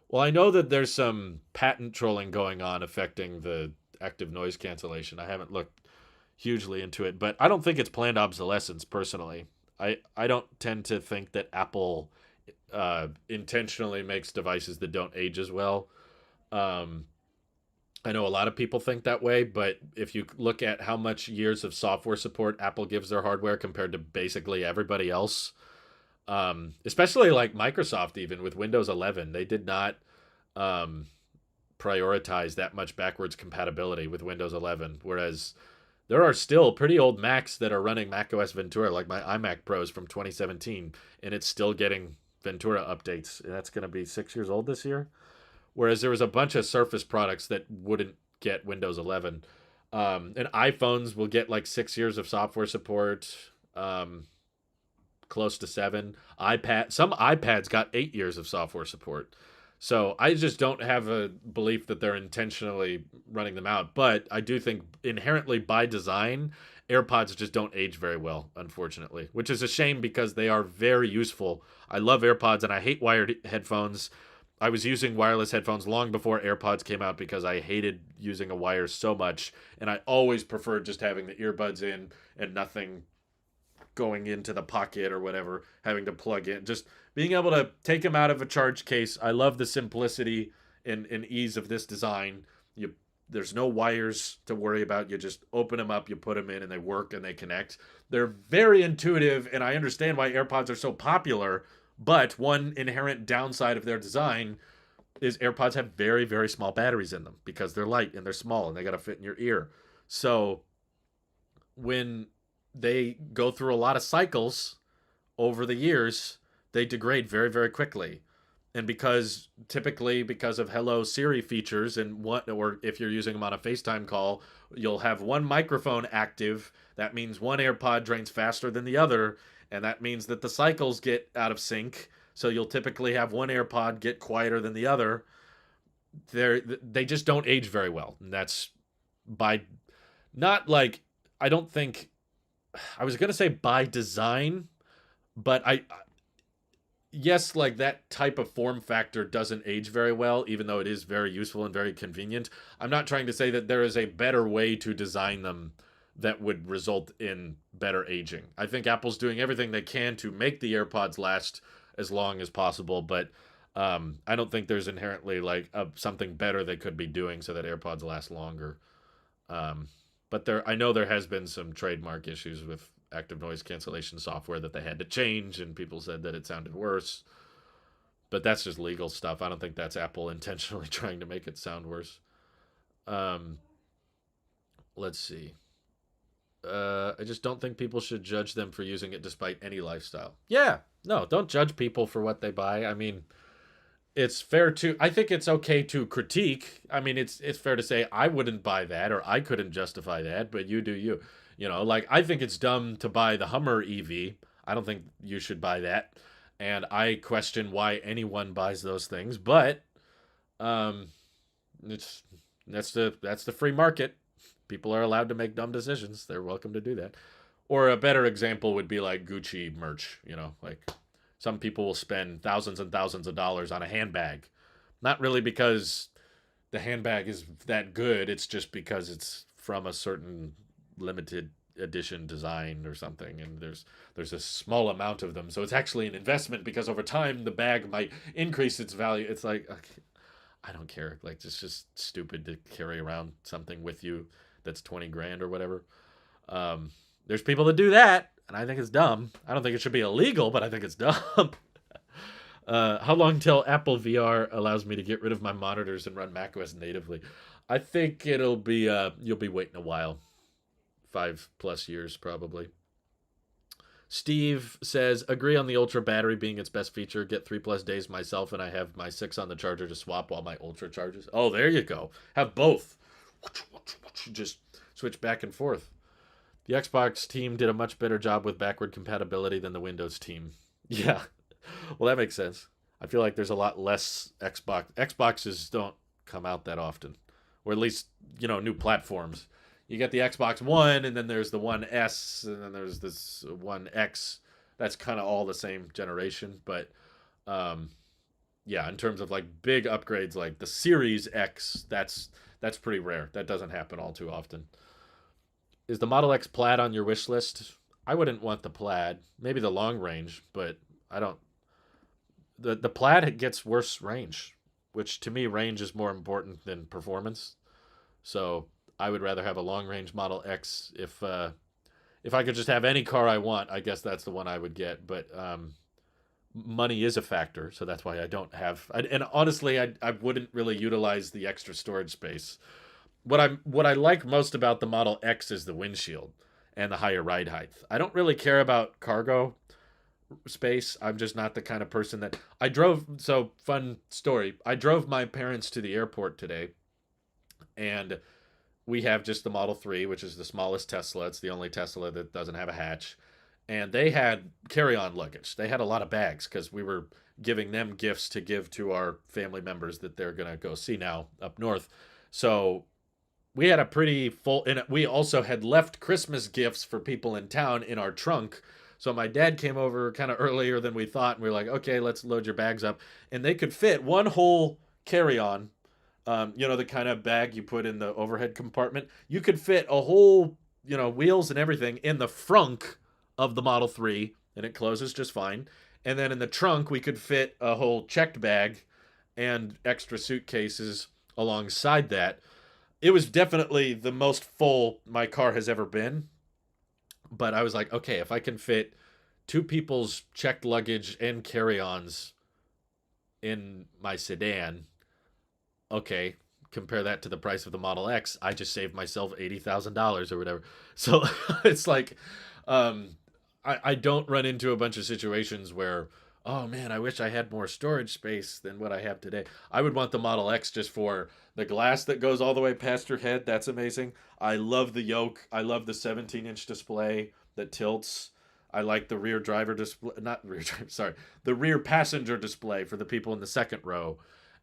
Well, I know that there's some patent trolling going on affecting the active noise cancellation. I haven't looked hugely into it, but I don't think it's planned obsolescence personally. I don't tend to think that Apple intentionally makes devices that don't age as well. Um, I know a lot of people think that way, but if you look at how much years of software support Apple gives their hardware compared to basically everybody else, especially like Microsoft, even with Windows 11, they did not um, prioritize that much backwards compatibility with Windows 11. Whereas there are still pretty old Macs that are running macOS Ventura, like my iMac Pros from 2017, and it's still getting Ventura updates. That's going to be 6 years old this year. Whereas there was a bunch of Surface products that wouldn't get Windows 11. And iPhones will get like 6 years of software support, close to seven. Some iPads got 8 years of software support. So I just don't have a belief that they're intentionally running them out. But I do think inherently by design, AirPods just don't age very well, unfortunately, which is a shame because they are very useful. I love AirPods and I hate wired headphones. I was using wireless headphones long before AirPods came out because I hated using a wire so much, and I always preferred just having the earbuds in and nothing going into the pocket or whatever, having to plug in. Just being able to take them out of a charge case. I love the simplicity and ease of this design. There's no wires to worry about. You just open them up, you put them in, and they work and they connect. They're very intuitive, and I understand why AirPods are so popular. But one inherent downside of their design is AirPods have very, very small batteries in them because they're light and they're small and they got to fit in your ear. So when they go through a lot of cycles over the years, they degrade very, very quickly. And because of Hello Siri features and what, or if you're using them on a FaceTime call, you'll have one microphone active. That means one AirPod drains faster than the other, and that means that the cycles get out of sync. So you'll typically have one AirPod get quieter than the other. They just don't age very well. And that's by not like, I don't think, I was going to say by design, but yes, like that type of form factor doesn't age very well, even though it is very useful and very convenient. I'm not trying to say that there is a better way to design them that would result in better aging. I think Apple's doing everything they can to make the AirPods last as long as possible, but I don't think there's inherently like something better they could be doing so that AirPods last longer. But I know there has been some trademark issues with active noise cancellation software that they had to change, and people said that it sounded worse. But that's just legal stuff. I don't think that's Apple intentionally trying to make it sound worse. Let's see. I just don't think people should judge them for using it despite any lifestyle. Yeah, no, don't judge people for what they buy. I mean, it's fair to. I think it's okay to critique. I mean, it's fair to say I wouldn't buy that or I couldn't justify that, but you do you. You know, like I think it's dumb to buy the Hummer EV. I don't think you should buy that. And I question why anyone buys those things, but um, it's that's the free market. People are allowed to make dumb decisions. They're welcome to do that. Or a better example would be like Gucci merch. Like some people will spend thousands and thousands of dollars on a handbag, not really because the handbag is that good. It's just because it's from a certain limited edition design or something, and there's a small amount of them, so it's actually an investment because over time the bag might increase its value. It's like, okay, I don't care. Like, it's just stupid to carry around something with you that's 20 grand or whatever. Um, there's people that do that, and I think it's dumb. I don't think it should be illegal, but I think it's dumb. How long till Apple VR allows me to get rid of my monitors and run macOS natively? I think it'll be you'll be waiting a while, 5+ years probably. Steve says, agree on the Ultra battery being its best feature. Get 3+ days myself, and I have my 6 on the charger to swap while my Ultra charges. Oh, there you go. Have both. Just switch back and forth. The Xbox team did a much better job with backward compatibility than the Windows team. Yeah. Well, that makes sense. I feel like there's a lot less Xboxes don't come out that often, or at least new platforms. You get the Xbox One, and then there's the One S, and then there's this One X. That's kind of all the same generation, but um, yeah, in terms of like big upgrades, like the Series X, that's pretty rare. That doesn't happen all too often. Is the Model X Plaid on your wish list? I wouldn't want the Plaid. Maybe the long range, but I don't. The Plaid gets worse range, which to me range is more important than performance. So I would rather have a long range Model X if I could just have any car I want. I guess that's the one I would get. But money is a factor, so that's why I don't have. And honestly, I wouldn't really utilize the extra storage space. What I like most about the Model X is the windshield and the higher ride height. I don't really care about cargo space. I'm just not the kind of person that I drove. So, fun story. I drove my parents to the airport today, and we have just the Model 3, which is the smallest Tesla. It's the only Tesla that doesn't have a hatch. And they had carry-on luggage. They had a lot of bags because we were giving them gifts to give to our family members that they're going to go see now up north. So we had a pretty full, and we also had left Christmas gifts for people in town in our trunk. So my dad came over kind of earlier than we thought, and we were like, okay, let's load your bags up. And they could fit one whole carry-on, the kind of bag you put in the overhead compartment. You could fit a whole, wheels and everything in the frunk of the Model 3, and it closes just fine. And then in the trunk, we could fit a whole checked bag and extra suitcases alongside that. It was definitely the most full my car has ever been. But I was like, okay, if I can fit two people's checked luggage and carry-ons in my sedan, okay, compare that to the price of the Model X, I just saved myself $80,000 or whatever. So it's like, I don't run into a bunch of situations where, oh man, I wish I had more storage space than what I have today. I would want the Model X just for the glass that goes all the way past your head. That's amazing. I love the yoke. I love the 17-inch display that tilts. I like the rear driver display, not rear driver, sorry, the rear passenger display for the people in the second row.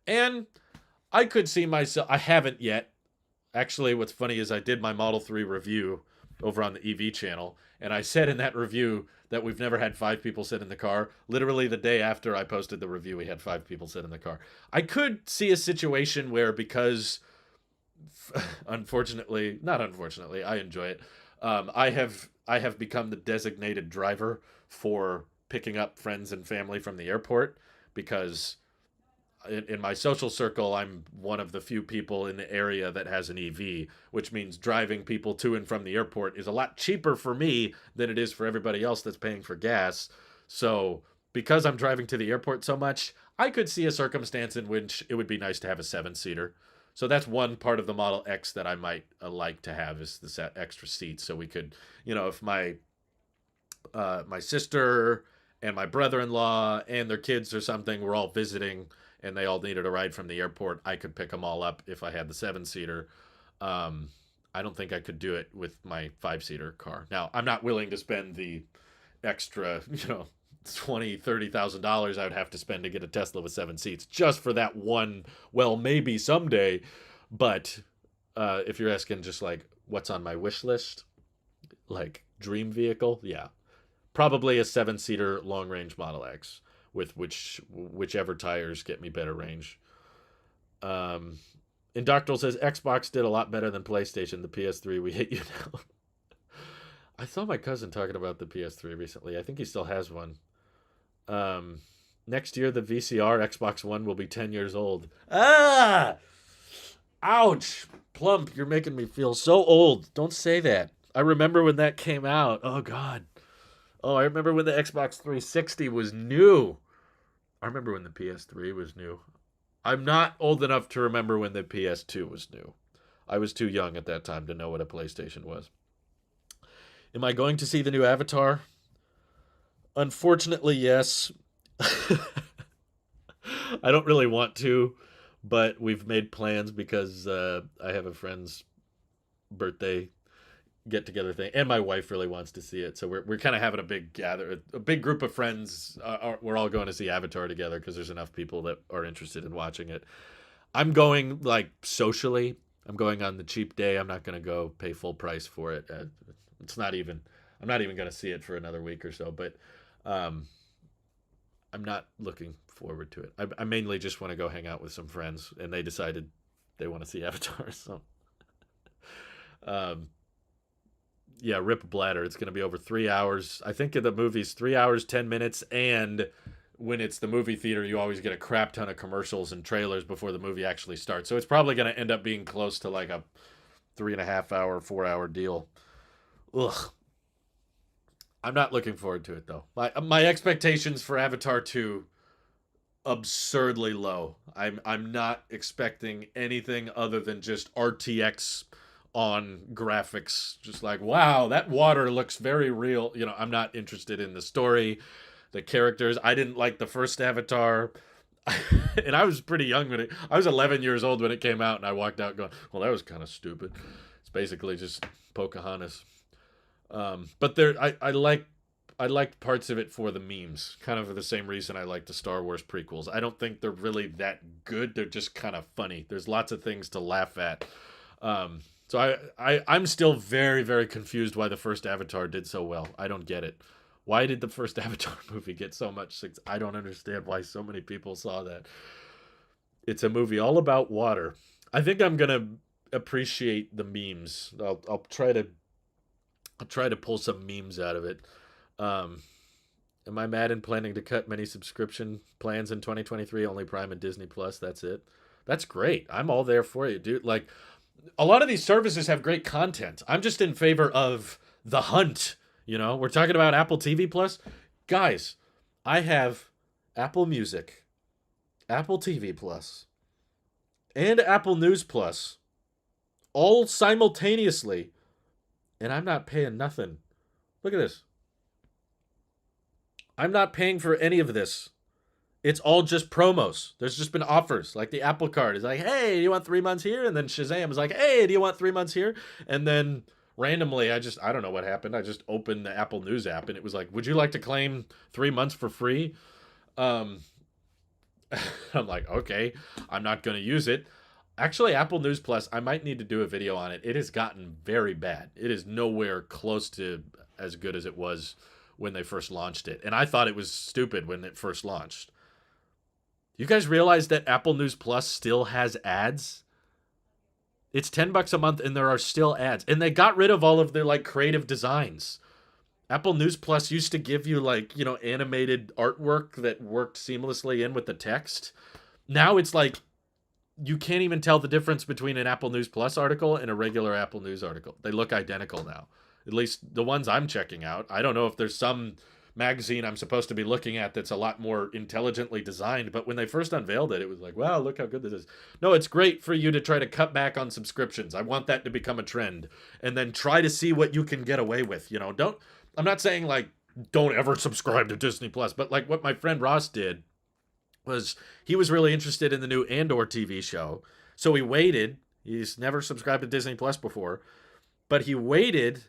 And I could see myself, I haven't yet. Actually, what's funny is I did my Model 3 review over on the EV channel, and I said in that review that we've never had 5 people sit in the car. Literally the day after I posted the review, we had 5 people sit in the car. I could see a situation where, because unfortunately, not unfortunately, I enjoy it. I have become the designated driver for picking up friends and family from the airport because in my social circle, I'm one of the few people in the area that has an EV, which means driving people to and from the airport is a lot cheaper for me than it is for everybody else that's paying for gas. So because I'm driving to the airport so much, I could see a circumstance in which it would be nice to have a 7-seater. So that's one part of the Model X that I might like to have, is the extra seats. So we could, if my sister and my brother-in-law and their kids or something were all visiting and they all needed a ride from the airport, I could pick them all up if I had the 7-seater. I don't think I could do it with my 5-seater car. Now, I'm not willing to spend the extra, $20,000, $30,000 I would have to spend to get a Tesla with 7 seats just for that one. Well, maybe someday, but if you're asking just like what's on my wish list, like dream vehicle, yeah, probably a 7-seater long range Model X with whichever tires get me better range. Um, Indoctral says Xbox did a lot better than PlayStation. The PS3, we hate you now. I saw my cousin talking about the PS3 recently. I think he still has one. Um, Next year, the VCR Xbox One will be 10 years old. Ah! Ouch! Plump, you're making me feel so old. Don't say that. I remember when that came out. Oh, God. Oh, I remember when the Xbox 360 was new. I remember when the PS3 was new. I'm not old enough to remember when the PS2 was new. I was too young at that time to know what a PlayStation was. Am I going to see the new Avatar? Unfortunately, yes. I don't really want to, but we've made plans because I have a friend's birthday get together thing, and my wife really wants to see it. So we're kind of having a big group of friends. We're all going to see Avatar together because there's enough people that are interested in watching it. I'm going like socially. I'm going on the cheap day. I'm not going to go pay full price for it. It's not even. I'm not even going to see it for another week or so. But I'm not looking forward to it. I mainly just want to go hang out with some friends, and they decided they want to see Avatar. So, yeah, rip bladder. It's going to be over 3 hours. I think the movie's 3 hours 10 minutes, and when it's the movie theater, you always get a crap ton of commercials and trailers before the movie actually starts. So it's probably going to end up being close to like a 3.5 hour, 4 hour deal. Ugh. I'm not looking forward to it though. My expectations for Avatar 2 absurdly low. I'm not expecting anything other than just RTX on graphics. Just like, wow, that water looks very real. I'm not interested in the story, the characters. I didn't like the first Avatar. And I was pretty young I was 11 years old when it came out, and I walked out going, well, that was kind of stupid. It's basically just Pocahontas. But I liked parts of it for the memes, kind of for the same reason I like the Star Wars prequels. I don't think they're really that good. They're just kind of funny. There's lots of things to laugh at. So I'm still very, very confused why the first Avatar did so well. I don't get it. Why did the first Avatar movie get so much success? I don't understand why so many people saw that. It's a movie all about water. I think I'm gonna appreciate the memes. I'll try to pull some memes out of it. Am I mad and planning to cut many subscription plans in 2023? Only Prime and Disney Plus. That's it. That's great. I'm all there for you, dude. Like, a lot of these services have great content. I'm just in favor of the hunt. We're talking about Apple TV Plus. Guys, I have Apple Music, Apple TV Plus, and Apple News Plus all simultaneously, and I'm not paying nothing. Look at this. I'm not paying for any of this. It's all just promos. There's just been offers. Like the Apple Card is like, hey, do you want 3 months here? And then Shazam is like, hey, do you want 3 months here? And then randomly, I don't know what happened. I just opened the Apple News app, and it was like, would you like to claim 3 months for free? I'm like, okay, I'm not going to use it. Actually, Apple News Plus, I might need to do a video on it. It has gotten very bad. It is nowhere close to as good as it was when they first launched it. And I thought it was stupid when it first launched. You guys realize that Apple News Plus still has ads? It's $10 a month, and there are still ads. And they got rid of all of their creative designs. Apple News Plus used to give you animated artwork that worked seamlessly in with the text. Now it's like you can't even tell the difference between an Apple News Plus article and a regular Apple News article. They look identical now. At least the ones I'm checking out. I don't know if there's some magazine I'm supposed to be looking at that's a lot more intelligently designed, but when they first unveiled it, it was like, wow, look how good this is. No, it's great for you to try to cut back on subscriptions. I want that to become a trend, and then try to see what you can get away with. I'm not saying don't ever subscribe to Disney Plus, but what my friend Ross did was he was really interested in the new Andor TV show. So he waited. He's never subscribed to Disney Plus before, but he waited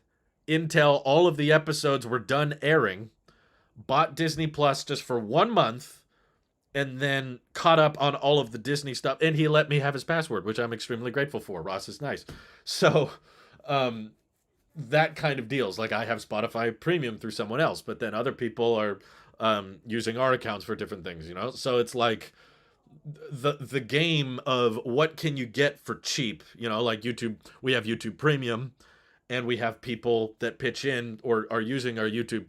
until all of the episodes were done airing. bought Disney Plus just for 1 month, and then caught up on all of the Disney stuff. And he let me have his password, which I'm extremely grateful for. Ross is nice. So, um, that kind of deals. Like I have Spotify Premium through someone else, but then other people are using our accounts for different things, you know? So it's like the game of what can you get for cheap, you know, like YouTube, we have YouTube Premium, and we have people that pitch in or are using our YouTube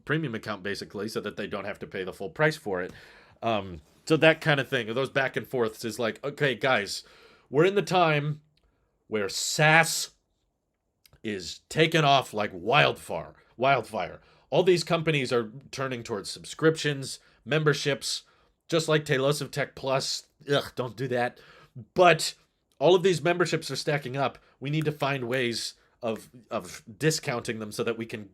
premium account basically so that they don't have to pay the full price for it. So that kind of thing, those back and forths is like, okay, guys, we're in the time where SaaS is taken off like wildfire. Wildfire. All these companies are turning towards subscriptions, memberships, just like Tailosive Tech Plus. Ugh, don't do that. But all of these memberships are stacking up. We need to find ways of discounting them so that we can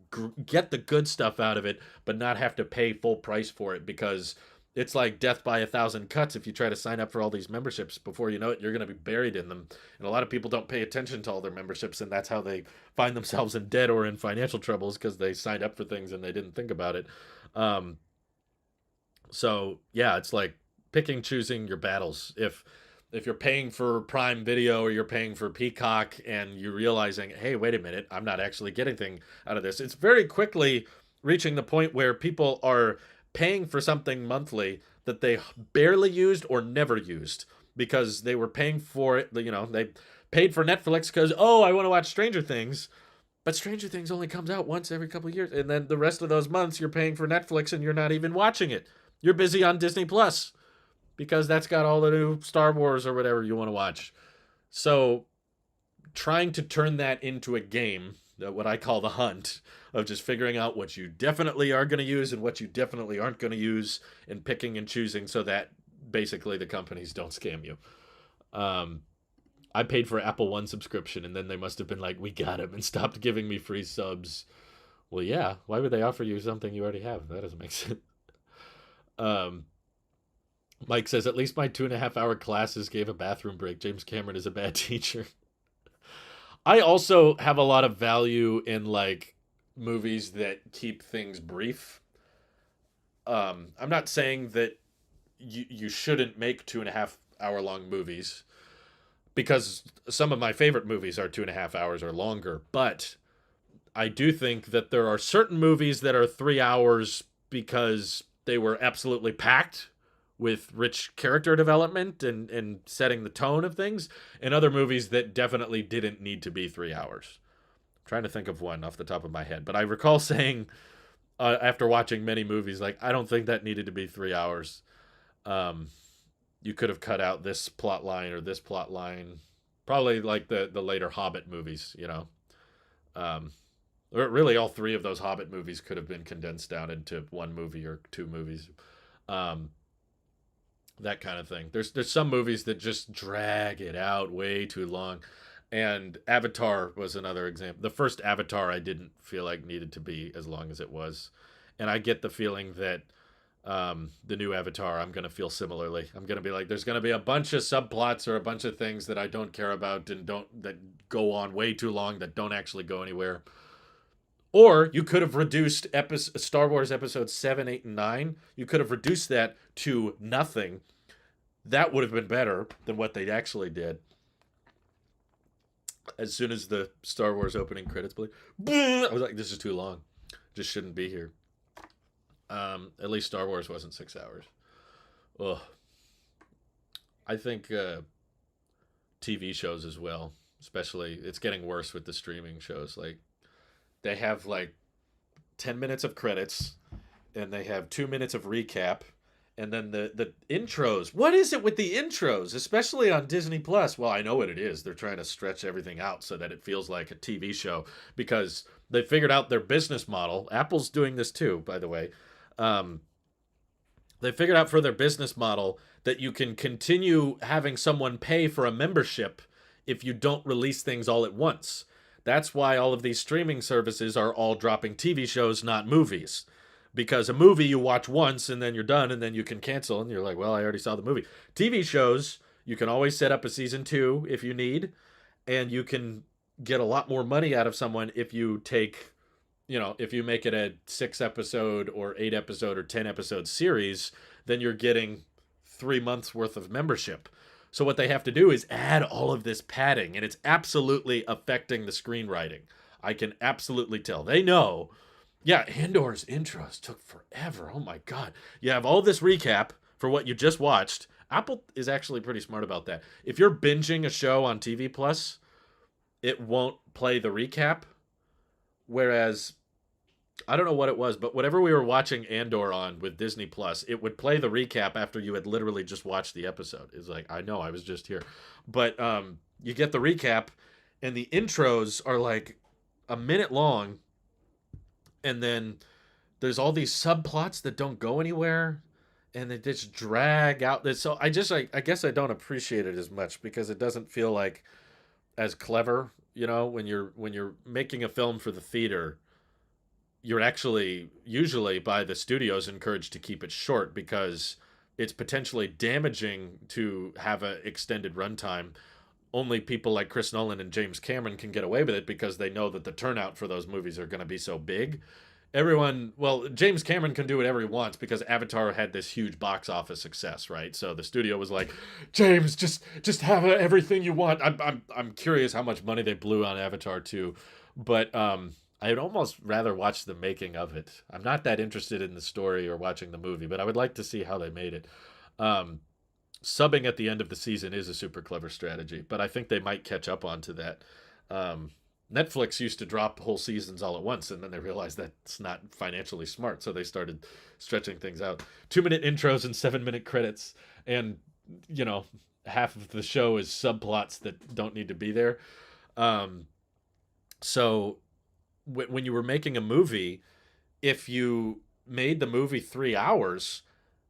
get the good stuff out of it, but not have to pay full price for it, because it's like death by 1,000 cuts. If you try to sign up for all these memberships, before you know it, you're going to be buried in them. And a lot of people don't pay attention to all their memberships, and that's how they find themselves in debt or in financial troubles, because they signed up for things and they didn't think about it. Um, so yeah, it's like picking, choosing your battles. If you're paying for Prime Video or you're paying for Peacock and you're realizing, hey, wait a minute, I'm not actually getting anything out of this, it's very quickly reaching the point where people are paying for something monthly that they barely used or never used, because they were paying for it. You know, they paid for Netflix because, oh, I want to watch Stranger Things. But Stranger Things only comes out once every couple of years. And then the rest of those months, you're paying for Netflix and you're not even watching it. You're busy on Disney Plus because that's got all the new Star Wars or whatever you want to watch. So trying to turn that into a game, what I call the hunt, of just figuring out what you definitely are going to use and what you definitely aren't going to use, and picking and choosing so that basically the companies don't scam you. Um, I paid for Apple One subscription, and then they must have been like, we got him, and stopped giving me free subs. Well, yeah, why would they offer you something you already have? That doesn't make sense. Um, Mike says, at least my 2.5 hour classes gave a bathroom break. James Cameron is a bad teacher. I also have a lot of value in like movies that keep things brief. I'm not saying that you shouldn't make 2.5 hour long movies, because some of my favorite movies are 2.5 hours or longer. But I do think that there are certain movies that are 3 hours because they were absolutely packed with rich character development and setting the tone of things, and other movies that definitely didn't need to be 3 hours. I'm trying to think of one off the top of my head, but I recall saying, after watching many movies, like, I don't think that needed to be 3 hours. Um, you could have cut out this plot line or this plot line. Probably like the later Hobbit movies, you know. Or really all three of those Hobbit movies could have been condensed down into one movie or two movies. Um, that kind of thing. There's some movies that just drag it out way too long. And Avatar was another example. The first Avatar I didn't feel like needed to be as long as it was. And I get the feeling that the new Avatar, I'm going to feel similarly. I'm going to be like, there's going to be a bunch of subplots or a bunch of things that I don't care about and that go on way too long, that don't actually go anywhere. Or you could have reduced Star Wars episodes 7, 8, and 9. You could have reduced that to nothing. That would have been better than what they actually did. As soon as the Star Wars opening credits played, I was like, this is too long. Just shouldn't be here. At least Star Wars wasn't 6 hours. Ugh. I think TV shows as well, especially, it's getting worse with the streaming shows. Like, they have like 10 minutes of credits, and they have 2 minutes of recap, and then the intros. What is it with the intros, especially on Disney Plus? Well, I know what it is. They're trying to stretch everything out so that it feels like a TV show, because they figured out their business model. Apple's doing this too, by the way. They figured out for their business model that you can continue having someone pay for a membership if you don't release things all at once. That's why all of these streaming services are all dropping TV shows, not movies. Because a movie you watch once and then you're done, and then you can cancel and you're like, well, I already saw the movie. TV shows, you can always set up a season 2 if you need, and you can get a lot more money out of someone if you take if you make it a 6 episode or 8 episode or 10 episode series, then you're getting 3 months worth of membership. So what they have to do is add all of this padding, and it's absolutely affecting the screenwriting. I can absolutely tell. They know. Yeah, Andor's intros took forever. Oh my god. You have all this recap for what you just watched. Apple is actually pretty smart about that. If you're binging a show on TV Plus, it won't play the recap. Whereas I don't know what it was, but whatever we were watching Andor on with Disney Plus, it would play the recap after you had literally just watched the episode. It's like, I know, I was just here. But you get the recap, and the intros are like a minute long, and then there's all these subplots that don't go anywhere, and they just drag out. So I guess I don't appreciate it as much because it doesn't feel like as clever. When you're making a film for the theater, you're actually usually by the studios encouraged to keep it short because it's potentially damaging to have an extended runtime. Only people like Chris Nolan and James Cameron can get away with it because they know that the turnout for those movies are going to be so big. James Cameron can do whatever he wants because Avatar had this huge box office success, right? So the studio was like, James, just have everything you want. I'm curious how much money they blew on Avatar too, but I'd almost rather watch the making of it. I'm not that interested in the story or watching the movie, but I would like to see how they made it. Um, Subbing at the end of the season is a super clever strategy, but I think they might catch up onto that. Um, Netflix used to drop whole seasons all at once, and then they realized that's not financially smart, so they started stretching things out. 2 minute intros and 7 minute credits, and you know, half of the show is subplots that don't need to be there. Um, so when you were making a movie, if you made the movie 3 hours,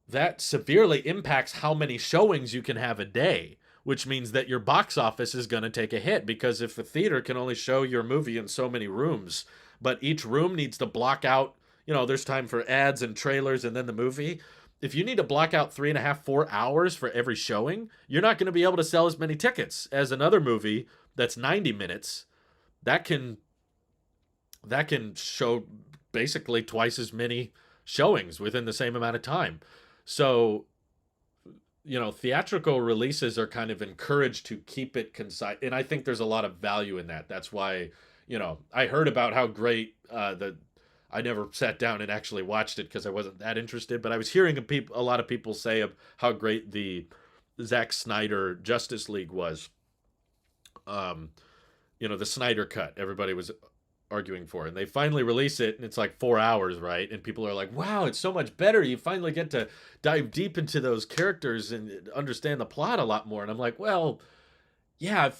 that severely impacts how many showings you can have a day, which means that your box office is going to take a hit because if the theater can only show your movie in so many rooms, but each room needs to block out, there's time for ads and trailers and then the movie. If you need to block out 3.5, 4 hours for every showing, you're not going to be able to sell as many tickets as another movie that's 90 minutes. That can show basically twice as many showings within the same amount of time. So, theatrical releases are kind of encouraged to keep it concise. And I think there's a lot of value in that. That's why, I heard about how great I never sat down and actually watched it because I wasn't that interested, but I was hearing a lot of people say of how great the Zack Snyder Justice League was. Um, the Snyder cut. Everybody was arguing for, and they finally release it, and it's like 4 hours, right? And people are like, wow, it's so much better. You finally get to dive deep into those characters and understand the plot a lot more. And I'm like, well, yeah,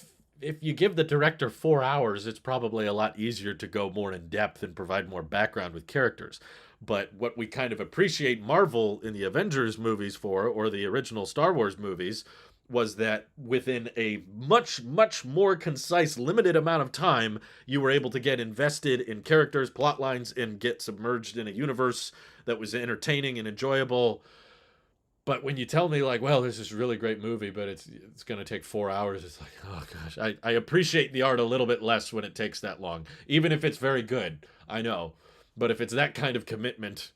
if you give the director 4 hours, it's probably a lot easier to go more in depth and provide more background with characters. But what we kind of appreciate Marvel in the Avengers movies for, or the original Star Wars movies, was that within a much, much more concise, limited amount of time, you were able to get invested in characters, plot lines, and get submerged in a universe that was entertaining and enjoyable. But when you tell me like, well, this is a really great movie, but it's going to take 4 hours, it's like, oh gosh, I appreciate the art a little bit less when it takes that long, even if it's very good. I know, but if it's that kind of commitment,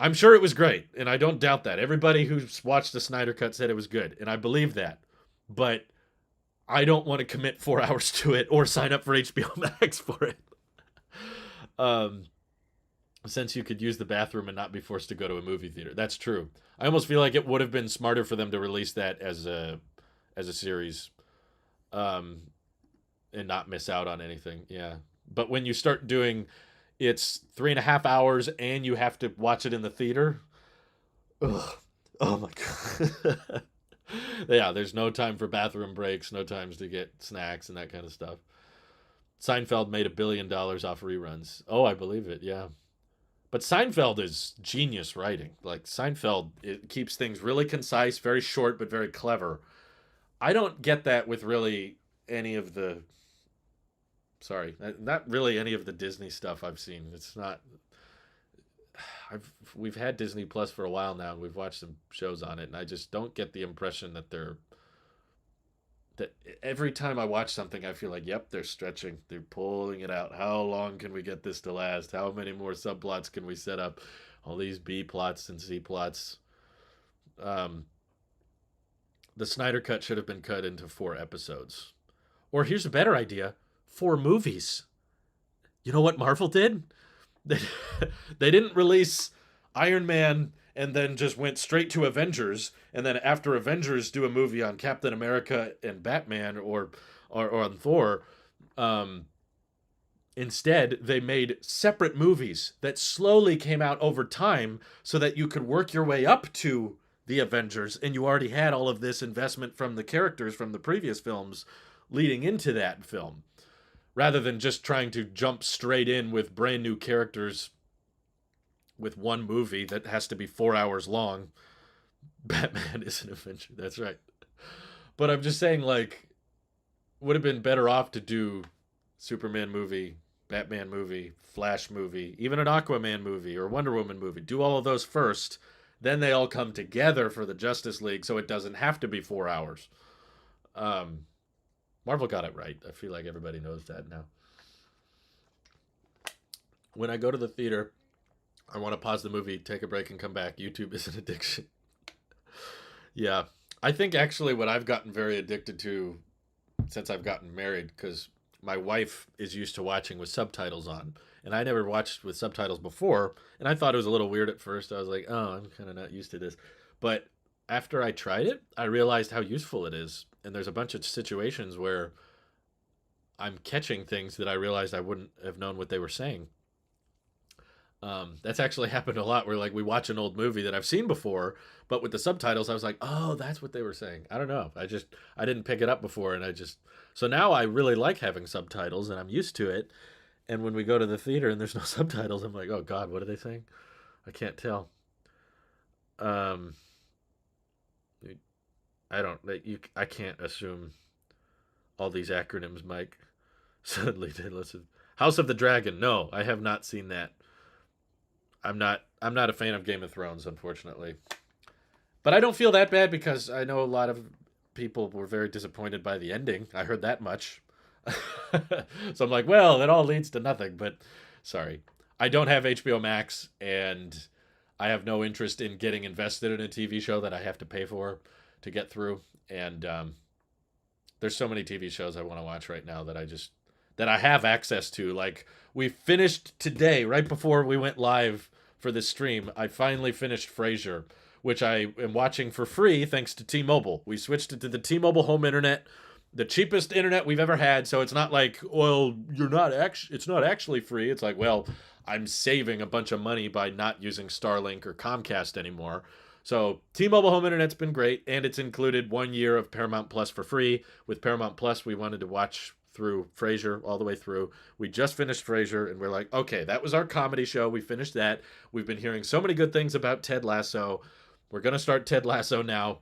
I'm sure it was great, and I don't doubt that. Everybody who's watched the Snyder Cut said it was good, and I believe that. But I don't want to commit 4 hours to it or sign up for HBO Max for it. Um, since you could use the bathroom and not be forced to go to a movie theater. That's true. I almost feel like it would have been smarter for them to release that as a series, um, and not miss out on anything. Yeah, but when you start doing it's 3.5 hours and you have to watch it in the theater. Ugh. Oh my god. Yeah, there's no time for bathroom breaks, no times to get snacks and that kind of stuff. Seinfeld made $1 billion off reruns. Oh, I believe it. Yeah. But Seinfeld is genius writing. Like Seinfeld, it keeps things really concise, very short, but very clever. I don't get that with really any of the sorry, not really any of the Disney stuff I've seen. It's not. We've had Disney Plus for a while now, and we've watched some shows on it, and I just don't get the impression that they're that every time I watch something, I feel like, yep, they're stretching, they're pulling it out. How long can we get this to last? How many more subplots can we set up? All these B plots and C plots. Um, the Snyder Cut should have been cut into 4 episodes. Or here's a better idea: 4 movies. You know what Marvel did? They, they didn't release Iron Man and then just went straight to Avengers, and then after Avengers do a movie on Captain America and Batman, or on Thor. Um, Instead, they made separate movies that slowly came out over time so that you could work your way up to the Avengers, and you already had all of this investment from the characters from the previous films leading into that film, rather than just trying to jump straight in with brand new characters with one movie that has to be 4 hours long. Batman is an Avenger, that's right. But I'm just saying, like, would have been better off to do Superman movie, Batman movie, Flash movie, even an Aquaman movie or Wonder Woman movie. Do all of those first, then they all come together for the Justice League, so it doesn't have to be 4 hours. Um, Marvel got it right. I feel like everybody knows that now. When I go to the theater, I want to pause the movie, take a break, and come back. YouTube is an addiction. Yeah. I think actually what I've gotten very addicted to since I've gotten married, because my wife is used to watching with subtitles on, and I never watched with subtitles before, and I thought it was a little weird at first. I was like, oh, I'm kind of not used to this. But after I tried it, I realized how useful it is. And there's a bunch of situations where I'm catching things that I realized I wouldn't have known what they were saying. That's actually happened a lot where, like, we watch an old movie that I've seen before, but with the subtitles, I was like, oh, that's what they were saying. I don't know. I didn't pick it up before, and so now I really like having subtitles, and I'm used to it. And when we go to the theater and there's no subtitles, I'm like, oh God, what are they saying? I can't tell. Um, I don't, I can't assume all these acronyms, Mike. Suddenly, listen. House of the Dragon. No, I have not seen that. I'm not a fan of Game of Thrones, unfortunately. But I don't feel that bad because I know a lot of people were very disappointed by the ending. I heard that much. So I'm like, well, that all leads to nothing, but sorry. I don't have HBO Max, and I have no interest in getting invested in a TV show that I have to pay for to get through. And there's so many TV shows I want to watch right now that I have access to. Like, we finished today, right before we went live for this stream, I finally finished Frasier, which I am watching for free thanks to T-Mobile. We switched it to the T-Mobile home internet, the cheapest internet we've ever had. So it's not like, well, it's not actually free. It's like, well, I'm saving a bunch of money by not using Starlink or Comcast anymore. So T-Mobile home internet's been great, and it's included 1 year of Paramount Plus for free. With Paramount Plus, we wanted to watch through Frasier all the way through. We just finished Frasier, and we're like, okay, that was our comedy show. We finished that. We've been hearing so many good things about Ted Lasso. We're going to start Ted Lasso now.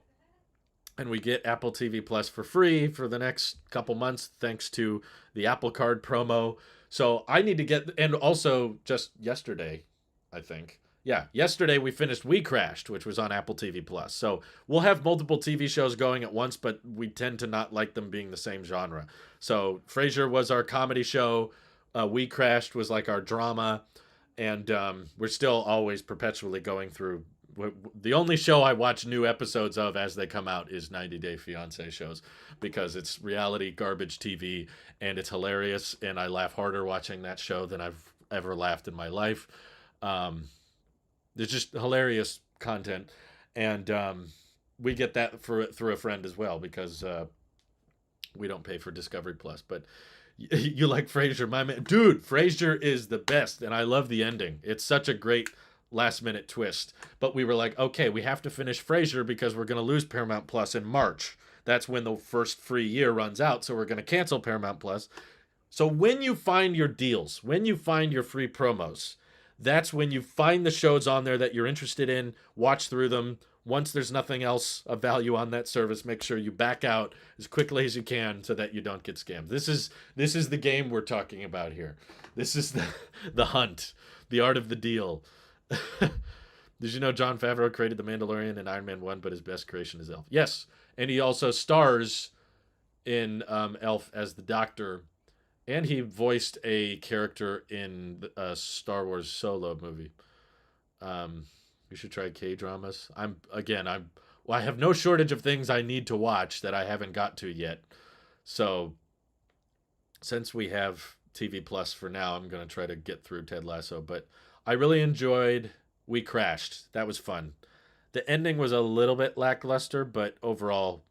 And we get Apple TV Plus for free for the next couple months thanks to the Apple Card promo. So I need to get, and also just yesterday, I think. Yeah, yesterday we finished We Crashed, which was on Apple TV Plus. So we'll have multiple TV shows going at once, but we tend to not like them being the same genre. So Frasier was our comedy show. We Crashed was like our drama. And we're still always perpetually going through. The only show I watch new episodes of as they come out is 90 Day Fiancé shows, because it's reality garbage TV and it's hilarious, and I laugh harder watching that show than I've ever laughed in my life. There's just hilarious content, and we get that through a friend as well, because we don't pay for Discovery Plus. But you like Frasier, my man. Dude, Frasier is the best, and I love the ending. It's such a great last minute twist. But we were like, okay, we have to finish Frasier because we're going to lose Paramount Plus in March. That's when the first free year runs out, so we're going to cancel Paramount Plus. So when you find your deals, when you find your free promos, that's when you find the shows on there that you're interested in, watch through them. Once there's nothing else of value on that service, make sure you back out as quickly as you can so that you don't get scammed. This is the game we're talking about here. This is the hunt, the art of the deal. Did you know Jon Favreau created The Mandalorian and Iron Man 1, but his best creation is Elf? Yes, and he also stars in Elf as the Doctor, and he voiced a character in a Star Wars Solo movie. Um, you should try K dramas. I have no shortage of things I need to watch that I haven't got to yet. So since we have TV Plus for now, I'm gonna try to get through Ted Lasso. But I really enjoyed We Crashed. That was fun. The ending was a little bit lackluster, but overall,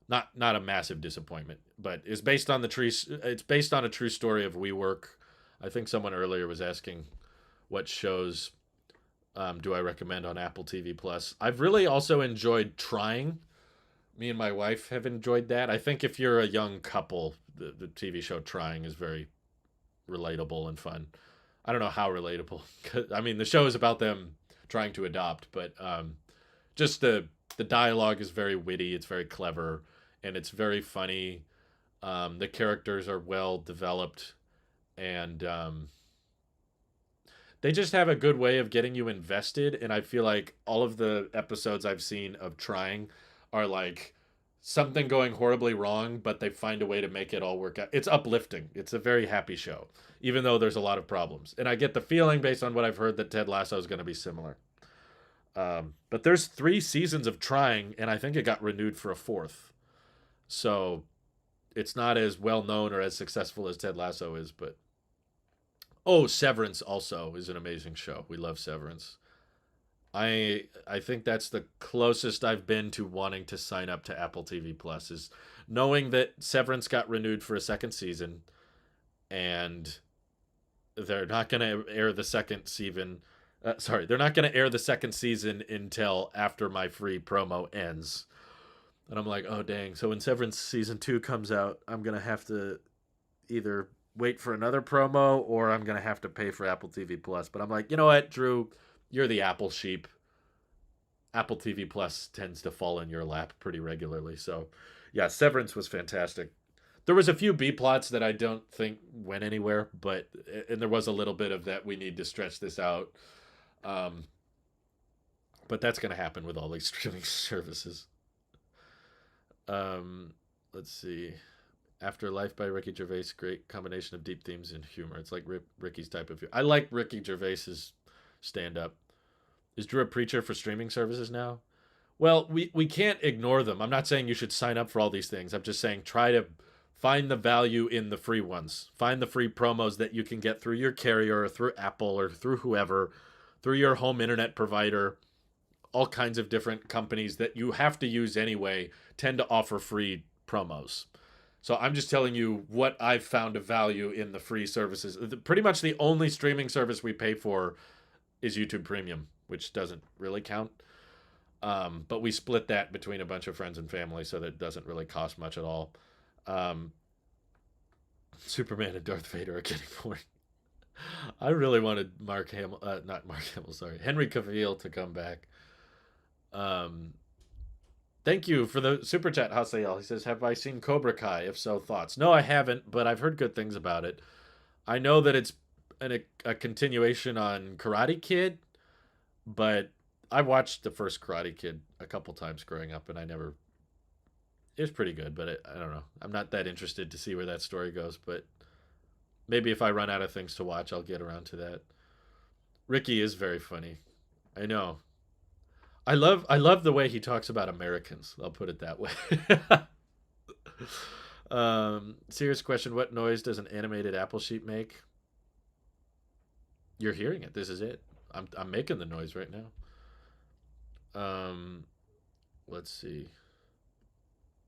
not a massive disappointment. But it's based on a true story of WeWork. I think someone earlier was asking what shows do I recommend on Apple TV Plus. I've really also enjoyed Trying. Me and my wife have enjoyed that. I think if you're a young couple, the TV show Trying is very relatable and fun. I don't know how relatable. I mean, the show is about them trying to adopt, but just the dialogue is very witty. It's very clever, and it's very funny. The characters are well developed, and they just have a good way of getting you invested. And I feel like all of the episodes I've seen of Trying are like something going horribly wrong, but they find a way to make it all work out. It's uplifting. It's a very happy show, even though there's a lot of problems. And I get the feeling, based on what I've heard, that Ted Lasso is going to be similar. But there's 3 seasons of Trying, and I think it got renewed for a fourth. So it's not as well known or as successful as Ted Lasso is, but oh, Severance also is an amazing show. We love Severance. I think that's the closest I've been to wanting to sign up to Apple TV Plus, is knowing that Severance got renewed for a second season, and they're not going to air the second season. They're not going to air the second season until after my free promo ends. And I'm like, oh dang! So when Severance season 2 comes out, I'm gonna have to either wait for another promo, or I'm gonna have to pay for Apple TV Plus. But I'm like, you know what, Drew? You're the Apple sheep. Apple TV Plus tends to fall in your lap pretty regularly. So, yeah, Severance was fantastic. There was a few B plots that I don't think went anywhere, and there was a little bit of that we need to stretch this out. Um, but that's going to happen with all these streaming services. Um, let's see. Afterlife by Ricky Gervais, great combination of deep themes and humor. It's like Ricky's type of humor. I like Ricky Gervais's stand up. Is Drew a preacher for streaming services now? Well, we can't ignore them. I'm not saying you should sign up for all these things. I'm just saying try to find the value in the free ones. Find the free promos that you can get through your carrier or through Apple or through whoever, through your home internet provider. All kinds of different companies that you have to use anyway tend to offer free promos. So I'm just telling you what I've found of value in the free services. Pretty much the only streaming service we pay for is YouTube Premium, which doesn't really count. But we split that between a bunch of friends and family, so that it doesn't really cost much at all. Superman and Darth Vader are getting boring. I really wanted Henry Cavill to come back. Thank you for the super chat, Hasael. He says, have I seen Cobra Kai? If so, thoughts? No, I haven't, but I've heard good things about it. I know that it's a continuation on Karate Kid, but I watched the first Karate Kid a couple times growing up, and it was pretty good, but I don't know. I'm not that interested to see where that story goes, but maybe if I run out of things to watch, I'll get around to that. Ricky is very funny. I know. I love the way he talks about Americans. I'll put it that way. Serious question: what noise does an animated apple sheep make? You're hearing it. This is it. I'm making the noise right now. Let's see.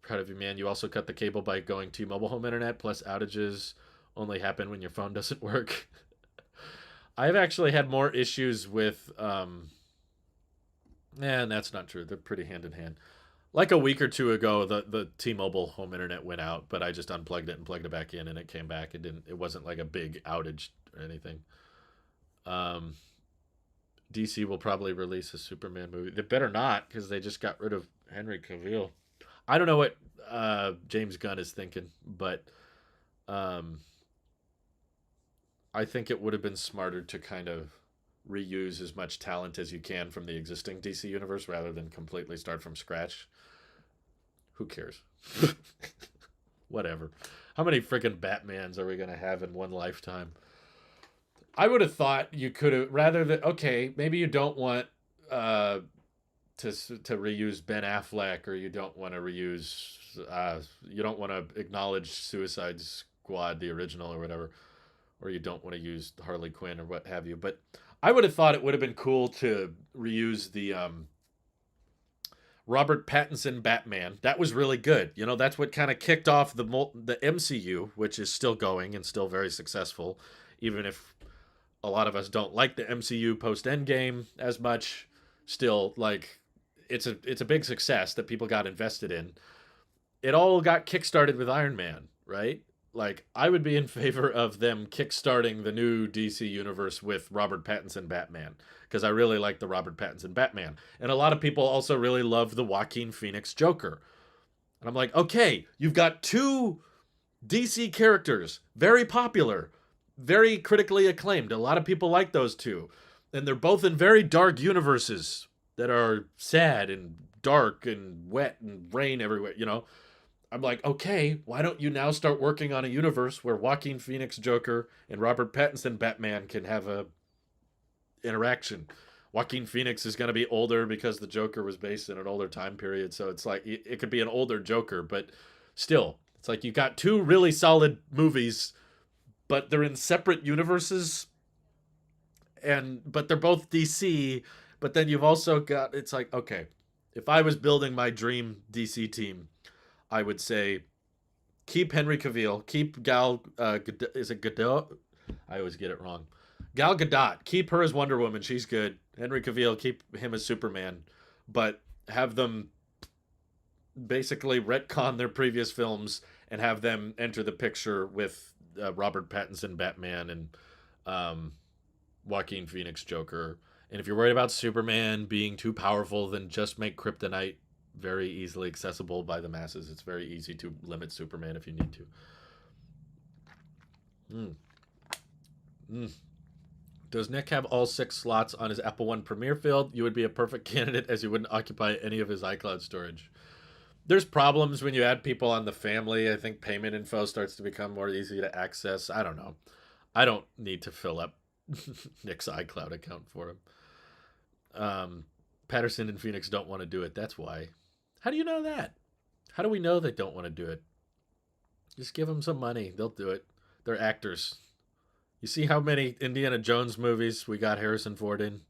Proud of you, man. You also cut the cable by going to mobile home internet. Plus, outages only happen when your phone doesn't work. I've actually had more issues with. And that's not true. They're pretty hand in hand. Like a week or two ago, the T-Mobile home internet went out, but I just unplugged it and plugged it back in, and it came back. It wasn't like a big outage or anything. DC will probably release a Superman movie. They better not, because they just got rid of Henry Cavill. I don't know what James Gunn is thinking, but I think it would have been smarter to kind of reuse as much talent as you can from the existing DC universe rather than completely start from scratch. Who cares? Whatever. How many freaking Batmans are we going to have in one lifetime? I would have thought you could have, rather than, okay, maybe you don't want to reuse Ben Affleck, or you don't want to reuse, you don't want to acknowledge Suicide Squad, the original or whatever, or you don't want to use Harley Quinn or what have you. But I would have thought it would have been cool to reuse the Robert Pattinson Batman. That was really good. You know, that's what kind of kicked off the MCU, which is still going and still very successful, even if a lot of us don't like the MCU post Endgame as much. Still, like, it's a big success that people got invested in. It all got kickstarted with Iron Man, right? Like, I would be in favor of them kickstarting the new DC universe with Robert Pattinson Batman, because I really like the Robert Pattinson Batman. And a lot of people also really love the Joaquin Phoenix Joker. And I'm like, okay, you've got two DC characters, very popular, very critically acclaimed. A lot of people like those two. And they're both in very dark universes that are sad and dark and wet and rain everywhere, you know? I'm like, okay, why don't you now start working on a universe where Joaquin Phoenix Joker and Robert Pattinson Batman can have a interaction? Joaquin Phoenix is going to be older because the Joker was based in an older time period, so it's like it could be an older Joker, but still, it's like you got two really solid movies, but they're in separate universes, but they're both DC. But then you've also got, it's like, okay, if I was building my dream DC team, I would say keep Henry Cavill, keep is it Gadot? I always get it wrong. Gal Gadot, keep her as Wonder Woman. She's good. Henry Cavill, keep him as Superman. But have them basically retcon their previous films and have them enter the picture with Robert Pattinson Batman and Joaquin Phoenix Joker. And if you're worried about Superman being too powerful, then just make Kryptonite very easily accessible by the masses. It's very easy to limit Superman if you need to. Does Nick have all 6 slots on his Apple One Premier field? You would be a perfect candidate, as you wouldn't occupy any of his iCloud storage. There's problems when you add people on the family. I think payment info starts to become more easy to access. I don't know. I don't need to fill up Nick's iCloud account for him. Patterson and Phoenix don't want to do it. That's why. How do you know that? How do we know they don't want to do it? Just give them some money. They'll do it. They're actors. You see how many Indiana Jones movies we got Harrison Ford in?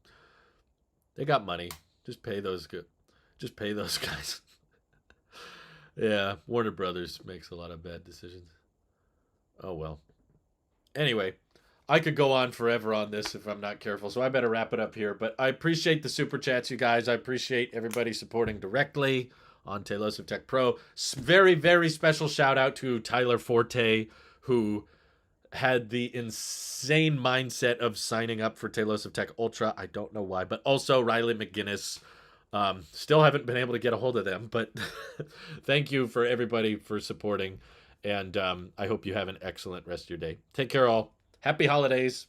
They got money. Just pay those guys. Yeah, Warner Brothers makes a lot of bad decisions. Oh well. Anyway, I could go on forever on this if I'm not careful, so I better wrap it up here. But I appreciate the super chats, you guys. I appreciate everybody supporting directly on Tailosive Tech Pro. Very, very special shout out to Tyler Forte, who had the insane mindset of signing up for Tailosive Tech Ultra. I don't know why, but also Riley McGinnis. Still haven't been able to get a hold of them, but thank you for everybody for supporting. And I hope you have an excellent rest of your day. Take care, all. Happy holidays.